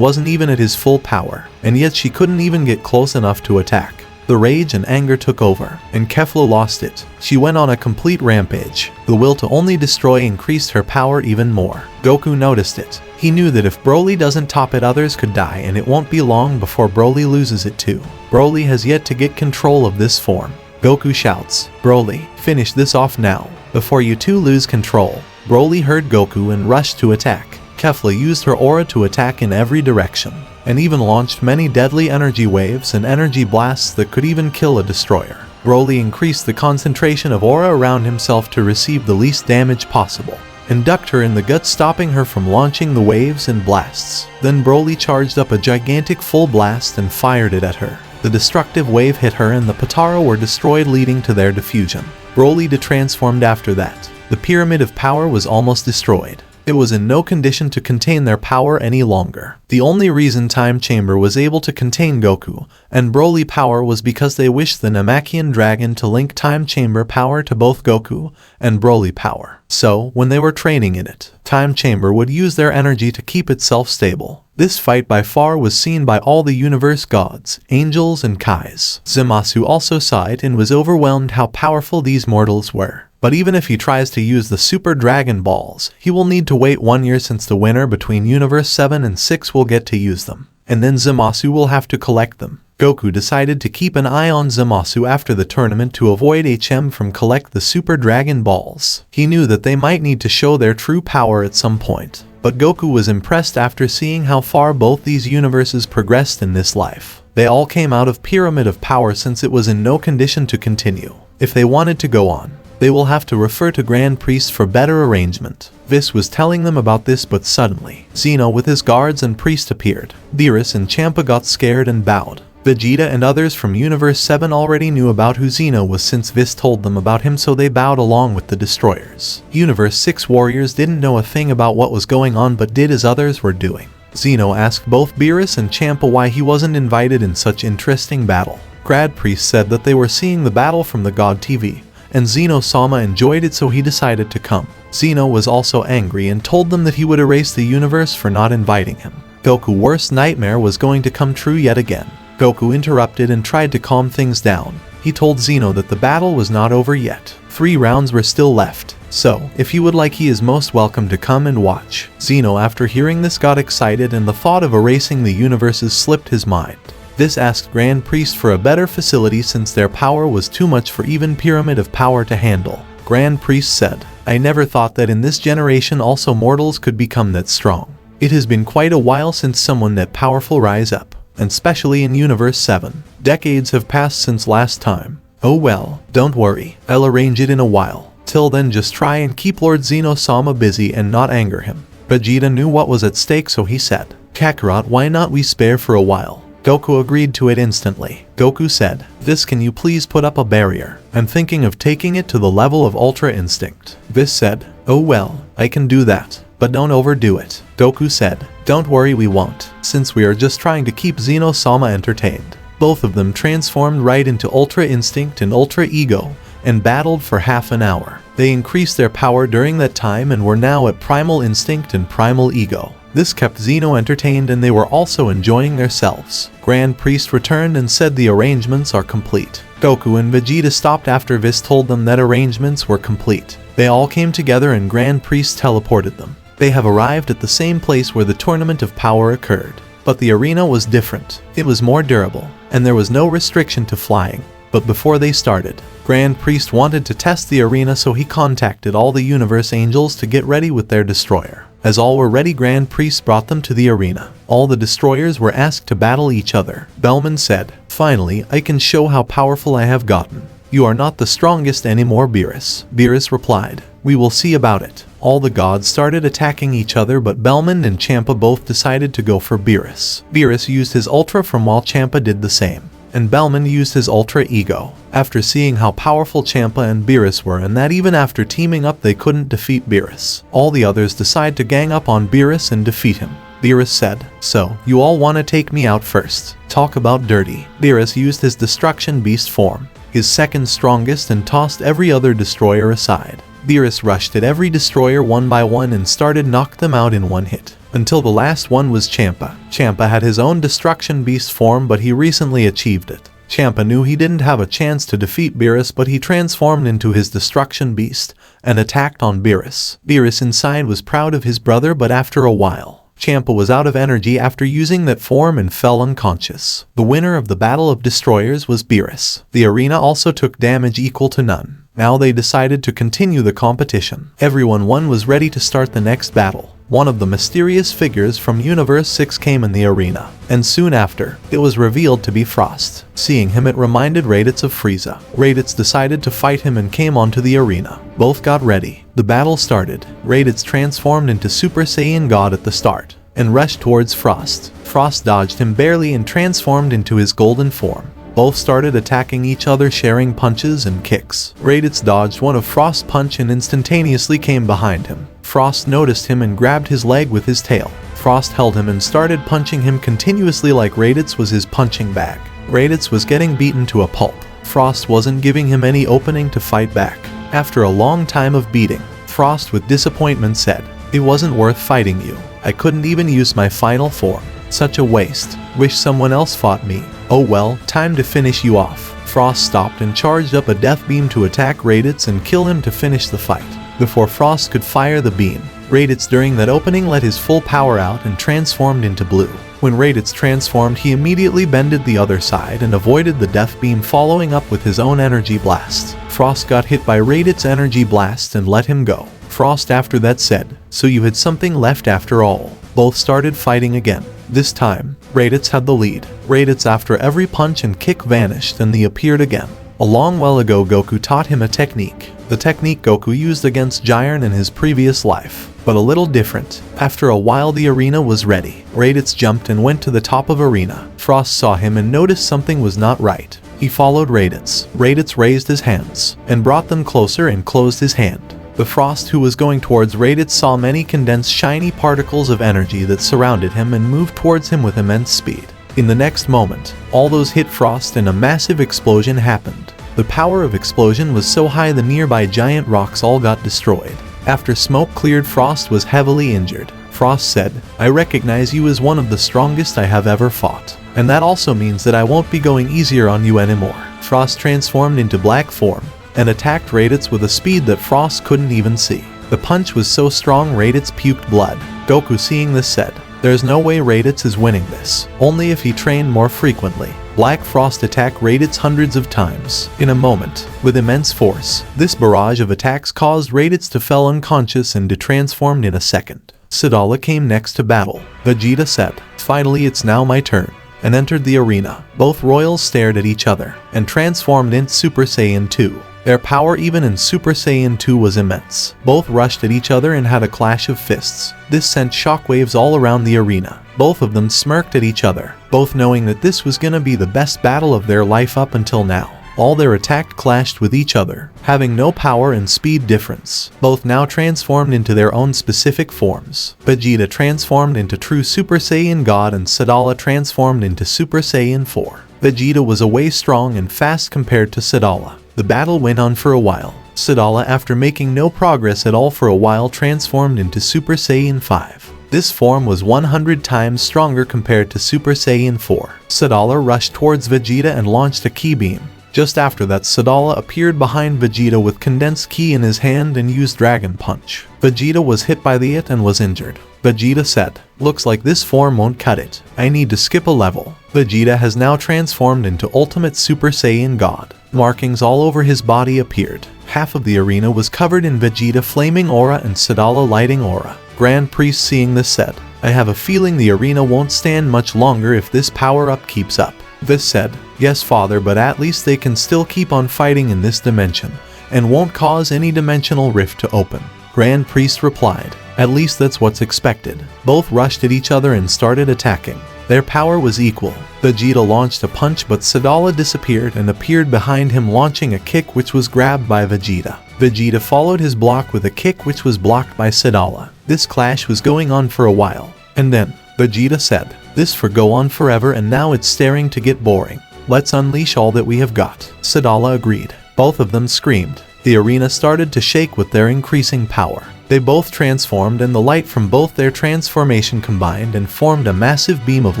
wasn't even at his full power, and yet she couldn't even get close enough to attack. The rage and anger took over, and Kefla lost it. She went on a complete rampage. The will to only destroy increased her power even more. Goku noticed it. He knew that if Broly doesn't top it, others could die, and it won't be long before Broly loses it too. Broly has yet to get control of this form. Goku shouts, "Broly, finish this off now, before you two lose control." Broly heard Goku and rushed to attack. Kefla used her aura to attack in every direction, and even launched many deadly energy waves and energy blasts that could even kill a destroyer. Broly increased the concentration of aura around himself to receive the least damage possible, and ducked her in the gut, stopping her from launching the waves and blasts. Then Broly charged up a gigantic full blast and fired it at her. The destructive wave hit her and the Potara were destroyed, leading to their diffusion. Broly detransformed after that. The Pyramid of Power was almost destroyed. It was in no condition to contain their power any longer. The only reason Time Chamber was able to contain Goku and Broly power was because they wished the Namekian Dragon to link Time Chamber power to both Goku and Broly power. So, when they were training in it, Time Chamber would use their energy to keep itself stable. This fight by far was seen by all the universe gods, angels and Kais. Zamasu also saw it and was overwhelmed how powerful these mortals were. But even if he tries to use the Super Dragon Balls, he will need to wait 1 year, since the winner between Universe 7 and 6 will get to use them. And then Zamasu will have to collect them. Goku decided to keep an eye on Zamasu after the tournament to avoid HM from collect the Super Dragon Balls. He knew that they might need to show their true power at some point, but Goku was impressed after seeing how far both these universes progressed in this life. They all came out of Pyramid of Power since it was in no condition to continue. If they wanted to go on, they will have to refer to Grand Priest for better arrangement. Vis was telling them about this, but suddenly, Zeno with his guards and priest appeared. Beerus and Champa got scared and bowed. Vegeta and others from Universe 7 already knew about who Zeno was since Vis told them about him, so they bowed along with the destroyers. Universe 6 warriors didn't know a thing about what was going on but did as others were doing. Zeno asked both Beerus and Champa why he wasn't invited in such interesting battle. Grand Priest said that they were seeing the battle from the God TV, and Zeno-sama enjoyed it, so he decided to come. Zeno was also angry and told them that he would erase the universe for not inviting him. Goku's worst nightmare was going to come true yet again. Goku interrupted and tried to calm things down. He told Zeno that the battle was not over yet. 3 rounds were still left, so if he would like, he is most welcome to come and watch. Zeno, after hearing this, got excited, and the thought of erasing the universes slipped his mind. This asked Grand Priest for a better facility since their power was too much for even Pyramid of Power to handle. Grand Priest said, "I never thought that in this generation also mortals could become that strong. It has been quite a while since someone that powerful rise up, and especially in Universe 7. Decades have passed since last time. Oh well, don't worry, I'll arrange it in a while. Till then, just try and keep Lord Zeno-sama busy and not anger him." Vegeta knew what was at stake, so he said, "Kakarot, why not we spare for a while?" Goku agreed to it instantly. Goku said, "Vis, can you please put up a barrier? I'm thinking of taking it to the level of Ultra Instinct." Vis said, "Oh well, I can do that, but don't overdo it." Goku said, "Don't worry, we won't, since we are just trying to keep Zeno-sama entertained." Both of them transformed right into Ultra Instinct and Ultra Ego, and battled for half an hour. They increased their power during that time and were now at Primal Instinct and Primal Ego. This kept Zeno entertained, and they were also enjoying themselves. Grand Priest returned and said the arrangements are complete. Goku and Vegeta stopped after Vis told them that arrangements were complete. They all came together and Grand Priest teleported them. They have arrived at the same place where the Tournament of Power occurred. But the arena was different. It was more durable, and there was no restriction to flying. But before they started, Grand Priest wanted to test the arena, so he contacted all the Universe Angels to get ready with their destroyer. As all were ready, Grand Priest brought them to the arena. All the destroyers were asked to battle each other. Bellman said, "Finally, I can show how powerful I have gotten. You are not the strongest anymore, Beerus." Beerus replied, "We will see about it." All the gods started attacking each other, but Bellman and Champa both decided to go for Beerus. Beerus used his Ultra Form while Champa did the same, and Bellman used his Ultra Ego. After seeing how powerful Champa and Beerus were, and that even after teaming up they couldn't defeat Beerus, all the others decide to gang up on Beerus and defeat him. Beerus said, "So, you all want to take me out first? Talk about dirty." Beerus used his Destruction Beast form, his second strongest, and tossed every other destroyer aside. Beerus rushed at every destroyer one by one and started knock them out in one hit, until the last one was Champa. Champa had his own Destruction Beast form, but he recently achieved it. Champa knew he didn't have a chance to defeat Beerus, but he transformed into his Destruction Beast and attacked on Beerus. Beerus inside was proud of his brother, but after a while, Champa was out of energy after using that form and fell unconscious. The winner of the Battle of Destroyers was Beerus. The arena also took damage equal to none. Now they decided to continue the competition. Everyone was ready to start the next battle. One of the mysterious figures from Universe 6 came in the arena, and soon after, it was revealed to be Frost. Seeing him, it reminded Raditz of Frieza. Raditz decided to fight him and came onto the arena. Both got ready. The battle started. Raditz transformed into Super Saiyan God at the start, and rushed towards Frost. Frost dodged him barely and transformed into his golden form. Both started attacking each other, sharing punches and kicks. Raditz dodged one of Frost's punch and instantaneously came behind him. Frost noticed him and grabbed his leg with his tail. Frost held him and started punching him continuously like Raditz was his punching bag. Raditz was getting beaten to a pulp. Frost wasn't giving him any opening to fight back. After a long time of beating, Frost with disappointment said, "It wasn't worth fighting you. I couldn't even use my final form. Such a waste. Wish someone else fought me. Oh well, time to finish you off." Frost stopped and charged up a death beam to attack Raditz and kill him to finish the fight. Before Frost could fire the beam, Raditz during that opening let his full power out and transformed into blue. When Raditz transformed, he immediately bended the other side and avoided the death beam, following up with his own energy blast. Frost got hit by Raditz's energy blast and let him go. Frost after that said, "So you had something left after all." Both started fighting again. This time, Raditz had the lead. Raditz after every punch and kick vanished and they appeared again. A long while ago, Goku taught him a technique. The technique Goku used against Jiren in his previous life, but a little different. After a while the arena was ready. Raditz jumped and went to the top of arena. Frost saw him and noticed something was not right. He followed Raditz. Raditz raised his hands and brought them closer and closed his hand. The Frost who was going towards Raditz saw many condensed shiny particles of energy that surrounded him and moved towards him with immense speed. In the next moment, all those hit Frost and a massive explosion happened. The power of explosion was so high the nearby giant rocks all got destroyed. After smoke cleared, Frost was heavily injured. Frost said, "I recognize you as one of the strongest I have ever fought. And that also means that I won't be going easier on you anymore." Frost transformed into black form and attacked Raditz with a speed that Frost couldn't even see. The punch was so strong Raditz puked blood. Goku seeing this said, "There's no way Raditz is winning this, only if he trained more frequently." Black Frost attacked Raditz hundreds of times in a moment, with immense force. This barrage of attacks caused Raditz to fell unconscious and detransformed in a second. Sadala came next to battle. Vegeta said, "Finally it's now my turn," and entered the arena. Both royals stared at each other and transformed into Super Saiyan 2. Their power even in Super Saiyan 2 was immense. Both rushed at each other and had a clash of fists. This sent shockwaves all around the arena. Both of them smirked at each other, both knowing that this was gonna be the best battle of their life up until now. All their attack clashed with each other, having no power and speed difference. Both now transformed into their own specific forms. Vegeta transformed into true Super Saiyan God and Sadala transformed into Super Saiyan 4. Vegeta was way strong and fast compared to Sadala. The battle went on for a while. Sadala, after making no progress at all for a while, transformed into Super Saiyan 5. This form was 100 times stronger compared to Super Saiyan 4. Sadala rushed towards Vegeta and launched a ki beam. Just after that, Sadala appeared behind Vegeta with condensed ki in his hand and used Dragon Punch. Vegeta was hit by it and was injured. Vegeta said, "Looks like this form won't cut it. I need to skip a level." Vegeta has now transformed into Ultimate Super Saiyan God. Markings all over his body appeared. Half of the arena was covered in Vegeta flaming aura and Sadala lighting aura. Grand Priest seeing this said, "I have a feeling the arena won't stand much longer if this power-up keeps up." This said, "Yes, Father, but at least they can still keep on fighting in this dimension, and won't cause any dimensional rift to open." Grand Priest replied, "At least that's what's expected." Both rushed at each other and started attacking. Their power was equal. Vegeta launched a punch, but Sadala disappeared and appeared behind him launching a kick which was grabbed by Vegeta. Vegeta followed his block with a kick which was blocked by Sadala. This clash was going on for a while, and then Vegeta said, "This for go on forever and now it's starting to get boring. Let's unleash all that we have got." Sadala agreed. Both of them screamed. The arena started to shake with their increasing power. They both transformed and the light from both their transformation combined and formed a massive beam of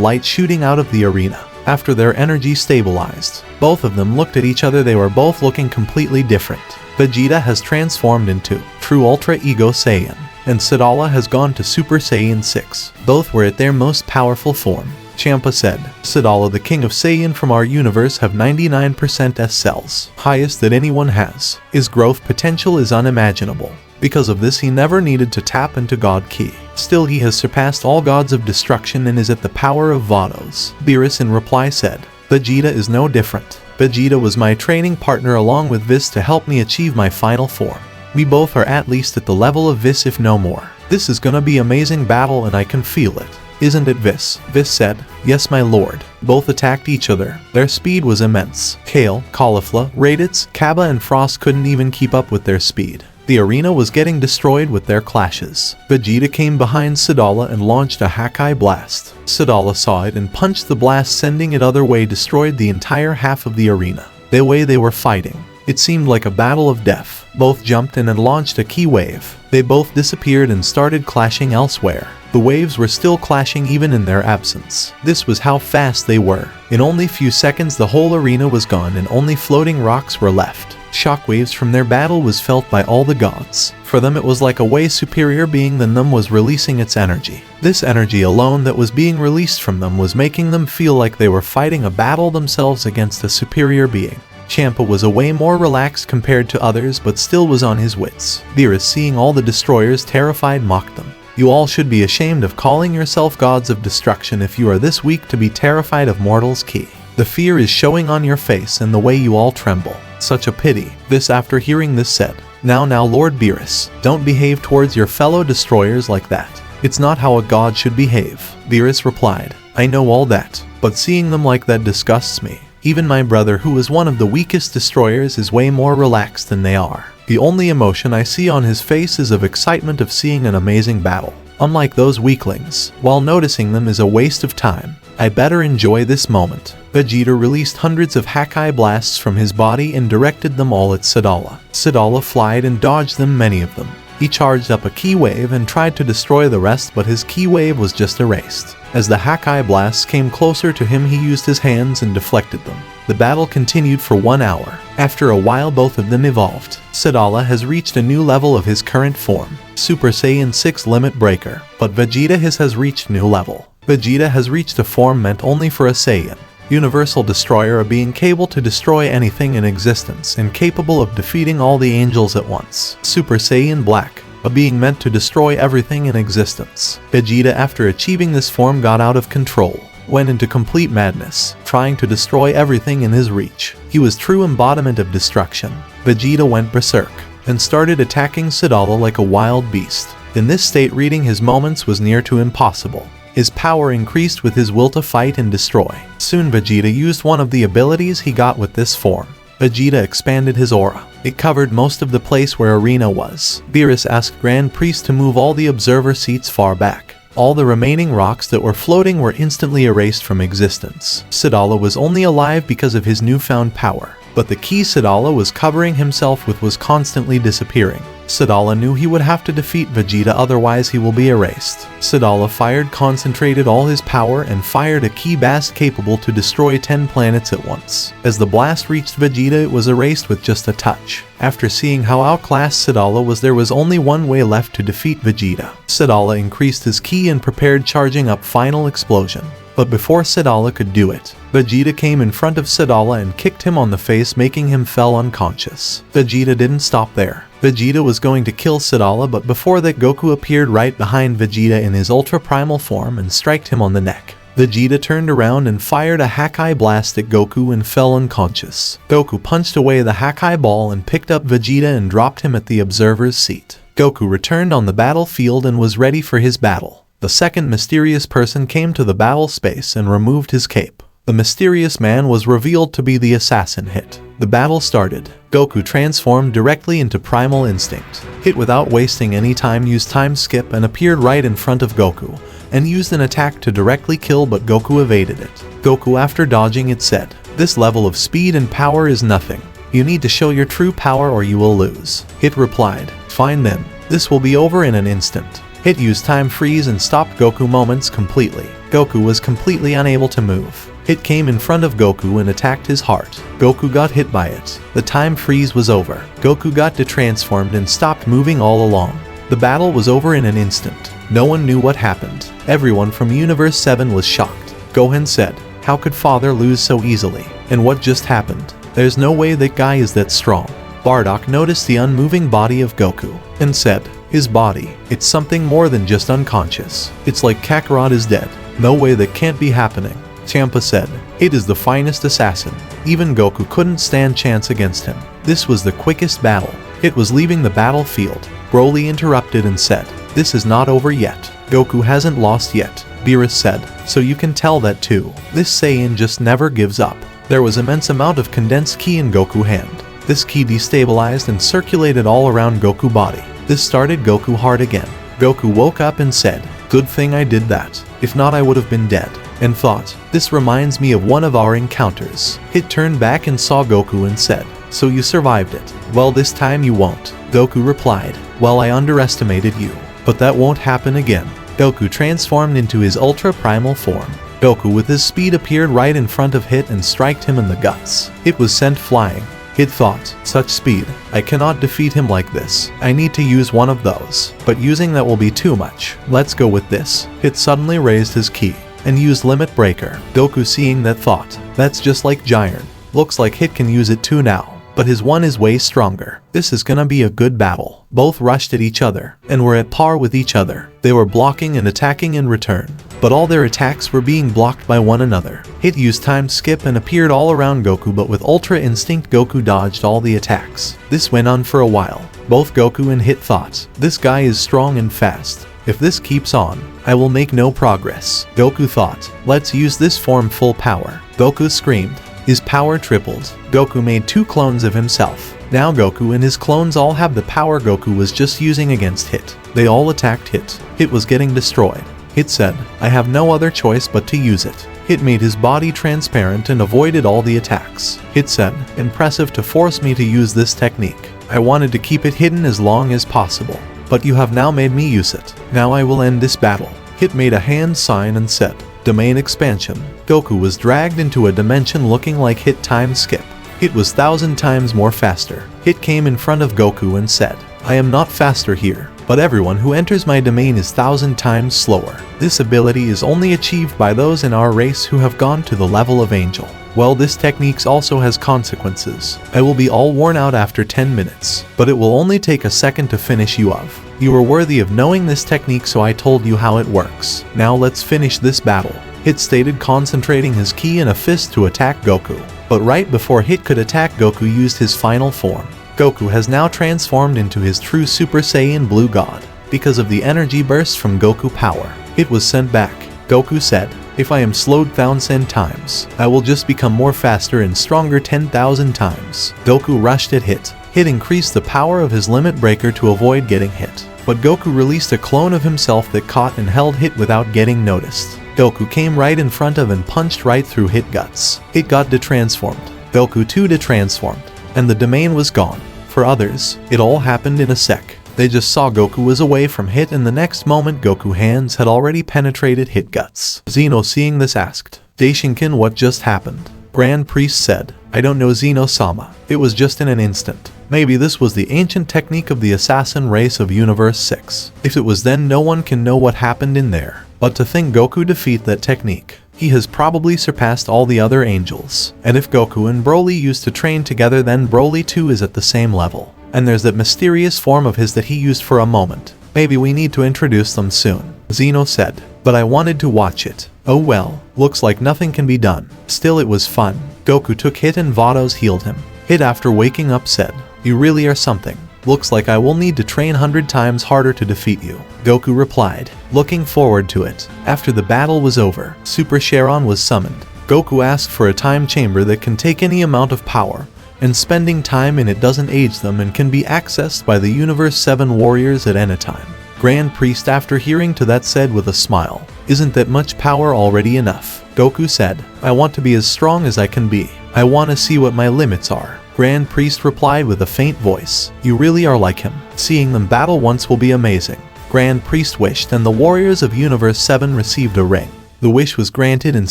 light shooting out of the arena. After their energy stabilized, both of them looked at each other. They were both looking completely different. Vegeta has transformed into True Ultra Ego Saiyan, and Sadala has gone to Super Saiyan 6. Both were at their most powerful form. Champa said, "Sadala, the king of Saiyan from our universe, have 99% S cells, highest that anyone has. His growth potential is unimaginable. Because of this he never needed to tap into God Ki. Still he has surpassed all gods of destruction and is at the power of Vados." Beerus in reply said, "Vegeta is no different. Vegeta was my training partner along with Vis to help me achieve my final form. We both are at least at the level of Vis if no more. This is gonna be amazing battle and I can feel it. Isn't it, Vis?" Vis said, "Yes, my lord." Both attacked each other. Their speed was immense. Kale, Caulifla, Raditz, Kaba and Frost couldn't even keep up with their speed. The arena was getting destroyed with their clashes. Vegeta came behind Sadala and launched a Hakai blast. Sadala saw it and punched the blast, sending it other way, destroyed the entire half of the arena. The way they were fighting, it seemed like a battle of death. Both jumped in and launched a ki wave. They both disappeared and started clashing elsewhere. The waves were still clashing even in their absence. This was how fast they were. In only few seconds the whole arena was gone and only floating rocks were left. Shockwaves from their battle was felt by all the gods. For them it was like a way superior being than them was releasing its energy. This energy alone that was being released from them was making them feel like they were fighting a battle themselves against a superior being. Champa was a way more relaxed compared to others but still was on his wits. Beerus, seeing all the destroyers terrified, mocked them. You all should be ashamed of calling yourself gods of destruction if you are this weak to be terrified of mortals' key. The fear is showing on your face and the way you all tremble. Such a pity. This after hearing this said, Now Lord Beerus, don't behave towards your fellow destroyers like that. It's not how a god should behave. Beerus replied, I know all that, but seeing them like that disgusts me. Even my brother, who is one of the weakest destroyers, is way more relaxed than they are. The only emotion I see on his face is of excitement of seeing an amazing battle. Unlike those weaklings, while noticing them is a waste of time. I better enjoy this moment. Vegeta released hundreds of Hakai blasts from his body and directed them all at Sadala. Sadala flied and dodged them, many of them. He charged up a ki wave and tried to destroy the rest, but his ki wave was just erased. As the Hakai blasts came closer to him, he used his hands and deflected them. The battle continued for 1 hour. After a while both of them evolved. Sadala has reached a new level of his current form, Super Saiyan 6 Limit Breaker, but Vegeta has reached new level. Vegeta has reached a form meant only for a Saiyan. Universal Destroyer, a being capable to destroy anything in existence and capable of defeating all the angels at once. Super Saiyan Black, a being meant to destroy everything in existence. Vegeta, after achieving this form, got out of control, went into complete madness, trying to destroy everything in his reach. He was true embodiment of destruction. Vegeta went berserk and started attacking Sadala like a wild beast. In this state, reading his moments was near to impossible. His power increased with his will to fight and destroy. Soon Vegeta used one of the abilities he got with this form. Vegeta expanded his aura. It covered most of the place where Arena was. Beerus asked Grand Priest to move all the observer seats far back. All the remaining rocks that were floating were instantly erased from existence. Sadala was only alive because of his newfound power, but the ki Sadala was covering himself with was constantly disappearing. Sadala knew he would have to defeat Vegeta, otherwise he will be erased. Sadala concentrated all his power and fired a ki blast capable to destroy 10 planets at once. As the blast reached Vegeta, it was erased with just a touch. After seeing how outclassed Sadala was, there was only one way left to defeat Vegeta. Sadala increased his ki and prepared charging up Final Explosion. But before Sadala could do it, Vegeta came in front of Sadala and kicked him on the face, making him fell unconscious. Vegeta didn't stop there. Vegeta was going to kill Sadala, but before that Goku appeared right behind Vegeta in his ultra primal form and struck him on the neck. Vegeta turned around and fired a Hakai blast at Goku and fell unconscious. Goku punched away the Hakai ball and picked up Vegeta and dropped him at the observer's seat. Goku returned on the battlefield and was ready for his battle. The second mysterious person came to the battle space and removed his cape. The mysterious man was revealed to be the assassin Hit. The battle started. Goku transformed directly into Primal Instinct. Hit, without wasting any time, used time skip and appeared right in front of Goku, and used an attack to directly kill, but Goku evaded it. Goku, after dodging it, said, "This level of speed and power is nothing. You need to show your true power or you will lose." Hit replied, "Fine then. This will be over in an instant." Hit used time freeze and stopped Goku moments completely. Goku was completely unable to move. Hit came in front of Goku and attacked his heart. Goku got hit by it. The time freeze was over. Goku got detransformed and stopped moving all along. The battle was over in an instant. No one knew what happened. Everyone from Universe 7 was shocked. Gohan said, "How could Father lose so easily? And what just happened? There's no way that guy is that strong." Bardock noticed the unmoving body of Goku and said, "His body, it's something more than just unconscious. It's like Kakarot is dead. No way, that can't be happening." Champa said, "It is the finest assassin. Even Goku couldn't stand chance against him. This was the quickest battle." It was leaving the battlefield. Broly interrupted and said, "This is not over yet. Goku hasn't lost yet." Beerus said, "So you can tell that too. This Saiyan just never gives up." There was immense amount of condensed ki in Goku's hand. This ki destabilized and circulated all around Goku's body. This started Goku hard again. Goku woke up and said, "Good thing I did that. If not, I would have been dead." And thought, "This reminds me of one of our encounters." Hit turned back and saw Goku and said, "So you survived it. Well, this time you won't." Goku replied, "Well, I underestimated you. But that won't happen again." Goku transformed into his ultra primal form. Goku with his speed appeared right in front of Hit and struck him in the guts. Hit was sent flying. Hit thought, such speed, I cannot defeat him like this. I need to use one of those. But using that will be too much. Let's go with this. Hit suddenly raised his ki and used Limit Breaker. Goku seeing that thought, that's just like Giant. Looks like Hit can use it too now. But his one is way stronger. This is gonna be a good battle. Both rushed at each other, and were at par with each other. They were blocking and attacking in return. But all their attacks were being blocked by one another. Hit used time skip and appeared all around Goku, but with Ultra Instinct Goku dodged all the attacks. This went on for a while. Both Goku and Hit thought, this guy is strong and fast. If this keeps on, I will make no progress. Goku thought, let's use this form full power. Goku screamed. His power tripled. Goku made 2 clones of himself. Now Goku and his clones all have the power Goku was just using against Hit. They all attacked Hit. Hit was getting destroyed. Hit said, I have no other choice but to use it. Hit made his body transparent and avoided all the attacks. Hit said, impressive to force me to use this technique. I wanted to keep it hidden as long as possible. But you have now made me use it. Now I will end this battle. Hit made a hand sign and said, Domain expansion. Goku was dragged into a dimension looking like Hit time skip. Hit was 1,000 times more faster. Hit came in front of Goku and said, I am not faster here, but everyone who enters my domain is 1,000 times slower. This ability is only achieved by those in our race who have gone to the level of Angel. Well, this technique also has consequences. I will be all worn out after 10 minutes, but it will only take a second to finish you off. You are worthy of knowing this technique, so I told you how it works. Now let's finish this battle. Hit stated, concentrating his ki in a fist to attack Goku. But right before Hit could attack, Goku used his final form. Goku has now transformed into his true Super Saiyan Blue God. Because of the energy burst from Goku power, Hit was sent back. Goku said, if I am slowed 1,000 times, I will just become more faster and stronger 10,000 times. Goku rushed at Hit. Hit increased the power of his Limit Breaker to avoid getting hit. But Goku released a clone of himself that caught and held Hit without getting noticed. Goku came right in front of and punched right through Hit guts. Hit got detransformed. Goku too detransformed. And the domain was gone. For others, it all happened in a sec. They just saw Goku was away from Hit, and the next moment Goku hands had already penetrated Hit guts. Zeno seeing this asked, Daishinkin, what just happened? Grand Priest said, I don't know, Zeno-sama. It was just in an instant. Maybe this was the ancient technique of the assassin race of Universe 6. If it was, then no one can know what happened in there. But to think Goku defeat that technique. He has probably surpassed all the other angels. And if Goku and Broly used to train together, then Broly too is at the same level. And there's that mysterious form of his that he used for a moment. Maybe we need to introduce them soon. Zeno said, but I wanted to watch it. Oh well, looks like nothing can be done. Still, it was fun. Goku took Hit and Vados healed him. Hit, after waking up, said, you really are something. Looks like I will need to train 100 times harder to defeat you. Goku replied, looking forward to it. After the battle was over, Super Sharon was summoned. Goku asked for a time chamber that can take any amount of power, and spending time in it doesn't age them and can be accessed by the Universe 7 warriors at any time. Grand Priest, after hearing to that, said with a smile, isn't that much power already enough? Goku said, I want to be as strong as I can be. I want to see what my limits are. Grand Priest replied with a faint voice, you really are like him. Seeing them battle once will be amazing. Grand Priest wished, and the warriors of Universe 7 received a ring. The wish was granted, and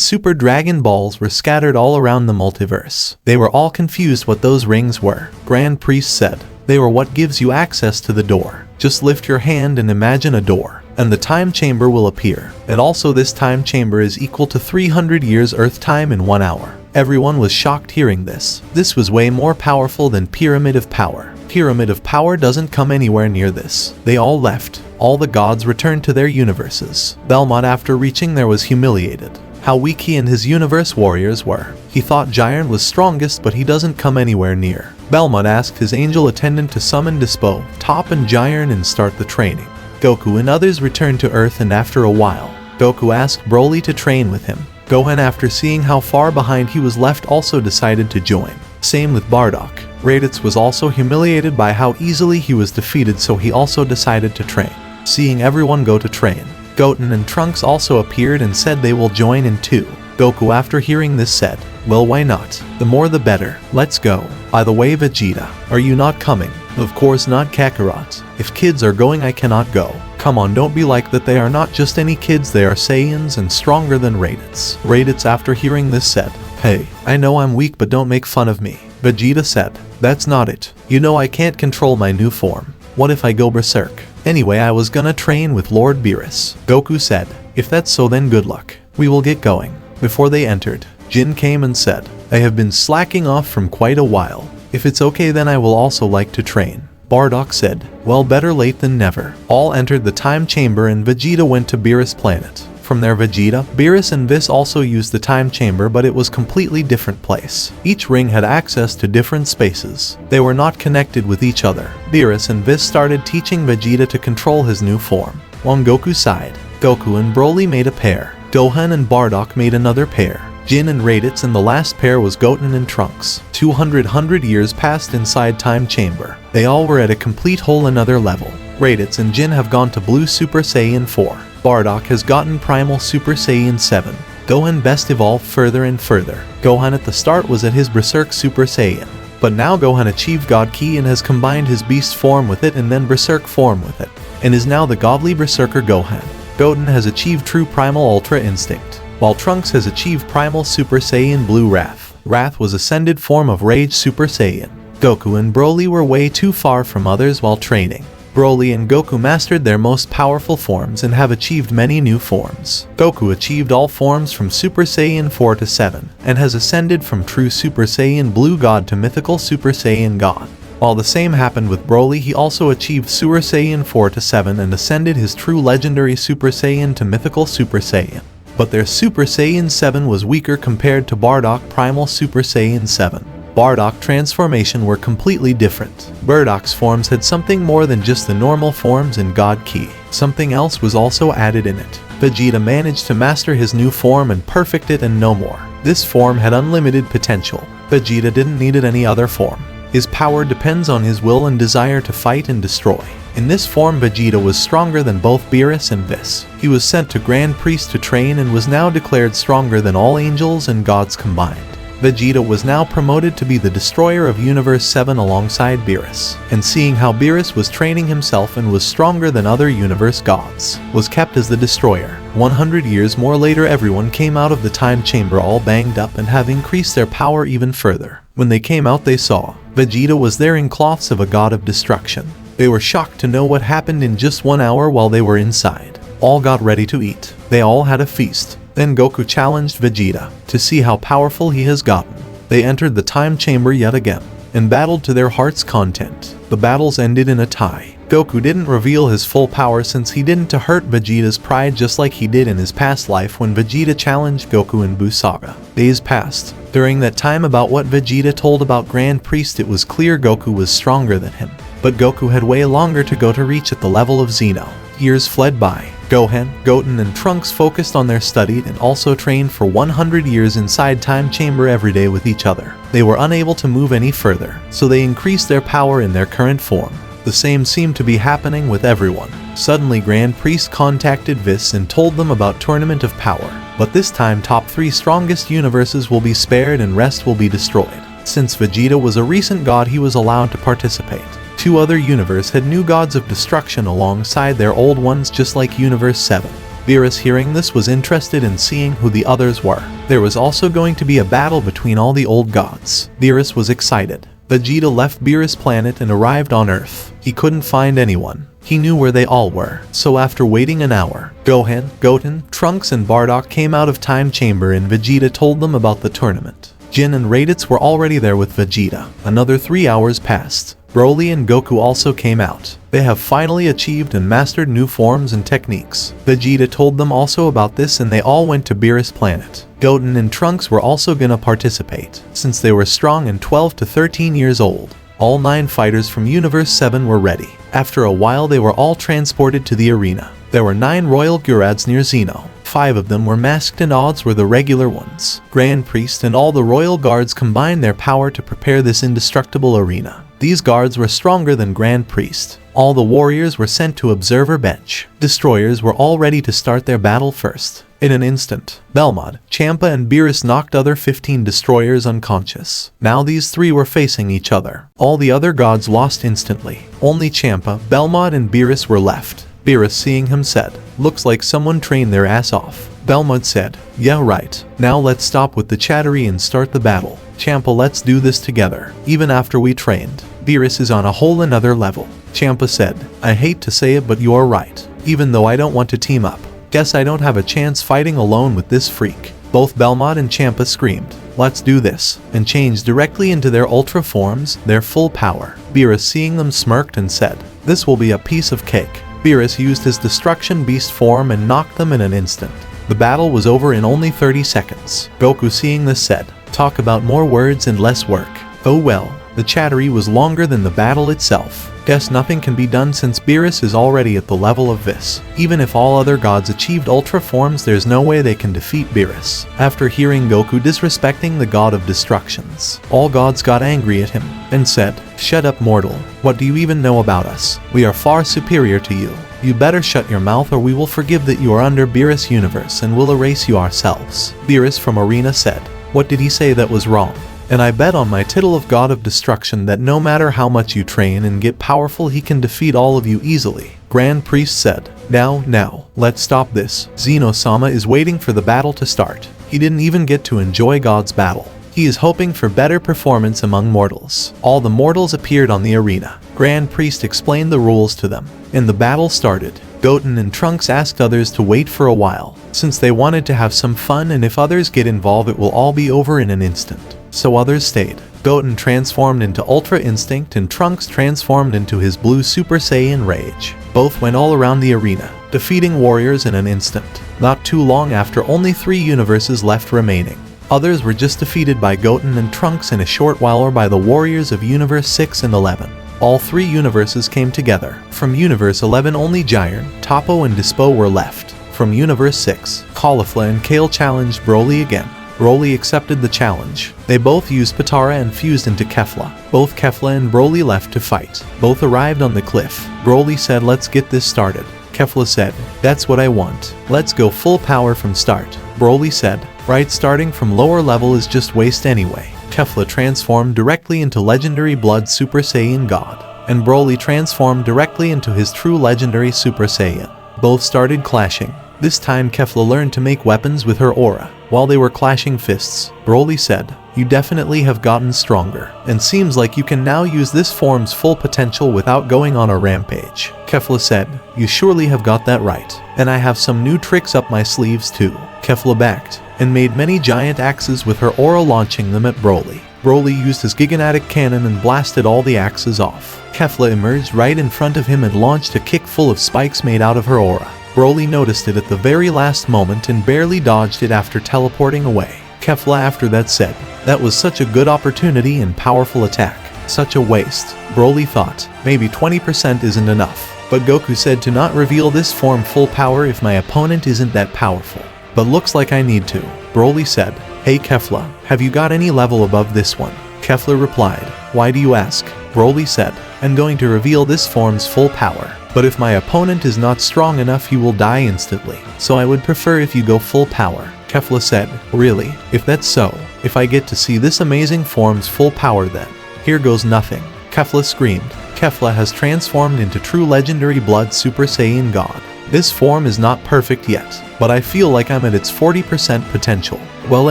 Super Dragon Balls were scattered all around the multiverse. They were all confused what those rings were. Grand Priest said, they were what gives you access to the door. Just lift your hand and imagine a door, and the time chamber will appear. And also, this time chamber is equal to 300 years Earth time in 1 hour. Everyone was shocked hearing this. This was way more powerful than Pyramid of Power. Pyramid of Power doesn't come anywhere near this. They all left. All the gods returned to their universes. Belmont, after reaching there, was humiliated. How weak he and his universe warriors were. He thought Giant was strongest, but he doesn't come anywhere near. Belmont asked his angel attendant to summon Dispo, Top, and Giant and start the training. Goku and others returned to Earth, and after a while, Goku asked Broly to train with him. Gohan, after seeing how far behind he was left, also decided to join. Same with Bardock. Raditz was also humiliated by how easily he was defeated, so he also decided to train. Seeing everyone go to train, Goten and Trunks also appeared and said they will join in too. Goku, after hearing this, said, well, why not? The more the better. Let's go. By the way, Vegeta, are you not coming? Of course not, Kakarot. If kids are going, I cannot go. Come on, don't be like that. They are not just any kids, they are Saiyans and stronger than Raditz. Raditz, after hearing this, said, hey, I know I'm weak, but don't make fun of me. Vegeta said, "That's not it. You know I can't control my new form. What if I go berserk? Anyway, I was gonna train with Lord Beerus." Goku said, "If that's so, then good luck. We will get going." Before they entered, Jin came and said, "I have been slacking off from quite a while. If it's okay, then I will also like to train." Bardock said, "Well, better late than never." All entered the time chamber and Vegeta went to Beerus' planet. From there, Vegeta, Beerus and Whis also used the time chamber, but it was completely different place. Each ring had access to different spaces. They were not connected with each other. Beerus and Whis started teaching Vegeta to control his new form. On Goku's side, Goku and Broly made a pair. Gohan and Bardock made another pair. Jin and Raditz, and the last pair was Goten and Trunks. 200 years passed inside time chamber. They all were at a complete whole another level. Raditz and Jin have gone to Blue Super Saiyan 4. Bardock has gotten Primal Super Saiyan 7. Gohan best evolved further and further. Gohan at the start was at his Berserk Super Saiyan. But now Gohan achieved God Ki and has combined his beast form with it and then Berserk form with it, and is now the godly Berserker Gohan. Goten has achieved true Primal Ultra Instinct, while Trunks has achieved Primal Super Saiyan Blue Wrath. Wrath was ascended form of Rage Super Saiyan. Goku and Broly were way too far from others while training. Broly and Goku mastered their most powerful forms and have achieved many new forms. Goku achieved all forms from Super Saiyan 4 to 7, and has ascended from true Super Saiyan Blue God to mythical Super Saiyan God. While the same happened with Broly, he also achieved Super Saiyan 4 to 7 and ascended his true legendary Super Saiyan to mythical Super Saiyan. But their Super Saiyan 7 was weaker compared to Bardock Primal Super Saiyan 7. Bardock transformation were completely different. Bardock's forms had something more than just the normal forms in God Ki. Something else was also added in it. Vegeta managed to master his new form and perfect it and no more. This form had unlimited potential. Vegeta didn't need any other form. His power depends on his will and desire to fight and destroy. In this form, Vegeta was stronger than both Beerus and Whis. He was sent to Grand Priest to train and was now declared stronger than all angels and gods combined. Vegeta was now promoted to be the destroyer of Universe 7 alongside Beerus, and seeing how Beerus was training himself and was stronger than other universe gods, was kept as the destroyer. 100 years more later, everyone came out of the time chamber all banged up and have increased their power even further. When they came out, they saw Vegeta was there in cloths of a god of destruction. They were shocked to know what happened in just 1 hour while they were inside. All got ready to eat. They all had a feast. Then Goku challenged Vegeta to see how powerful he has gotten. They entered the time chamber yet again and battled to their heart's content. The battles ended in a tie. Goku didn't reveal his full power since he didn't to hurt Vegeta's pride, just like he did in his past life when Vegeta challenged Goku in Buu Saga. Days passed. During that time, about what Vegeta told about Grand Priest, it was clear Goku was stronger than him. But Goku had way longer to go to reach at the level of Zeno. Years fled by. Gohan, Goten, and Trunks focused on their studied and also trained for 100 years inside time chamber every day with each other. They were unable to move any further, so they increased their power in their current form. The same seemed to be happening with everyone. Suddenly, Grand Priest contacted Whis and told them about Tournament of Power. But this time, top 3 strongest universes will be spared and rest will be destroyed. Since Vegeta was a recent god, he was allowed to participate. 2 other universes had new gods of destruction alongside their old ones, just like Universe 7. Beerus, hearing this, was interested in seeing who the others were. There was also going to be a battle between all the old gods. Beerus was excited. Vegeta left Beerus' planet and arrived on Earth. He couldn't find anyone. He knew where they all were. So after waiting an hour, Gohan, Goten, Trunks, and Bardock came out of time chamber and Vegeta told them about the tournament. Jin and Raditz were already there with Vegeta. Another 3 hours passed. Broly and Goku also came out. They have finally achieved and mastered new forms and techniques. Vegeta told them also about this and they all went to Beerus' planet. Goten and Trunks were also gonna participate, since they were strong and 12 to 13 years old. All 9 fighters from Universe 7 were ready. After a while, they were all transported to the arena. There were 9 royal Gyurads near Zeno. 5 of them were masked and odds were the regular ones. Grand Priest and all the royal guards combined their power to prepare this indestructible arena. These guards were stronger than Grand Priest. All the warriors were sent to observer bench. Destroyers were all ready to start their battle first. In an instant, Belmod, Champa, and Beerus knocked other 15 destroyers unconscious. Now these 3 were facing each other. All the other gods lost instantly. Only Champa, Belmod, and Beerus were left. Beerus, seeing him, said, "Looks like someone trained their ass off." Belmod said, "Yeah, right. Now let's stop with the chattery and start the battle." Champa, let's do this together, even after we trained. Beerus is on a whole another level. Champa said, I hate to say it, but you're right. Even though I don't want to team up, guess I don't have a chance fighting alone with this freak. Both Belmont and Champa screamed, let's do this, and changed directly into their ultra forms, their full power. Beerus, seeing them, smirked and said, this will be a piece of cake. Beerus used his destruction beast form and knocked them in an instant. The battle was over in only 30 seconds. Goku, seeing this, said, talk about more words and less work. Oh well, the chattery was longer than the battle itself. Guess nothing can be done since Beerus is already at the level of this. Even if all other gods achieved ultra forms, there's no way they can defeat Beerus. After hearing Goku disrespecting the god of destructions, all gods got angry at him and said, shut up, mortal. What do you even know about us? We are far superior to you. You better shut your mouth or we will forgive that you are under Beerus universe and will erase you ourselves. Beerus from Arena said, what did he say that was wrong? And I bet on my tittle of God of Destruction that no matter how much you train and get powerful, he can defeat all of you easily. Grand Priest said, Now, let's stop this. Zeno-sama is waiting for the battle to start. He didn't even get to enjoy God's battle. He is hoping for better performance among mortals. All the mortals appeared on the arena. Grand Priest explained the rules to them, and the battle started. Goten and Trunks asked others to wait for a while, since they wanted to have some fun, and if others get involved it will all be over in an instant. So others stayed. Goten transformed into Ultra Instinct and Trunks transformed into his blue Super Saiyan Rage. Both went all around the arena, defeating warriors in an instant. Not too long after, only 3 universes left remaining. Others were just defeated by Goten and Trunks in a short while or by the warriors of Universe 6 and 11. All 3 universes came together. From Universe 11 only Jiren, Toppo and Dispo were left. From Universe 6, Caulifla and Kale challenged Broly again. Broly accepted the challenge. They both used Patara and fused into Kefla. Both Kefla and Broly left to fight. Both arrived on the cliff. Broly said, let's get this started. Kefla said, that's what I want. Let's go full power from start. Broly said, right, starting from lower level is just waste anyway. Kefla transformed directly into Legendary Blood Super Saiyan God, and Broly transformed directly into his true Legendary Super Saiyan. Both started clashing. This time Kefla learned to make weapons with her aura. While they were clashing fists, Broly said, you definitely have gotten stronger, and seems like you can now use this form's full potential without going on a rampage. Kefla said, you surely have got that right, and I have some new tricks up my sleeves too. Kefla backed, and made many giant axes with her aura, launching them at Broly. Broly used his Giganatic cannon and blasted all the axes off. Kefla emerged right in front of him and launched a kick full of spikes made out of her aura. Broly noticed it at the very last moment and barely dodged it after teleporting away. Kefla after that said, that was such a good opportunity and powerful attack. Such a waste. Broly thought, maybe 20% isn't enough. But Goku said to not reveal this form full power if my opponent isn't that powerful. But looks like I need to. Broly said, hey Kefla, have you got any level above this one? Kefla replied, why do you ask? Broly said, I'm going to reveal this form's full power. But if my opponent is not strong enough he will die instantly. So I would prefer if you go full power. Kefla said, really? If that's so, if I get to see this amazing form's full power then. Here goes nothing. Kefla screamed. Kefla has transformed into true Legendary Blood Super Saiyan God. This form is not perfect yet, but I feel like I'm at its 40% potential. Well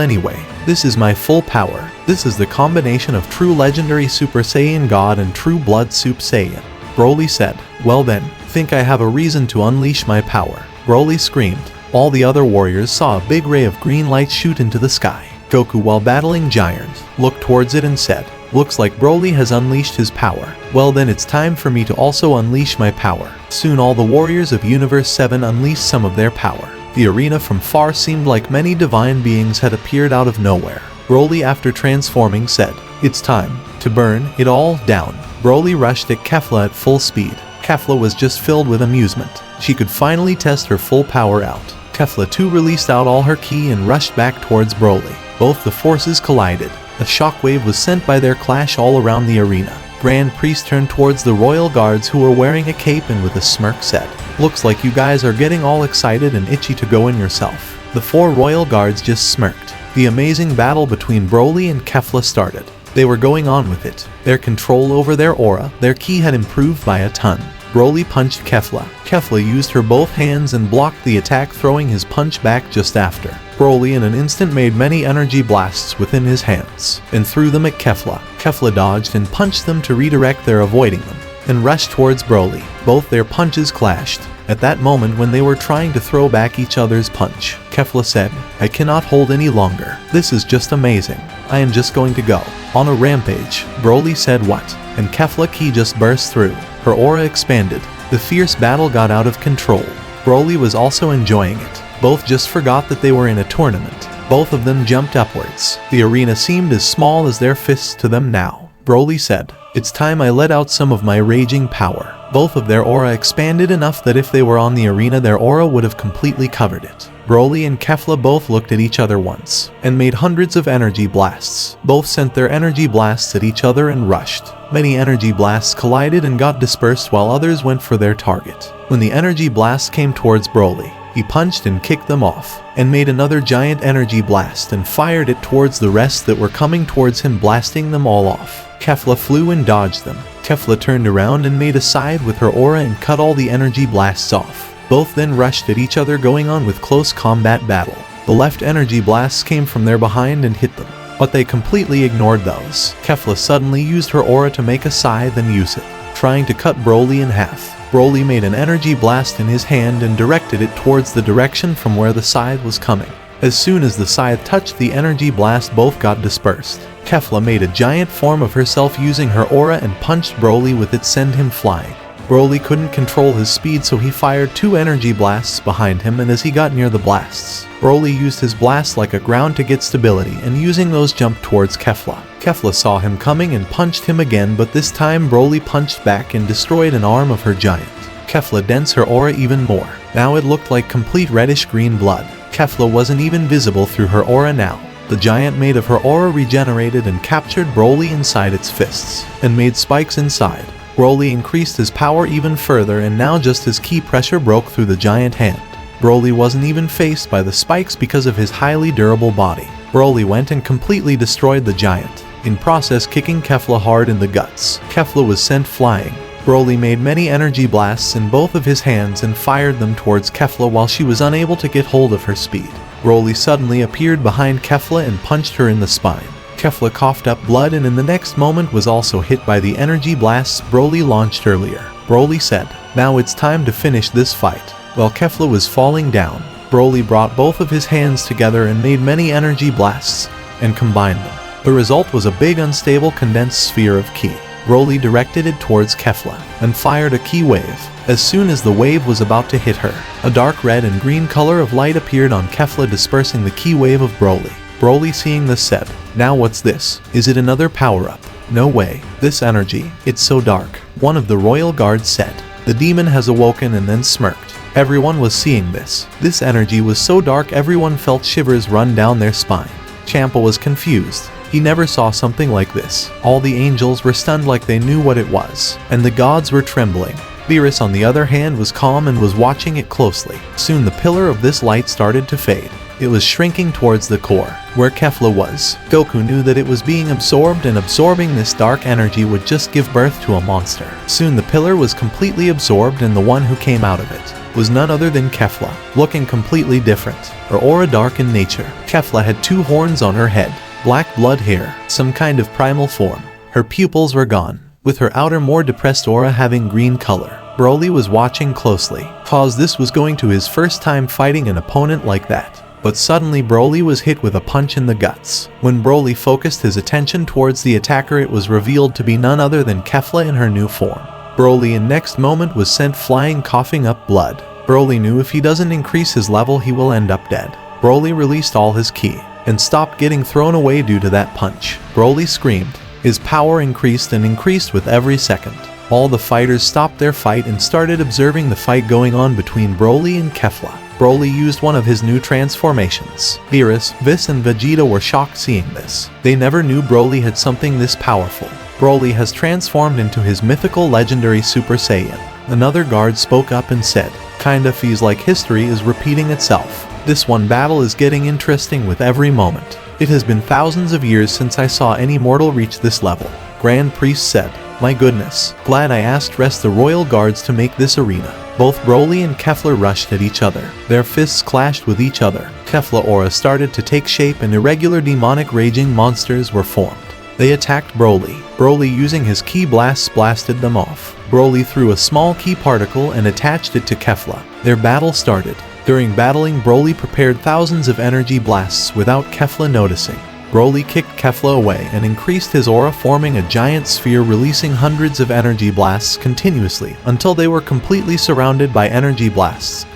anyway, this is my full power. This is the combination of true Legendary Super Saiyan God and true Blood Super Saiyan. Broly said, well then, think I have a reason to unleash my power. Broly screamed. All the other warriors saw a big ray of green light shoot into the sky. Goku, while battling Giants, looked towards it and said, looks like Broly has unleashed his power. Well then it's time for me to also unleash my power. Soon all the warriors of Universe 7 unleashed some of their power. The arena from far seemed like many divine beings had appeared out of nowhere. Broly after transforming said, it's time to burn it all down. Broly rushed at Kefla at full speed. Kefla was just filled with amusement. She could finally test her full power out. Kefla too released out all her ki and rushed back towards Broly. Both the forces collided. A shockwave was sent by their clash all around the arena. Grand Priest turned towards the royal guards who were wearing a cape and with a smirk said, looks like you guys are getting all excited and itchy to go in yourself. The 4 royal guards just smirked. The amazing battle between Broly and Kefla started. They were going on with it. Their control over their aura, their ki had improved by a ton. Broly punched Kefla. Kefla used her both hands and blocked the attack, throwing his punch back just after. Broly in an instant made many energy blasts within his hands and threw them at Kefla. Kefla dodged and punched them to redirect their avoiding them and rushed towards Broly. Both their punches clashed. At that moment when they were trying to throw back each other's punch, Kefla said, "I cannot hold any longer. This is just amazing. I am just going to go on a rampage." Broly said, "What?" And Kefla ki just burst through. Her aura expanded. The fierce battle got out of control. Broly was also enjoying it. Both just forgot that they were in a tournament. Both of them jumped upwards. The arena seemed as small as their fists to them now. Broly said, "It's time I let out some of my raging power." Both of their aura expanded enough that if they were on the arena, their aura would have completely covered it. Broly and Kefla both looked at each other once and made hundreds of energy blasts. Both sent their energy blasts at each other and rushed. Many energy blasts collided and got dispersed while others went for their target. When the energy blast came towards Broly, he punched and kicked them off, and made another giant energy blast and fired it towards the rest that were coming towards him, blasting them all off. Kefla flew and dodged them. Kefla turned around and made a side with her aura and cut all the energy blasts off. Both then rushed at each other, going on with close combat battle. The left energy blasts came from their behind and hit them, but they completely ignored those. Kefla suddenly used her aura to make a scythe and use it, trying to cut Broly in half. Broly made an energy blast in his hand and directed it towards the direction from where the scythe was coming. As soon as the scythe touched the energy blast, both got dispersed. Kefla made a giant form of herself using her aura and punched Broly with it, send him flying. Broly couldn't control his speed, so he fired 2 energy blasts behind him, and as he got near the blasts, Broly used his blast like a ground to get stability, and using those jumped towards Kefla. Kefla saw him coming and punched him again, but this time Broly punched back and destroyed an arm of her giant. Kefla densed her aura even more. Now it looked like complete reddish-green blood. Kefla wasn't even visible through her aura now. The giant made of her aura regenerated and captured Broly inside its fists, and made spikes inside. Broly increased his power even further, and now just his ki pressure broke through the giant hand. Broly wasn't even faced by the spikes because of his highly durable body. Broly went and completely destroyed the giant, in process kicking Kefla hard in the guts. Kefla was sent flying. Broly made many energy blasts in both of his hands and fired them towards Kefla while she was unable to get hold of her speed. Broly suddenly appeared behind Kefla and punched her in the spine. Kefla coughed up blood and in the next moment was also hit by the energy blasts Broly launched earlier. Broly said, "Now it's time to finish this fight." While Kefla was falling down, Broly brought both of his hands together and made many energy blasts and combined them. The result was a big unstable condensed sphere of ki. Broly directed it towards Kefla and fired a ki wave. As soon as the wave was about to hit her, a dark red and green color of light appeared on Kefla, dispersing the ki wave of Broly. Broly, seeing this, said, "Now what's this? Is it another power-up? No way. This energy, it's so dark." One of the royal guards said. The demon has awoken and then smirked. Everyone was seeing this. This energy was so dark everyone felt shivers run down their spine. Champa was confused. He never saw something like this. All the angels were stunned like they knew what it was, and the gods were trembling. Beerus, on the other hand, was calm and was watching it closely. Soon the pillar of this light started to fade. It was shrinking towards the core, where Kefla was. Goku knew that it was being absorbed, and absorbing this dark energy would just give birth to a monster. Soon the pillar was completely absorbed, and the one who came out of it was none other than Kefla, looking completely different. Her aura dark in nature. Kefla had 2 horns on her head, black blood hair, some kind of primal form. Her pupils were gone, with her outer more depressed aura having green color. Broly was watching closely, cause this was going to his first time fighting an opponent like that. But suddenly Broly was hit with a punch in the guts. When Broly focused his attention towards the attacker, it was revealed to be none other than Kefla in her new form. Broly in next moment was sent flying, coughing up blood. Broly knew if he doesn't increase his level he will end up dead. Broly released all his ki and stopped getting thrown away due to that punch. Broly screamed. His power increased and increased with every second. All the fighters stopped their fight and started observing the fight going on between Broly and Kefla. Broly used one of his new transformations. Beerus, Whis and Vegeta were shocked seeing this. They never knew Broly had something this powerful. Broly has transformed into his mythical legendary Super Saiyan. Another guard spoke up and said, "Kinda feels like history is repeating itself. This one battle is getting interesting with every moment. It has been thousands of years since I saw any mortal reach this level." Grand Priest said, My goodness, glad I asked rest the royal guards to make this arena. Both Broly and Kefla rushed at each other. Their fists clashed with each other. Kefla aura started to take shape and irregular demonic raging monsters were formed. They attacked Broly. Broly using his ki blasts blasted them off. Broly threw a small ki particle and attached it to Kefla. Their battle started. During battling, Broly prepared thousands of energy blasts without Kefla noticing. Broly kicked Kefla away and increased his aura, forming a giant sphere releasing hundreds of energy blasts continuously until they were completely surrounded by energy blasts,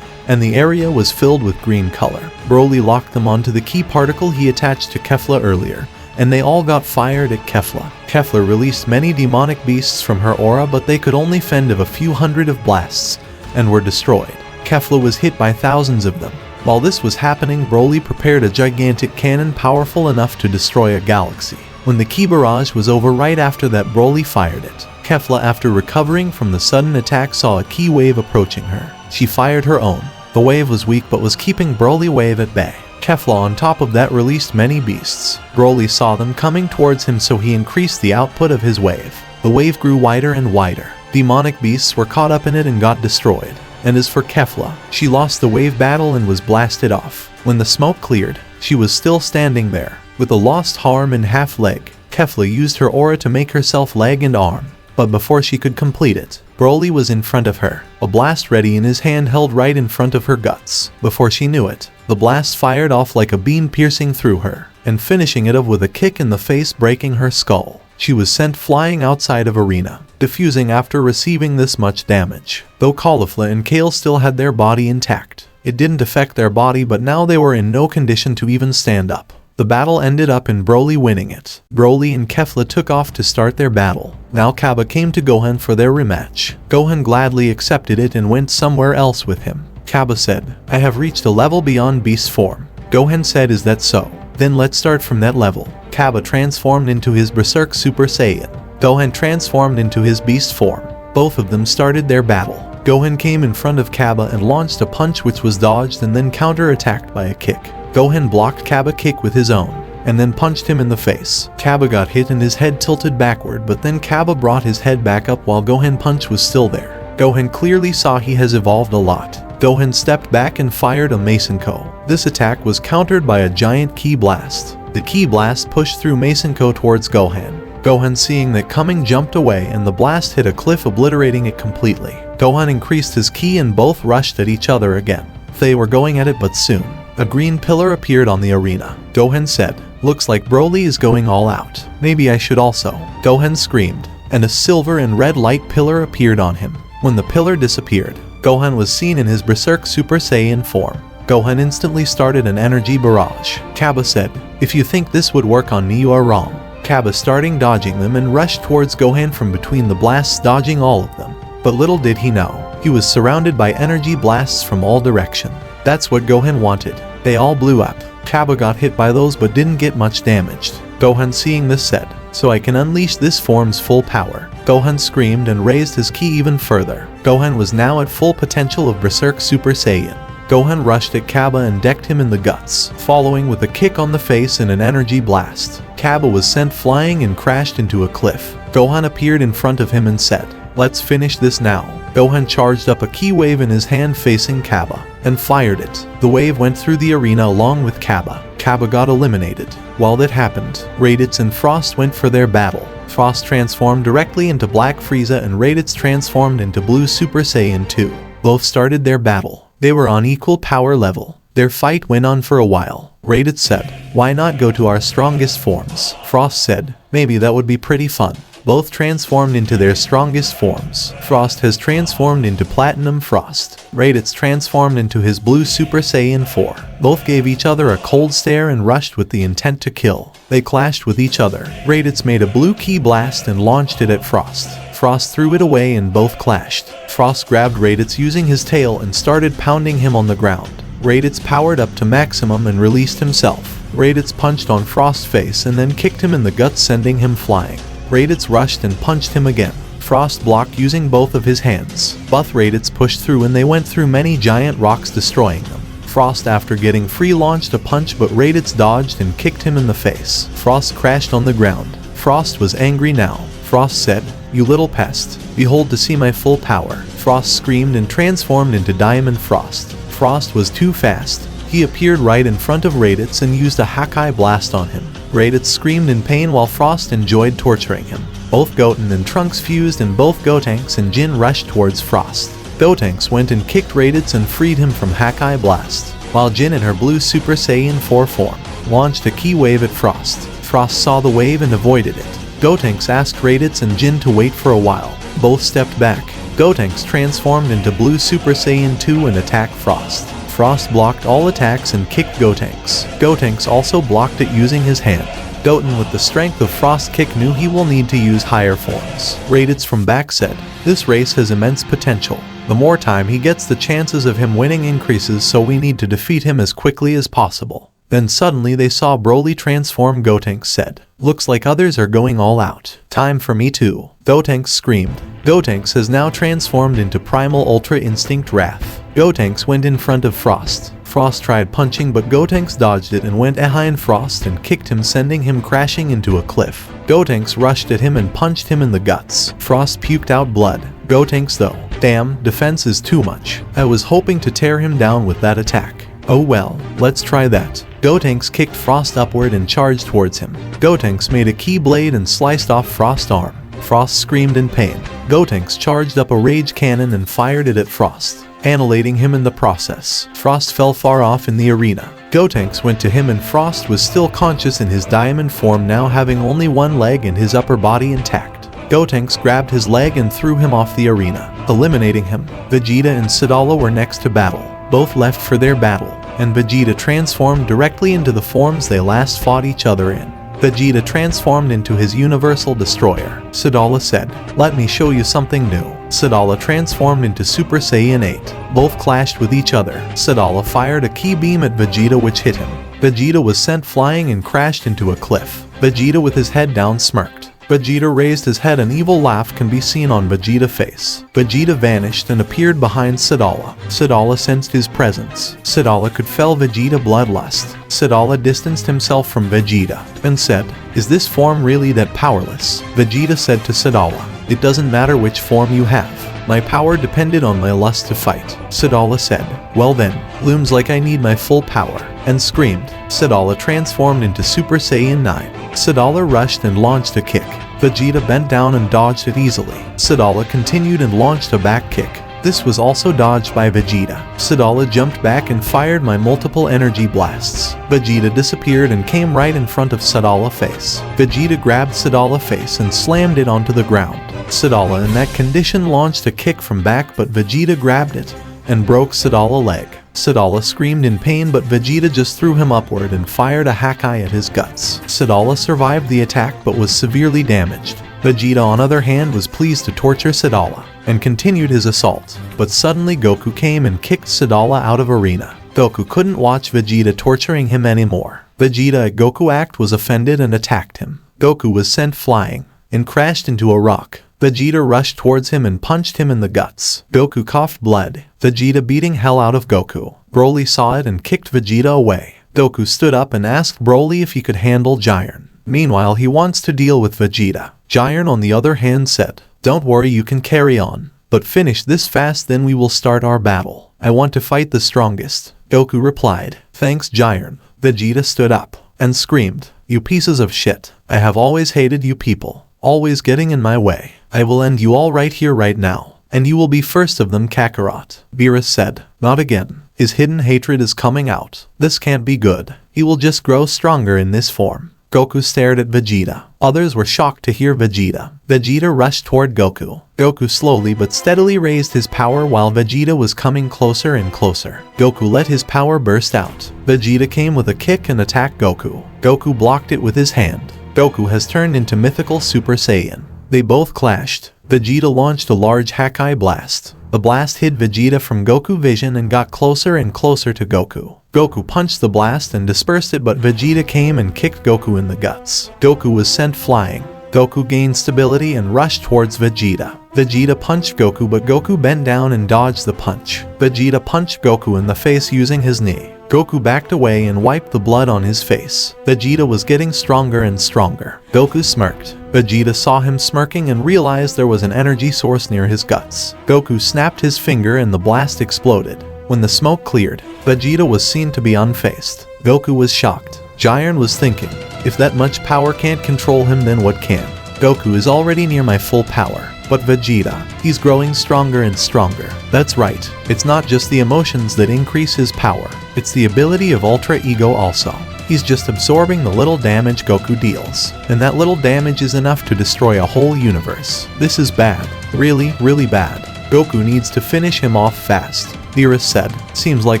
and the area was filled with green color. Broly locked them onto the ki particle he attached to Kefla earlier, and they all got fired at Kefla. Kefla released many demonic beasts from her aura, but they could only fend off a few hundred of blasts and were destroyed. Kefla was hit by thousands of them. While this was happening, Broly prepared a gigantic cannon powerful enough to destroy a galaxy. When the ki barrage was over, right after that, Broly fired it. Kefla, after recovering from the sudden attack, saw a ki wave approaching her. She fired her own. The wave was weak but was keeping Broly wave at bay. Kefla on top of that released many beasts. Broly saw them coming towards him, so he increased the output of his wave. The wave grew wider and wider. Demonic beasts were caught up in it and got destroyed. And as for Kefla, she lost the wave battle and was blasted off. When the smoke cleared, she was still standing there, with a lost arm and half leg. Kefla used her aura to make herself leg and arm, but before she could complete it, Broly was in front of her, a blast ready in his hand held right in front of her guts. Before she knew it, the blast fired off like a beam, piercing through her, and finishing it off with a kick in the face, breaking her skull. She was sent flying outside of arena, defusing after receiving this much damage. Though Caulifla and Kale still had their body intact, it didn't affect their body, but now they were in no condition to even stand up. The battle ended up in Broly winning it. Broly and Kefla took off to start their battle. Now Kaba came to Gohan for their rematch. Gohan gladly accepted it and went somewhere else with him. Kaba said, "I have reached a level beyond beast form." Gohan said, "Is that so? Then let's start from that level." Kaba transformed into his Berserk Super Saiyan. Gohan transformed into his beast form. Both of them started their battle. Gohan came in front of Kaba and launched a punch which was dodged and then counter-attacked by a kick. Gohan blocked Kaba kick with his own, and then punched him in the face. Kaba got hit and his head tilted backward, but then Kaba brought his head back up while Gohan punch was still there. Gohan clearly saw he has evolved a lot. Gohan stepped back and fired a Masenko. This attack was countered by a giant ki blast. The ki blast pushed through Masenko towards Gohan. Gohan, seeing that coming, jumped away and the blast hit a cliff, obliterating it completely. Gohan increased his ki and both rushed at each other again. They were going at it, but soon a green pillar appeared on the arena. Gohan said, "Looks like Broly is going all out. Maybe I should also." Gohan screamed, and a silver and red light pillar appeared on him. When the pillar disappeared, Gohan was seen in his Berserk Super Saiyan form. Gohan instantly started an energy barrage. Kaba said, "If you think this would work on me, you are wrong." Kaba starting dodging them and rushed towards Gohan from between the blasts, dodging all of them. But little did he know, he was surrounded by energy blasts from all directions. That's what Gohan wanted. They all blew up. Kaba got hit by those but didn't get much damaged. Gohan, seeing this, said, "So I can unleash this form's full power." Gohan screamed and raised his ki even further. Gohan was now at full potential of Berserk Super Saiyan. Gohan rushed at Kaba and decked him in the guts, following with a kick on the face and an energy blast. Kaba was sent flying and crashed into a cliff. Gohan appeared in front of him and said, "Let's finish this now." Gohan charged up a ki wave in his hand facing Kaba, and fired it. The wave went through the arena along with Kaba. Kaba got eliminated. While that happened, Raditz and Frost went for their battle. Frost transformed directly into Black Frieza and Raditz transformed into Blue Super Saiyan 2. Both started their battle. They were on equal power level. Their fight went on for a while. Raditz said, "Why not go to our strongest forms?" Frost said, "Maybe that would be pretty fun." Both transformed into their strongest forms. Frost has transformed into Platinum Frost. Raditz transformed into his Blue Super Saiyan 4. Both gave each other a cold stare and rushed with the intent to kill. They clashed with each other. Raditz made a blue ki blast and launched it at Frost. Frost threw it away and both clashed. Frost grabbed Raditz using his tail and started pounding him on the ground. Raditz powered up to maximum and released himself. Raditz punched on Frost's face and then kicked him in the guts, sending him flying. Raditz rushed and punched him again. Frost blocked using both of his hands. Both Raditz pushed through and they went through many giant rocks, destroying them. Frost, after getting free, launched a punch, but Raditz dodged and kicked him in the face. Frost crashed on the ground. Frost was angry now. Frost said, "You little pest. Behold to see my full power." Frost screamed and transformed into Diamond Frost. Frost was too fast. He appeared right in front of Raditz and used a Hakai blast on him. Raditz screamed in pain while Frost enjoyed torturing him. Both Goten and Trunks fused and both Gotenks and Jin rushed towards Frost. Gotenks went and kicked Raditz and freed him from Hakai Blast, while Jin in her blue Super Saiyan 4 form launched a key wave at Frost. Frost saw the wave and avoided it. Gotenks asked Raditz and Jin to wait for a while. Both stepped back. Gotenks transformed into blue Super Saiyan 2 and attacked Frost. Frost blocked all attacks and kicked Gotenks. Gotenks also blocked it using his hand. Goten, with the strength of Frost kick, knew he will need to use higher forms. Raditz from back said, "This race has immense potential. The more time he gets, the chances of him winning increases, so we need to defeat him as quickly as possible." Then suddenly they saw Broly transform. Gotenks said, "Looks like others are going all out. Time for me too." Gotenks screamed. Gotenks has now transformed into Primal Ultra Instinct Wrath. Gotenks went in front of Frost. Frost tried punching, but Gotenks dodged it and went behind Frost and kicked him, sending him crashing into a cliff. Gotenks rushed at him and punched him in the guts. Frost puked out blood. Gotenks though, "Damn, defense is too much. I was hoping to tear him down with that attack. Oh well, let's try that." Gotenks kicked Frost upward and charged towards him. Gotenks made a key blade and sliced off Frost's arm. Frost screamed in pain. Gotenks charged up a rage cannon and fired it at Frost, annihilating him in the process. Frost fell far off in the arena. Gotenks went to him and Frost was still conscious in his diamond form, now having only one leg and his upper body intact. Gotenks grabbed his leg and threw him off the arena, eliminating him. Vegeta and Sadala were next to battle. Both left for their battle, and Vegeta transformed directly into the forms they last fought each other in. Vegeta transformed into his Universal Destroyer. Sadala said, "Let me show you something new." Sadala transformed into Super Saiyan 8. Both clashed with each other. Sadala fired a key beam at Vegeta, which hit him. Vegeta was sent flying and crashed into a cliff. Vegeta, with his head down, smirked. Vegeta raised his head. An evil laugh can be seen on Vegeta's face. Vegeta vanished and appeared behind Sadala. Sadala sensed his presence. Sadala could feel Vegeta bloodlust. Sadala distanced himself from Vegeta and said, "Is this form really that powerless?" Vegeta said to Sadala, "It doesn't matter which form you have. My power depended on my lust to fight." Sadala said, "Well then, looms like I need my full power," and screamed. Sadala transformed into Super Saiyan 9. Sadala rushed and launched a kick. Vegeta bent down and dodged it easily. Sadala continued and launched a back kick. This was also dodged by Vegeta. Sadala jumped back and fired my multiple energy blasts. Vegeta disappeared and came right in front of Sadala's face. Vegeta grabbed Sadala's face and slammed it onto the ground. Sadala in that condition launched a kick from back, but Vegeta grabbed it and broke Sadala's leg. Sadala screamed in pain, but Vegeta just threw him upward and fired a Hakai at his guts. Sadala survived the attack but was severely damaged. Vegeta, on the other hand, was pleased to torture Sadala and continued his assault. But suddenly Goku came and kicked Sadala out of arena. Goku couldn't watch Vegeta torturing him anymore. Vegeta at Goku act was offended and attacked him. Goku was sent flying and crashed into a rock. Vegeta rushed towards him and punched him in the guts. Goku coughed blood. Vegeta beating hell out of Goku. Broly saw it and kicked Vegeta away. Goku stood up and asked Broly if he could handle Jiren. Meanwhile, he wants to deal with Vegeta. Jiren, on the other hand, said, "Don't worry, you can carry on. But finish this fast, then we will start our battle. I want to fight the strongest." Goku replied, "Thanks, Jiren." Vegeta stood up and screamed, "You pieces of shit. I have always hated you people. Always getting in my way. I will end you all right here right now. And you will be first of them, Kakarot." Beerus said, "Not again. His hidden hatred is coming out. This can't be good. He will just grow stronger in this form." Goku stared at Vegeta. Others were shocked to hear Vegeta. Vegeta rushed toward Goku. Goku slowly but steadily raised his power while Vegeta was coming closer and closer. Goku let his power burst out. Vegeta came with a kick and attacked Goku. Goku blocked it with his hand. Goku has turned into mythical Super Saiyan. They both clashed. Vegeta launched a large Hakai blast. The blast hid Vegeta from Goku vision and got closer and closer to Goku. Goku punched the blast and dispersed it, but Vegeta came and kicked Goku in the guts. Goku was sent flying. Goku gained stability and rushed towards Vegeta. Vegeta punched Goku, but Goku bent down and dodged the punch. Vegeta punched Goku in the face using his knee. Goku backed away and wiped the blood on his face. Vegeta was getting stronger and stronger. Goku smirked. Vegeta saw him smirking and realized there was an energy source near his guts. Goku snapped his finger and the blast exploded. When the smoke cleared, Vegeta was seen to be unfazed. Goku was shocked. Jiren was thinking, if that much power can't control him, then what can? Goku is already near my full power. But Vegeta, he's growing stronger and stronger. That's right, it's not just the emotions that increase his power, it's the ability of Ultra Ego also. He's just absorbing the little damage Goku deals, and that little damage is enough to destroy a whole universe. This is bad. Really, really bad. Goku needs to finish him off fast. Beerus said, seems like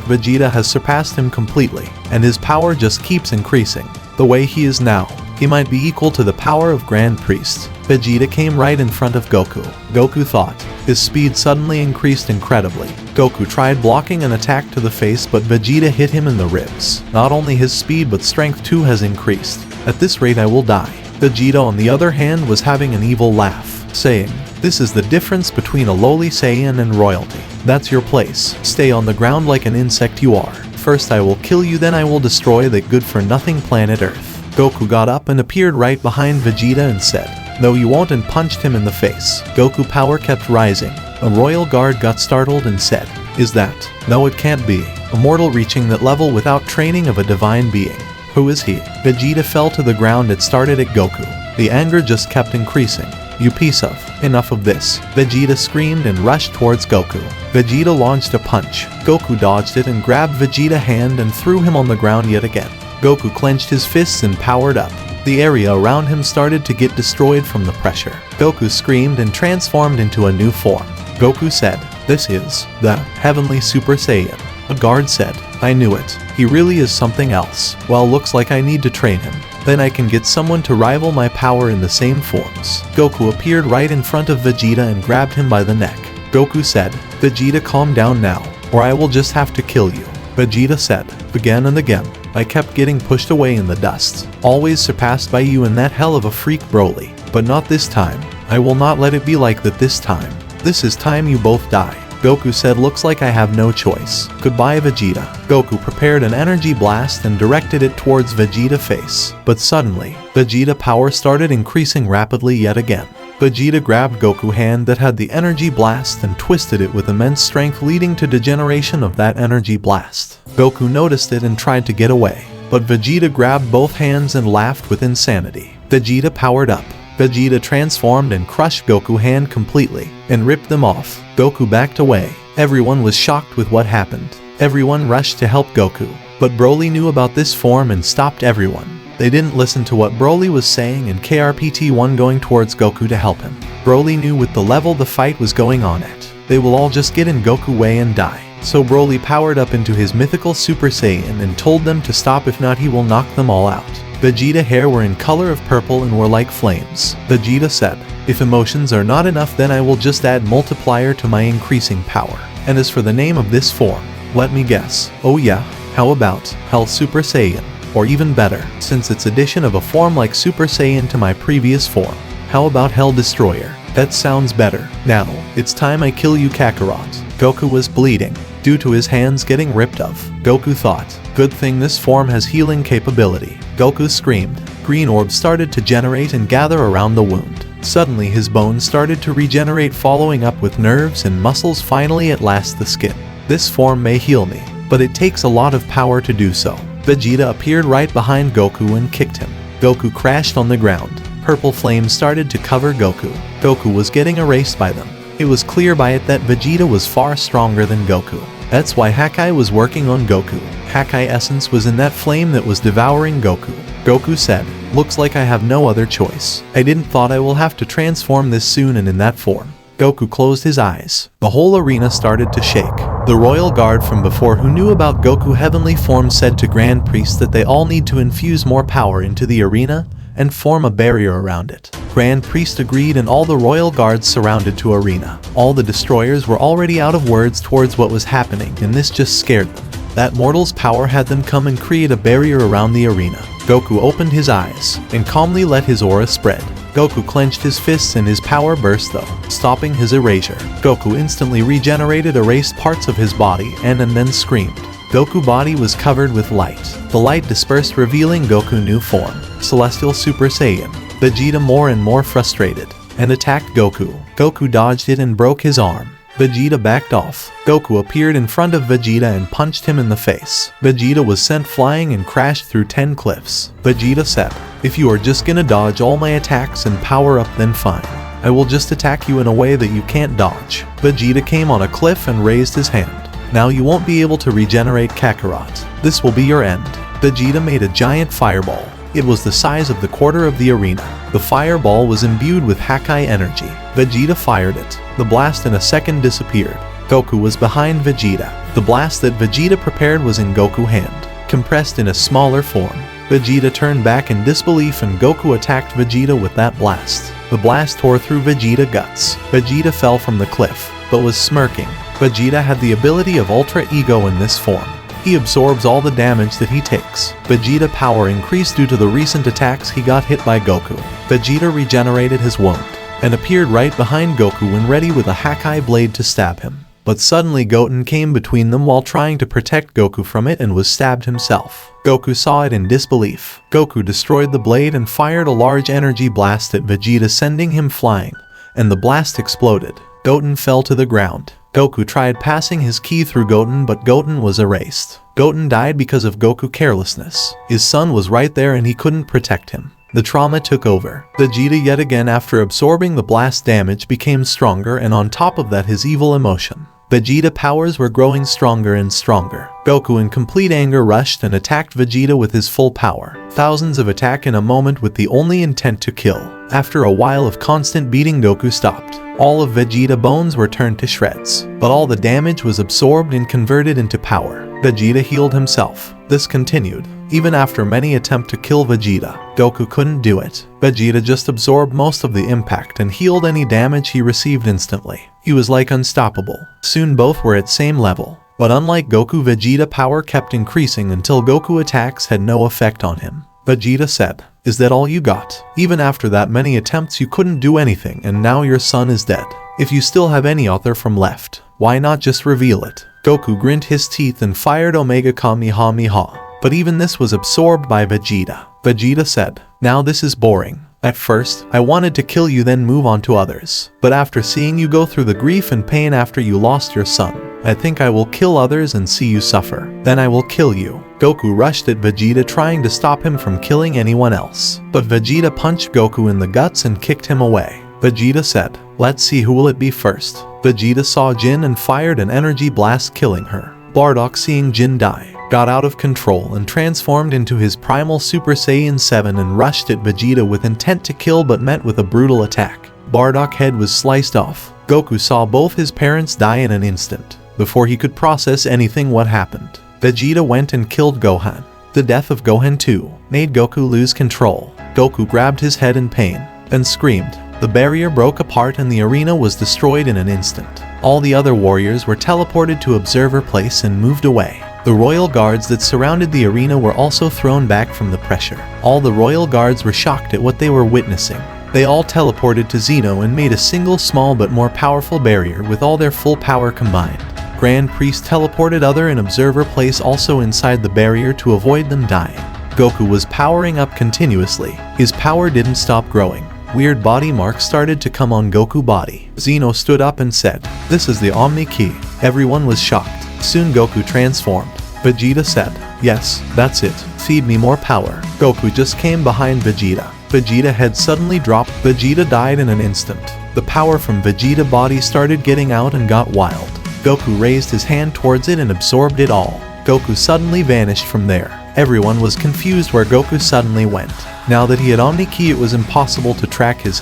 Vegeta has surpassed him completely, and his power just keeps increasing. The way he is now, he might be equal to the power of Grand Priest. Vegeta came right in front of Goku. Goku thought. His speed suddenly increased incredibly. Goku tried blocking an attack to the face, but Vegeta hit him in the ribs. Not only his speed but strength too has increased. At this rate I will die. Vegeta on the other hand was having an evil laugh, saying, this is the difference between a lowly Saiyan and royalty. That's your place. Stay on the ground like an insect you are. First I will kill you, then I will destroy that good-for-nothing planet Earth. Goku got up and appeared right behind Vegeta and said, no you won't, and punched him in the face. Goku power kept rising. A royal guard got startled and said, is that? No, it can't be. A mortal reaching that level without training of a divine being. Who is he? Vegeta fell to the ground. It started at Goku. The anger just kept increasing. You piece of. Enough of this. Vegeta screamed and rushed towards Goku. Vegeta launched a punch. Goku dodged it and grabbed Vegeta's hand and threw him on the ground yet again. Goku clenched his fists and powered up. The area around him started to get destroyed from the pressure. Goku screamed and transformed into a new form. Goku said, this is the Heavenly Super Saiyan. A guard said, I knew it. He really is something else. Well, looks like I need to train him. Then I can get someone to rival my power in the same forms. Goku appeared right in front of Vegeta and grabbed him by the neck. Goku said, Vegeta, calm down now, or I will just have to kill you. Vegeta said, again and again, I kept getting pushed away in the dust, always surpassed by you and that hell of a freak Broly. But not this time. I will not let it be like that this time. This is time you both die. Goku said, looks like I have no choice. Goodbye Vegeta. Goku prepared an energy blast and directed it towards Vegeta's face. But suddenly, Vegeta's power started increasing rapidly yet again. Vegeta grabbed Goku's hand that had the energy blast and twisted it with immense strength, leading to degeneration of that energy blast. Goku noticed it and tried to get away, but Vegeta grabbed both hands and laughed with insanity. Vegeta powered up. Vegeta transformed and crushed Goku's hand completely and ripped them off. Goku backed away. Everyone was shocked with what happened. Everyone rushed to help Goku, but Broly knew about this form and stopped everyone. They didn't listen to what Broly was saying and KRPT-1 going towards Goku to help him. Broly knew with the level the fight was going on at, they will all just get in Goku's way and die. So Broly powered up into his mythical Super Saiyan and told them to stop, if not he will knock them all out. Vegeta's hair were in color of purple and were like flames. Vegeta said, if emotions are not enough, then I will just add multiplier to my increasing power. And as for the name of this form, let me guess. Oh yeah, how about Hell Super Saiyan? Or even better, since it's addition of a form like Super Saiyan to my previous form. How about Hell Destroyer? That sounds better. Now, it's time I kill you Kakarot. Goku was bleeding, due to his hands getting ripped off. Goku thought, good thing this form has healing capability. Goku screamed. Green orbs started to generate and gather around the wound. Suddenly his bones started to regenerate, following up with nerves and muscles, finally at last the skin. This form may heal me, but it takes a lot of power to do so. Vegeta appeared right behind Goku and kicked him. Goku crashed on the ground. Purple flames started to cover Goku. Goku was getting erased by them. It was clear by it that Vegeta was far stronger than Goku. That's why Hakai was working on Goku. Hakai essence was in that flame that was devouring Goku. Goku said, looks like I have no other choice. I didn't thought I will have to transform this soon and in that form. Goku closed his eyes. The whole arena started to shake. The royal guard from before who knew about Goku's heavenly form said to Grand Priest that they all need to infuse more power into the arena and form a barrier around it. Grand Priest agreed and all the royal guards surrounded to arena. All the destroyers were already out of words towards what was happening, and this just scared them. That mortal's power had them come and create a barrier around the arena. Goku opened his eyes and calmly let his aura spread. Goku clenched his fists and his power burst though, stopping his erasure. Goku instantly regenerated, erased parts of his body and then screamed. Goku's body was covered with light. The light dispersed, revealing Goku's new form, Celestial Super Saiyan. Vegeta, more and more frustrated, and attacked Goku. Goku dodged it and broke his arm. Vegeta backed off. Goku appeared in front of Vegeta and punched him in the face. Vegeta was sent flying and crashed through 10 cliffs. Vegeta said, "If you are just gonna dodge all my attacks and power up, then fine. I will just attack you in a way that you can't dodge." Vegeta came on a cliff and raised his hand. "Now you won't be able to regenerate Kakarot. This will be your end." Vegeta made a giant fireball. It was the size of the quarter of the arena. The fireball was imbued with Hakai energy. Vegeta fired it. The blast in a second disappeared. Goku was behind Vegeta. The blast that Vegeta prepared was in Goku's hand, compressed in a smaller form. Vegeta turned back in disbelief and Goku attacked Vegeta with that blast. The blast tore through Vegeta's guts. Vegeta fell from the cliff, but was smirking. Vegeta had the ability of Ultra Ego in this form. He absorbs all the damage that he takes. Vegeta's power increased due to the recent attacks he got hit by Goku. Vegeta regenerated his wound and appeared right behind Goku when ready with a Hakai blade to stab him. But suddenly Goten came between them while trying to protect Goku from it and was stabbed himself. Goku saw it in disbelief. Goku destroyed the blade and fired a large energy blast at Vegeta, sending him flying, and the blast exploded. Goten fell to the ground. Goku tried passing his ki through Goten, but Goten was erased. Goten died because of Goku's carelessness. His son was right there and he couldn't protect him. The trauma took over. Vegeta, yet again after absorbing the blast damage, became stronger, and on top of that his evil emotion. Vegeta's powers were growing stronger and stronger. Goku in complete anger rushed and attacked Vegeta with his full power. Thousands of attack in a moment with the only intent to kill. After a while of constant beating, Goku stopped. All of Vegeta's bones were turned to shreds, but all the damage was absorbed and converted into power. Vegeta healed himself. This continued. Even after many attempts to kill Vegeta, Goku couldn't do it. Vegeta just absorbed most of the impact and healed any damage he received instantly. He was like unstoppable. Soon both were at same level. But unlike Goku, Vegeta's power kept increasing until Goku attacks had no effect on him. Vegeta said, "Is that all you got? Even after that many attempts you couldn't do anything, and now your son is dead. If you still have any author from left, why not just reveal it?" Goku grinned his teeth and fired Omega Kamehameha. But even this was absorbed by Vegeta. Vegeta said, "Now this is boring. At first, I wanted to kill you then move on to others. But after seeing you go through the grief and pain after you lost your son, I think I will kill others and see you suffer. Then I will kill you." Goku rushed at Vegeta, trying to stop him from killing anyone else. But Vegeta punched Goku in the guts and kicked him away. Vegeta said, "Let's see who will it be first." Vegeta saw Jin and fired an energy blast, killing her. Bardock, seeing Jin die, got out of control and transformed into his primal Super Saiyan 7 and rushed at Vegeta with intent to kill, but met with a brutal attack. Bardock's head was sliced off. Goku saw both his parents die in an instant. Before he could process anything what happened, Vegeta went and killed Gohan. The death of Gohan too made Goku lose control. Goku grabbed his head in pain and screamed. The barrier broke apart and the arena was destroyed in an instant. All the other warriors were teleported to Observer Place and moved away. The royal guards that surrounded the arena were also thrown back from the pressure. All the royal guards were shocked at what they were witnessing. They all teleported to Zeno and made a single small but more powerful barrier with all their full power combined. Grand Priest teleported other in Observer Place also inside the barrier to avoid them dying. Goku was powering up continuously. His power didn't stop growing. Weird body marks started to come on Goku's body. Zeno stood up and said, "This is the Omni King." Everyone was shocked. Soon Goku transformed. Vegeta said, "Yes, that's it. Feed me more power." Goku just came behind Vegeta. Vegeta's head suddenly dropped. Vegeta died in an instant. The power from Vegeta's body started getting out and got wild. Goku raised his hand towards it and absorbed it all. Goku suddenly vanished from there. Everyone was confused where Goku suddenly went. Now that he had Omni Ki, it was impossible to track him,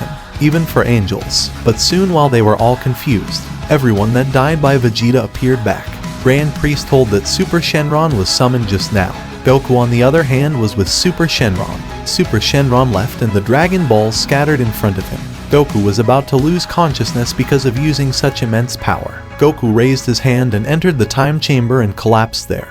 even for angels. But soon, while they were all confused, everyone that died by Vegeta appeared back. Grand Priest told that Super Shenron was summoned just now. Goku, on the other hand, was with Super Shenron. Super Shenron left and the Dragon Balls scattered in front of him. Goku was about to lose consciousness because of using such immense power. Goku raised his hand and entered the time chamber and collapsed there.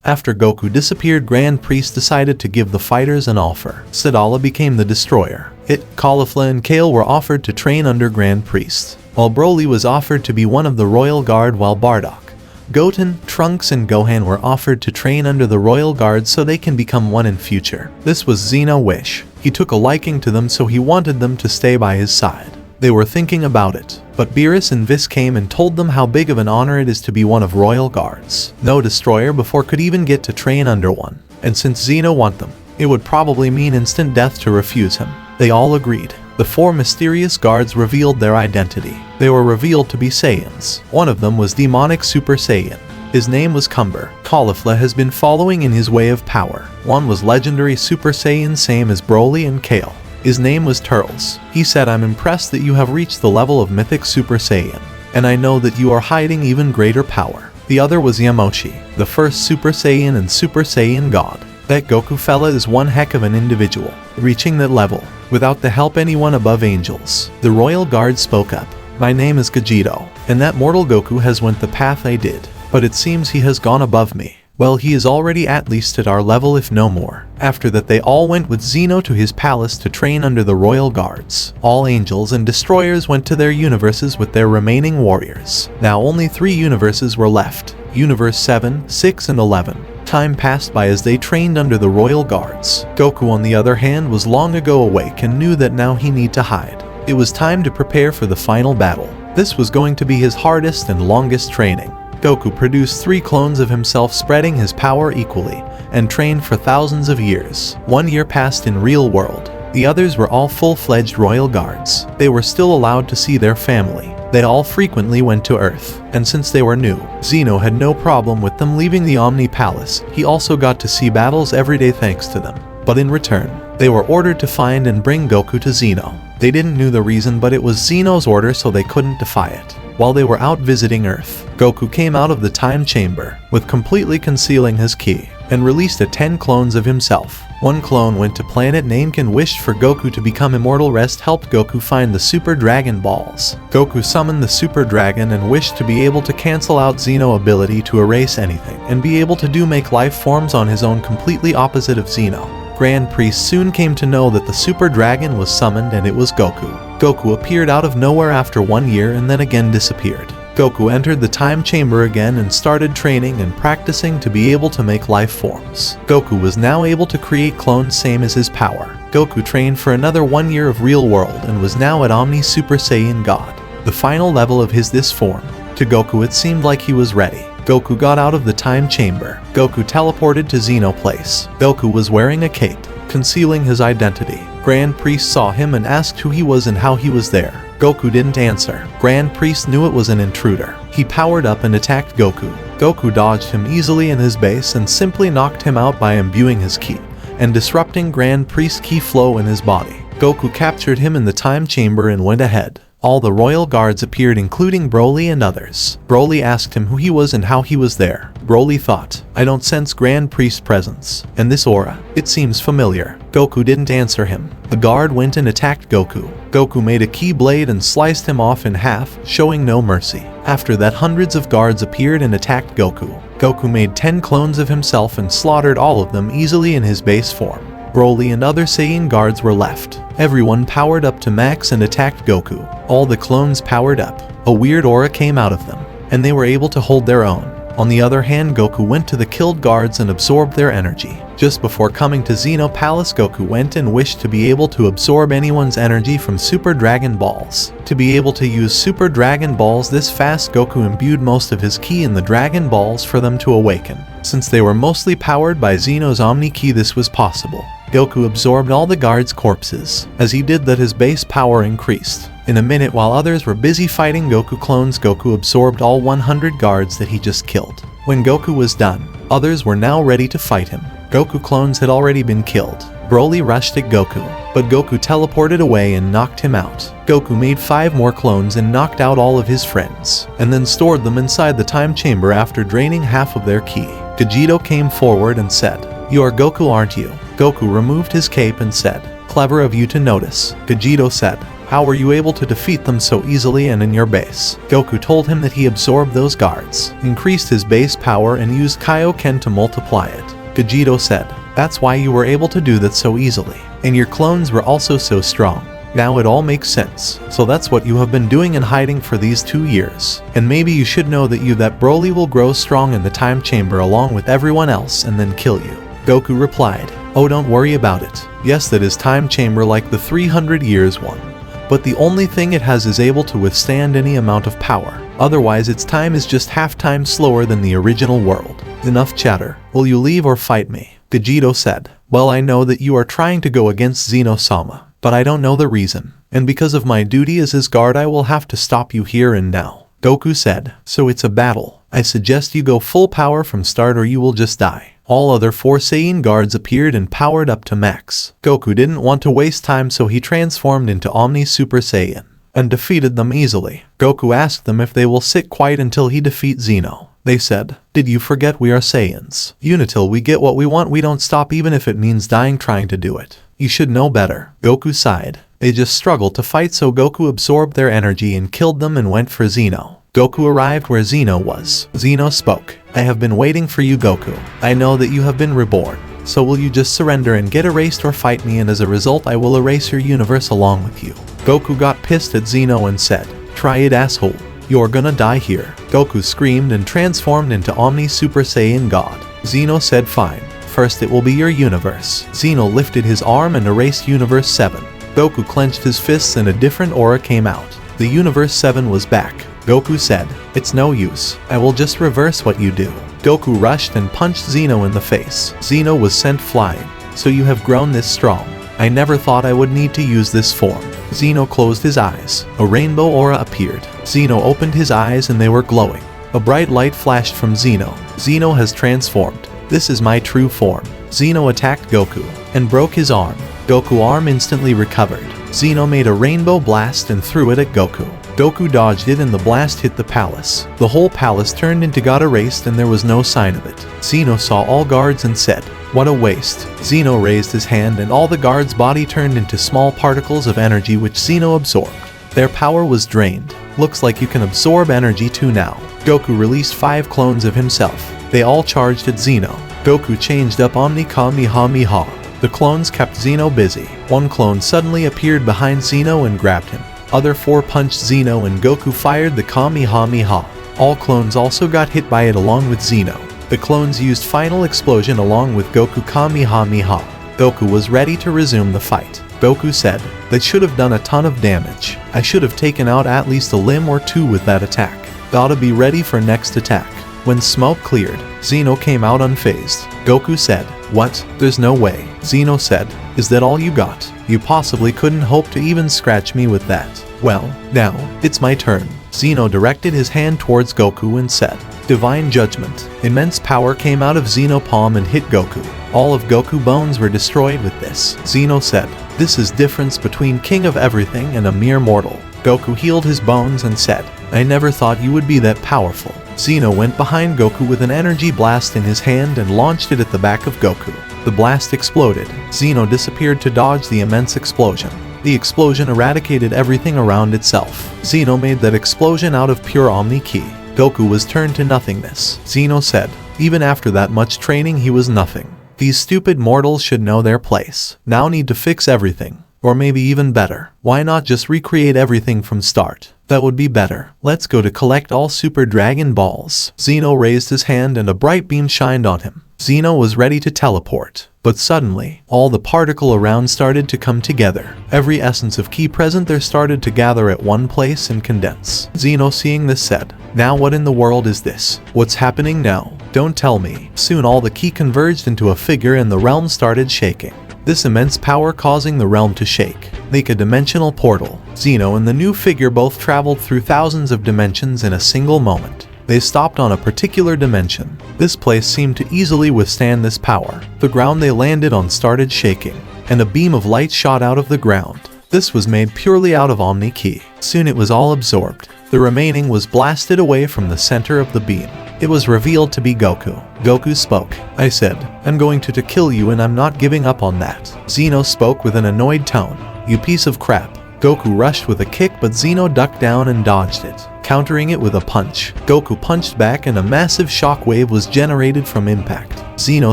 After Goku disappeared, Grand Priest decided to give the fighters an offer. Sadala became the destroyer. It, Caulifla and Kale were offered to train under Grand Priest, while Broly was offered to be one of the Royal Guard, while Bardock, Goten, Trunks and Gohan were offered to train under the Royal Guard so they can become one in future. This was Zeno's wish. He took a liking to them, so he wanted them to stay by his side. They were thinking about it, but Beerus and Whis came and told them how big of an honor it is to be one of Royal Guards. No destroyer before could even get to train under one, and since Zeno want them, it would probably mean instant death to refuse him. They all agreed. The 4 mysterious guards revealed their identity. They were revealed to be Saiyans. One of them was demonic Super Saiyan. His name was Cumber. Caulifla has been following in his way of power. One was legendary Super Saiyan, same as Broly and Kale. His name was Turles. He said, "I'm impressed that you have reached the level of mythic Super Saiyan, and I know that you are hiding even greater power." The other was Yamoshi, the first Super Saiyan and Super Saiyan God. That Goku fella is one heck of an individual, reaching that level without the help anyone above angels. The Royal Guard spoke up. "My name is Gogeta, and that mortal Goku has went the path I did, but it seems he has gone above me. Well, he is already at least at our level, if no more." After that, they all went with Zeno to his palace to train under the Royal Guards. All angels and destroyers went to their universes with their remaining warriors. Now only 3 universes were left: Universe 7, 6 and 11. Time passed by as they trained under the Royal Guards. Goku, on the other hand, was long ago awake and knew that now he need to hide. It was time to prepare for the final battle. This was going to be his hardest and longest training. Goku produced 3 clones of himself, spreading his power equally, and trained for thousands of years. 1 year passed in real world. The others were all full-fledged Royal Guards. They were still allowed to see their family. They all frequently went to Earth, and since they were new, Zeno had no problem with them leaving the Omni Palace. He also got to see battles every day thanks to them. But in return, they were ordered to find and bring Goku to Zeno. They didn't know the reason, but it was Zeno's order, so they couldn't defy it. While they were out visiting Earth, Goku came out of the time chamber, with completely concealing his ki, and released 10 clones of himself. 1 clone went to planet Namek and wished for Goku to become immortal. Rest helped Goku find the Super Dragon Balls. Goku summoned the Super Dragon and wished to be able to cancel out Zeno's ability to erase anything, and be able to make life forms on his own, completely opposite of Zeno. Grand Priest soon came to know that the Super Dragon was summoned, and it was Goku. Goku appeared out of nowhere after 1 year and then again disappeared. Goku entered the time chamber again and started training and practicing to be able to make life forms. Goku was now able to create clones, same as his power. Goku trained for another 1 year of real world and was now at Omni Super Saiyan God, the final level of this form. To Goku it seemed like he was ready. Goku got out of the time chamber. Goku teleported to Zeno's place. Goku was wearing a cape, concealing his identity. Grand Priest saw him and asked who he was and how he was there. Goku didn't answer. Grand Priest knew it was an intruder. He powered up and attacked Goku. Goku dodged him easily in his base and simply knocked him out by imbuing his ki and disrupting Grand Priest's ki flow in his body. Goku captured him in the time chamber and went ahead. All the Royal Guards appeared, including Broly and others. Broly asked him who he was and how he was there. Broly thought, "I don't sense Grand Priest's presence, and this aura, it seems familiar." Goku didn't answer him. The guard went and attacked Goku. Goku made a ki blade and sliced him off in half, showing no mercy. After that, hundreds of guards appeared and attacked Goku. Goku made 10 clones of himself and slaughtered all of them easily in his base form. Broly and other Saiyan guards were left. Everyone powered up to max and attacked Goku. All the clones powered up. A weird aura came out of them, and they were able to hold their own. On the other hand, Goku went to the killed guards and absorbed their energy. Just before coming to Zeno's Palace, Goku went and wished to be able to absorb anyone's energy from Super Dragon Balls. To be able to use Super Dragon Balls this fast, Goku imbued most of his ki in the Dragon Balls for them to awaken. Since they were mostly powered by Zeno's Omni Ki, this was possible. Goku absorbed all the guards' corpses. As he did that, his base power increased. In a minute, while others were busy fighting Goku clones, Goku absorbed all 100 guards that he just killed. When Goku was done, others were now ready to fight him. Goku clones had already been killed. Broly rushed at Goku, but Goku teleported away and knocked him out. Goku made 5 more clones and knocked out all of his friends, and then stored them inside the time chamber after draining half of their ki. Gogeta came forward and said, "You are Goku, aren't you?" Goku removed his cape and said, "Clever of you to notice." Gogeta said, "How were you able to defeat them so easily and in your base?" Goku told him that he absorbed those guards, increased his base power and used Kaioken to multiply it. Gogeta said, "That's why you were able to do that so easily, and your clones were also so strong." Now it all makes sense. So that's what you have been doing and hiding for these 2 years. And maybe you should know that Broly will grow strong in the time chamber along with everyone else and then kill you. Goku replied, "Oh, don't worry about it. Yes, that is time chamber like the 300 years one. But the only thing it has is able to withstand any amount of power. Otherwise its time is just half time slower than the original world." Enough chatter. Will you leave or fight me? Vegito said, "Well, I know that you are trying to go against Zeno-sama, but I don't know the reason. And because of my duty as his guard I will have to stop you here and now." Goku said, "So it's a battle. I suggest you go full power from start or you will just die." All other 4 Saiyan guards appeared and powered up to max. Goku didn't want to waste time so he transformed into Omni Super Saiyan and defeated them easily. Goku asked them if they will sit quiet until he defeats Zeno. They said, "Did you forget we are Saiyans? Until we get what we want we don't stop even if it means dying trying to do it. You should know better." Goku sighed. They just struggled to fight so Goku absorbed their energy and killed them and went for Zeno. Goku arrived where Zeno was. Zeno spoke. "I have been waiting for you, Goku. I know that you have been reborn. So will you just surrender and get erased or fight me, and as a result I will erase your universe along with you." Goku got pissed at Zeno and said, "Try it, asshole. You're gonna die here." Goku screamed and transformed into Omni Super Saiyan God. Zeno said, "Fine. First it will be your universe." Zeno lifted his arm and erased Universe 7. Goku clenched his fists and a different aura came out. The Universe 7 was back. Goku said, "It's no use. I will just reverse what you do." Goku rushed and punched Zeno in the face. Zeno was sent flying. "So you have grown this strong. I never thought I would need to use this form." Zeno closed his eyes. A rainbow aura appeared. Zeno opened his eyes and they were glowing. A bright light flashed from Zeno. "Zeno has transformed. This is my true form." Zeno attacked Goku and broke his arm. Goku's arm instantly recovered. Zeno made a rainbow blast and threw it at Goku. Goku dodged it and the blast hit the palace. The whole palace turned into got erased and there was no sign of it. Zeno saw all guards and said, "What a waste." Zeno raised his hand and all the guards' body turned into small particles of energy which Zeno absorbed. Their power was drained. "Looks like you can absorb energy too now." Goku released 5 clones of himself. They all charged at Zeno. Goku changed up Omni Kamehameha. The clones kept Zeno busy. One clone suddenly appeared behind Zeno and grabbed him. Other 4 punched Zeno and Goku fired the Kamehameha. All clones also got hit by it along with Zeno. The clones used final explosion along with Goku Kamehameha. Goku was ready to resume the fight. Goku said, "That should have done a ton of damage. I should have taken out at least a limb or 2 with that attack. Gotta be ready for next attack." When smoke cleared, Zeno came out unfazed. Goku said, "What? There's no way." Zeno said, "Is that all you got? You possibly couldn't hope to even scratch me with that. Well, now, it's my turn." Zeno directed his hand towards Goku and said, "Divine Judgment." Immense power came out of Zeno's palm and hit Goku. All of Goku's bones were destroyed with this. Zeno said, "This is difference between king of everything and a mere mortal." Goku healed his bones and said, "I never thought you would be that powerful." Zeno went behind Goku with an energy blast in his hand and launched it at the back of Goku. The blast exploded. Zeno disappeared to dodge the immense explosion. The explosion eradicated everything around itself. Zeno made that explosion out of pure Omni Ki. Goku was turned to nothingness. Zeno said, even after that much training he was nothing. These stupid mortals should know their place. Now need to fix everything. Or maybe even better. Why not just recreate everything from start? That would be better. Let's go to collect all Super Dragon Balls. Zeno raised his hand and a bright beam shined on him. Zeno was ready to teleport. But suddenly, all the particle around started to come together. Every essence of Ki present there started to gather at one place and condense. Zeno seeing this said, "Now what in the world is this? What's happening now? Don't tell me." Soon all the Ki converged into a figure and the realm started shaking. This immense power causing the realm to shake, make a dimensional portal. Zeno and the new figure both traveled through thousands of dimensions in a single moment. They stopped on a particular dimension. This place seemed to easily withstand this power. The ground they landed on started shaking, and a beam of light shot out of the ground. This was made purely out of Omni Ki. Soon it was all absorbed. The remaining was blasted away from the center of the beam. It was revealed to be Goku. Goku spoke. "I said, I'm going to kill you and I'm not giving up on that." Zeno spoke with an annoyed tone. "You piece of crap." Goku rushed with a kick but Zeno ducked down and dodged it, countering it with a punch. Goku punched back and a massive shockwave was generated from impact. Zeno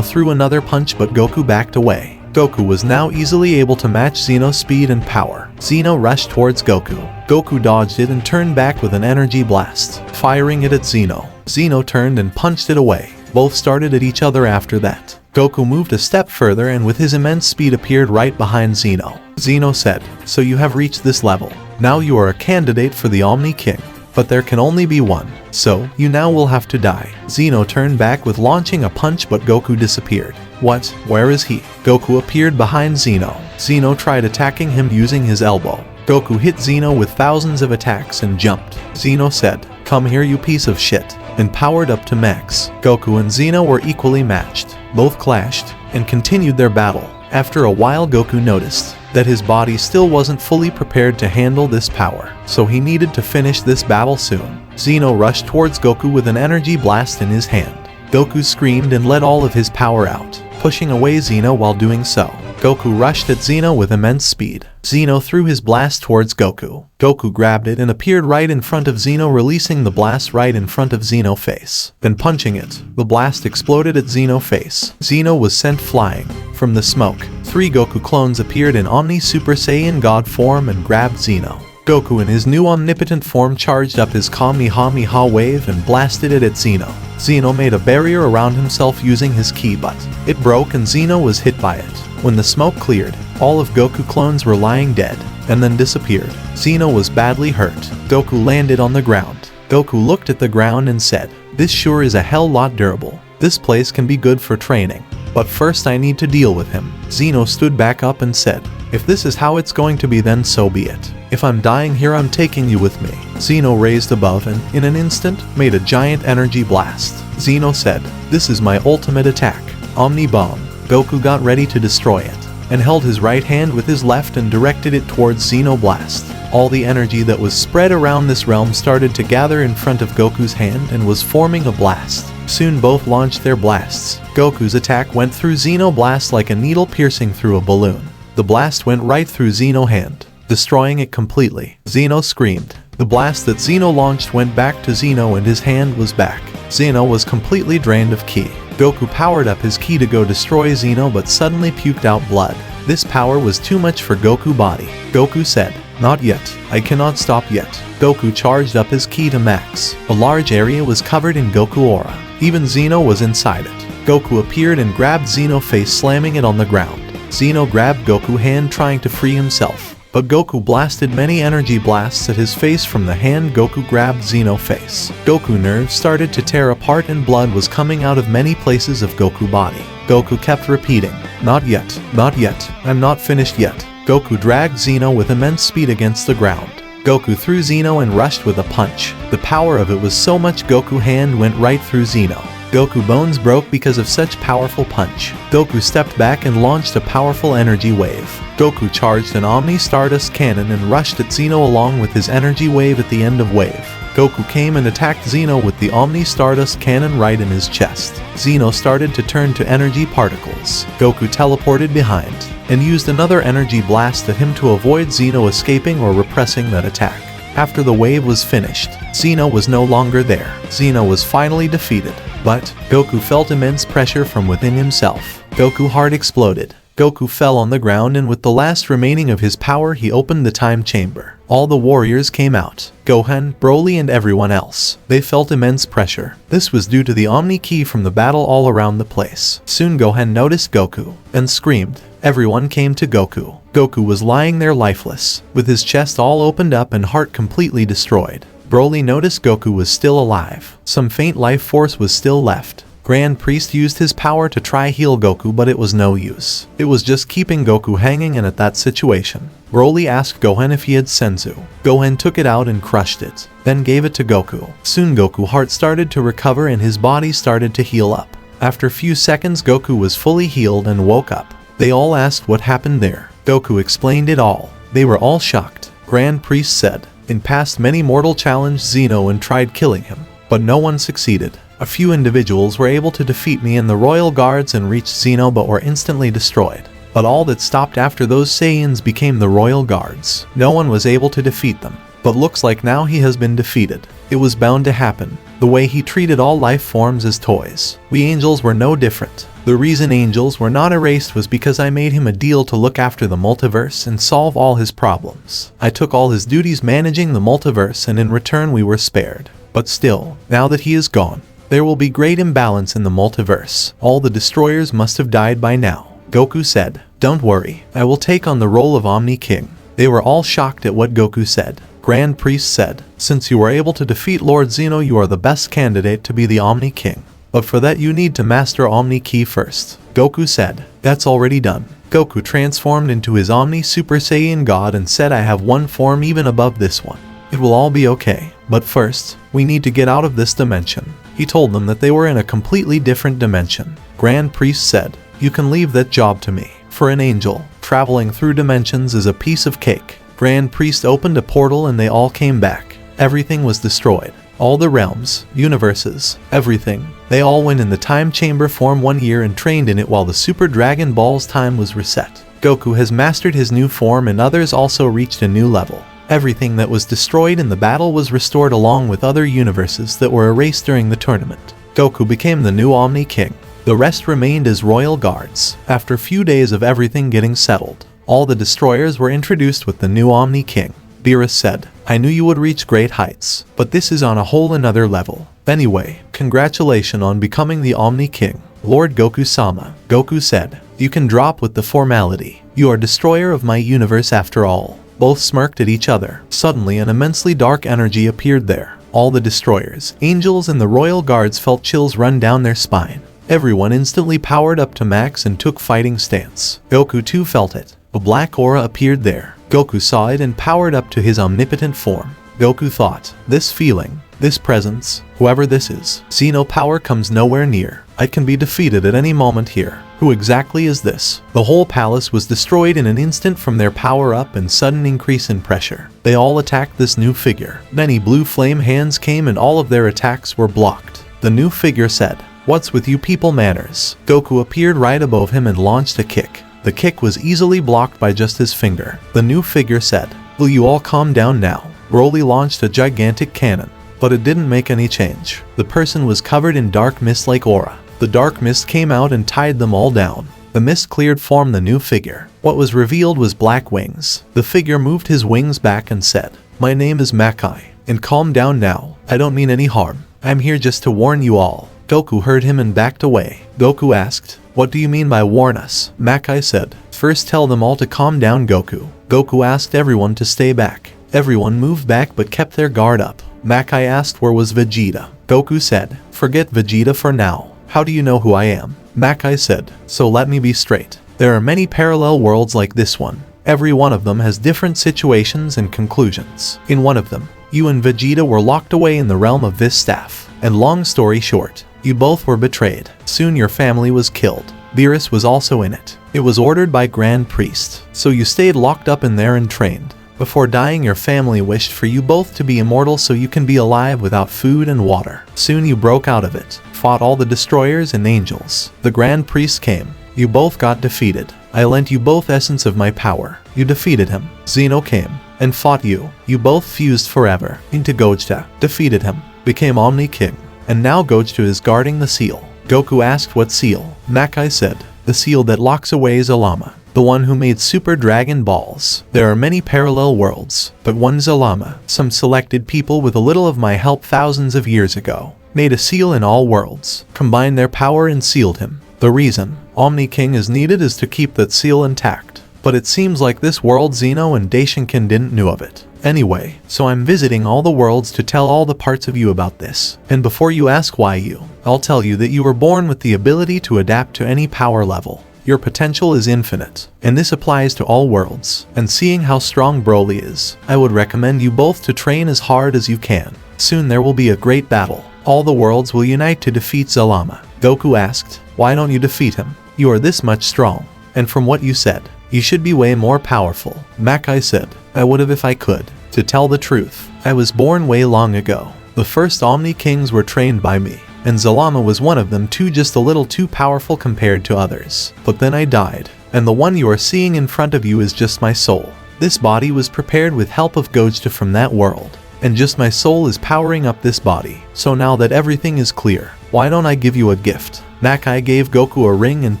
threw another punch but Goku backed away. Goku was now easily able to match Zeno's speed and power. Zeno rushed towards Goku. Goku dodged it and turned back with an energy blast, firing it at Zeno. Zeno turned and punched it away. Both started at each other after that. Goku moved a step further and with his immense speed appeared right behind Zeno. Zeno said, "So you have reached this level. Now you are a candidate for the Omni King. But there can only be one, so you now will have to die." Zeno turned back with launching a punch, but Goku disappeared. "What? Where is he?" Goku appeared behind Zeno. Zeno tried attacking him using his elbow. Goku hit Zeno with thousands of attacks and jumped. Zeno said, "Come here, you piece of shit," and powered up to max. Goku and Zeno were equally matched. Both clashed and continued their battle. After a while, Goku noticed that his body still wasn't fully prepared to handle this power, so he needed to finish this battle soon. Zeno rushed towards Goku with an energy blast in his hand. Goku screamed and let all of his power out, pushing away Zeno while doing so. Goku rushed at Zeno with immense speed. Zeno threw his blast towards Goku. Goku grabbed it and appeared right in front of Zeno, releasing the blast right in front of Zeno's face. Then punching it, the blast exploded at Zeno's face. Zeno was sent flying. From the smoke, 3 Goku clones appeared in Omni Super Saiyan God form and grabbed Zeno. Goku in his new omnipotent form charged up his Kamehameha wave and blasted it at Zeno. Zeno made a barrier around himself using his ki, but it broke and Zeno was hit by it. When the smoke cleared, all of Goku clones were lying dead, and then disappeared. Zeno was badly hurt. Goku landed on the ground. Goku looked at the ground and said, "This sure is a hell lot durable. This place can be good for training. But first I need to deal with him." Zeno stood back up and said, "If this is how it's going to be, then so be it. If I'm dying here, I'm taking you with me." Zeno raised above and, in an instant, made a giant energy blast. Zeno said, "This is my ultimate attack, Omni Bomb." Goku got ready to destroy it, and held his right hand with his left and directed it towards Zeno Blast. All the energy that was spread around this realm started to gather in front of Goku's hand and was forming a blast. Soon both launched their blasts. Goku's attack went through Zeno Blast like a needle piercing through a balloon. The blast went right through Zeno's hand, destroying it completely. Zeno screamed. The blast that Zeno launched went back to Zeno and his hand was back. Zeno was completely drained of ki. Goku powered up his ki to go destroy Zeno, but suddenly puked out blood. This power was too much for Goku's body. Goku said, "Not yet. I cannot stop yet." Goku charged up his ki to max. A large area was covered in Goku aura. Even Zeno was inside it. Goku appeared and grabbed Zeno's face, slamming it on the ground. Zeno grabbed Goku's hand, trying to free himself, but Goku blasted many energy blasts at his face from the hand Goku grabbed Zeno's face. Goku nerves started to tear apart and blood was coming out of many places of Goku's body. Goku kept repeating, "Not yet, not yet, I'm not finished yet." Goku dragged Zeno with immense speed against the ground. Goku threw Zeno and rushed with a punch. The power of it was so much Goku's hand went right through Zeno. Goku bones broke because of such powerful punch. Goku stepped back and launched a powerful energy wave. Goku charged an Omni Stardust cannon and rushed at Zeno along with his energy wave at the end of wave. Goku came and attacked Zeno with the Omni Stardust cannon right in his chest. Zeno started to turn to energy particles. Goku teleported behind and used another energy blast at him to avoid Zeno escaping or repressing that attack. After the wave was finished, Zeno was no longer there. Zeno was finally defeated, but Goku felt immense pressure from within himself. Goku's heart exploded. Goku fell on the ground and with the last remaining of his power he opened the time chamber. All the warriors came out. Gohan, Broly and everyone else. They felt immense pressure. This was due to the Omni Ki from the battle all around the place. Soon Gohan noticed Goku and screamed. Everyone came to Goku. Goku was lying there lifeless, with his chest all opened up and heart completely destroyed. Broly noticed Goku was still alive. Some faint life force was still left. Grand Priest used his power to try heal Goku, but it was no use. It was just keeping Goku hanging, and at that situation, Broly asked Gohan if he had Senzu. Gohan took it out and crushed it, then gave it to Goku. Soon Goku's heart started to recover and his body started to heal up. After a few seconds Goku was fully healed and woke up. They all asked what happened there. Goku explained it all. They were all shocked. Grand Priest said, "In past many mortal challenged Zeno and tried killing him, but no one succeeded. A few individuals were able to defeat me and the royal guards and reached Zeno but were instantly destroyed. But all that stopped after those Saiyans became the royal guards. No one was able to defeat them. But looks like now he has been defeated. It was bound to happen. The way he treated all life forms as toys. We angels were no different. The reason angels were not erased was because I made him a deal to look after the multiverse and solve all his problems. I took all his duties managing the multiverse, and in return we were spared. But still, now that he is gone, there will be great imbalance in the multiverse. All the destroyers must have died by now. Goku said, "Don't worry, I will take on the role of Omni King." They were all shocked at what Goku said. Grand Priest said, "Since you were able to defeat Lord Zeno, you are the best candidate to be the Omni King. But for that you need to master Omni Ki first." Goku said, "That's already done." Goku transformed into his Omni Super Saiyan God and said, "I have one form even above this one. It will all be okay. But first, we need to get out of this dimension." He told them that they were in a completely different dimension. Grand Priest said, "You can leave that job to me. For an angel, traveling through dimensions is a piece of cake." Grand Priest opened a portal and they all came back. Everything was destroyed. All the realms, universes, everything. They all went in the time chamber form 1 year and trained in it while the Super Dragon Ball's time was reset. Goku has mastered his new form and others also reached a new level. Everything that was destroyed in the battle was restored along with other universes that were erased during the tournament. Goku became the new Omni King. The rest remained as royal guards. After a few days of everything getting settled, all the destroyers were introduced with the new Omni King. Beerus said, "I knew you would reach great heights, but this is on a whole another level. Anyway, congratulations on becoming the Omni King, Lord Goku-sama." Goku said, "You can drop with the formality. You are destroyer of my universe after all." Both smirked at each other. Suddenly an immensely dark energy appeared there. All the destroyers, angels and the royal guards felt chills run down their spine. Everyone instantly powered up to max and took fighting stance. Goku too felt it. A black aura appeared there. Goku saw it and powered up to his omnipotent form. Goku thought, "This feeling, this presence, whoever this is, Zeno power comes nowhere near. I can be defeated at any moment here. Who exactly is this?" The whole palace was destroyed in an instant from their power up and sudden increase in pressure. They all attacked this new figure. Many blue flame hands came and all of their attacks were blocked. The new figure said, "What's with you people manners?" Goku appeared right above him and launched a kick. The kick was easily blocked by just his finger. The new figure said, "Will you all calm down now?" Broly launched a gigantic cannon, but it didn't make any change. The person was covered in dark mist like aura. The dark mist came out and tied them all down. The mist cleared from the new figure. What was revealed was black wings. The figure moved his wings back and said, "My name is Makai, and calm down now. I don't mean any harm. I'm here just to warn you all." Goku heard him and backed away. Goku asked, "What do you mean by warn us?" Makai said, "First tell them all to calm down, Goku." Goku asked everyone to stay back. Everyone moved back but kept their guard up. Makai asked where was Vegeta. Goku said, "Forget Vegeta for now. How do you know who I am?" Makai said, "So let me be straight. There are many parallel worlds like this one. Every one of them has different situations and conclusions. In one of them, you and Vegeta were locked away in the realm of this staff. And long story short, you both were betrayed. Soon your family was killed. Beerus was also in it. It was ordered by Grand Priest. So you stayed locked up in there and trained. Before dying, your family wished for you both to be immortal so you can be alive without food and water. Soon you broke out of it, fought all the destroyers and angels. The Grand Priest came. You both got defeated. I lent you both essence of my power. You defeated him. Zeno came and fought you. You both fused forever into Gogeta, defeated him, became Omni King. And now Gogeta is guarding the seal." Goku asked what seal. Makai said, "The seal that locks away Zalama, the one who made Super Dragon Balls. There are many parallel worlds, but one Zalama, some selected people with a little of my help thousands of years ago, made a seal in all worlds, combined their power and sealed him. The reason Omni King is needed is to keep that seal intact. But it seems like this world Zeno and Daishinkin didn't know of it. Anyway, so I'm visiting all the worlds to tell all the parts of you about this. And before you ask why you, I'll tell you that you were born with the ability to adapt to any power level. Your potential is infinite, and this applies to all worlds. And seeing how strong Broly is, I would recommend you both to train as hard as you can. Soon there will be a great battle. All the worlds will unite to defeat Zalama." Goku asked, "Why don't you defeat him? You are this much strong. And from what you said, you should be way more powerful." Makai said, "I would have if I could. To tell the truth, I was born way long ago. The first Omni Kings were trained by me, and Zalama was one of them too, just a little too powerful compared to others. But then I died, and the one you are seeing in front of you is just my soul. This body was prepared with help of Gojta from that world. And just my soul is powering up this body. So now that everything is clear, why don't I give you a gift? Nakai gave Goku a ring and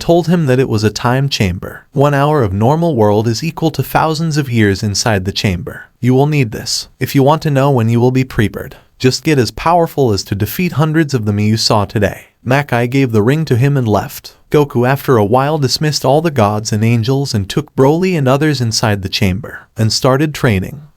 told him that it was a time chamber. 1 hour of normal world is equal to thousands of years inside the chamber. You will need this if you want to know when you will be prepared. Just get as powerful as to defeat hundreds of them you saw today. Nakai gave the ring to him and left. Goku after a while dismissed all the gods and angels and took Broly and others inside the chamber and started training.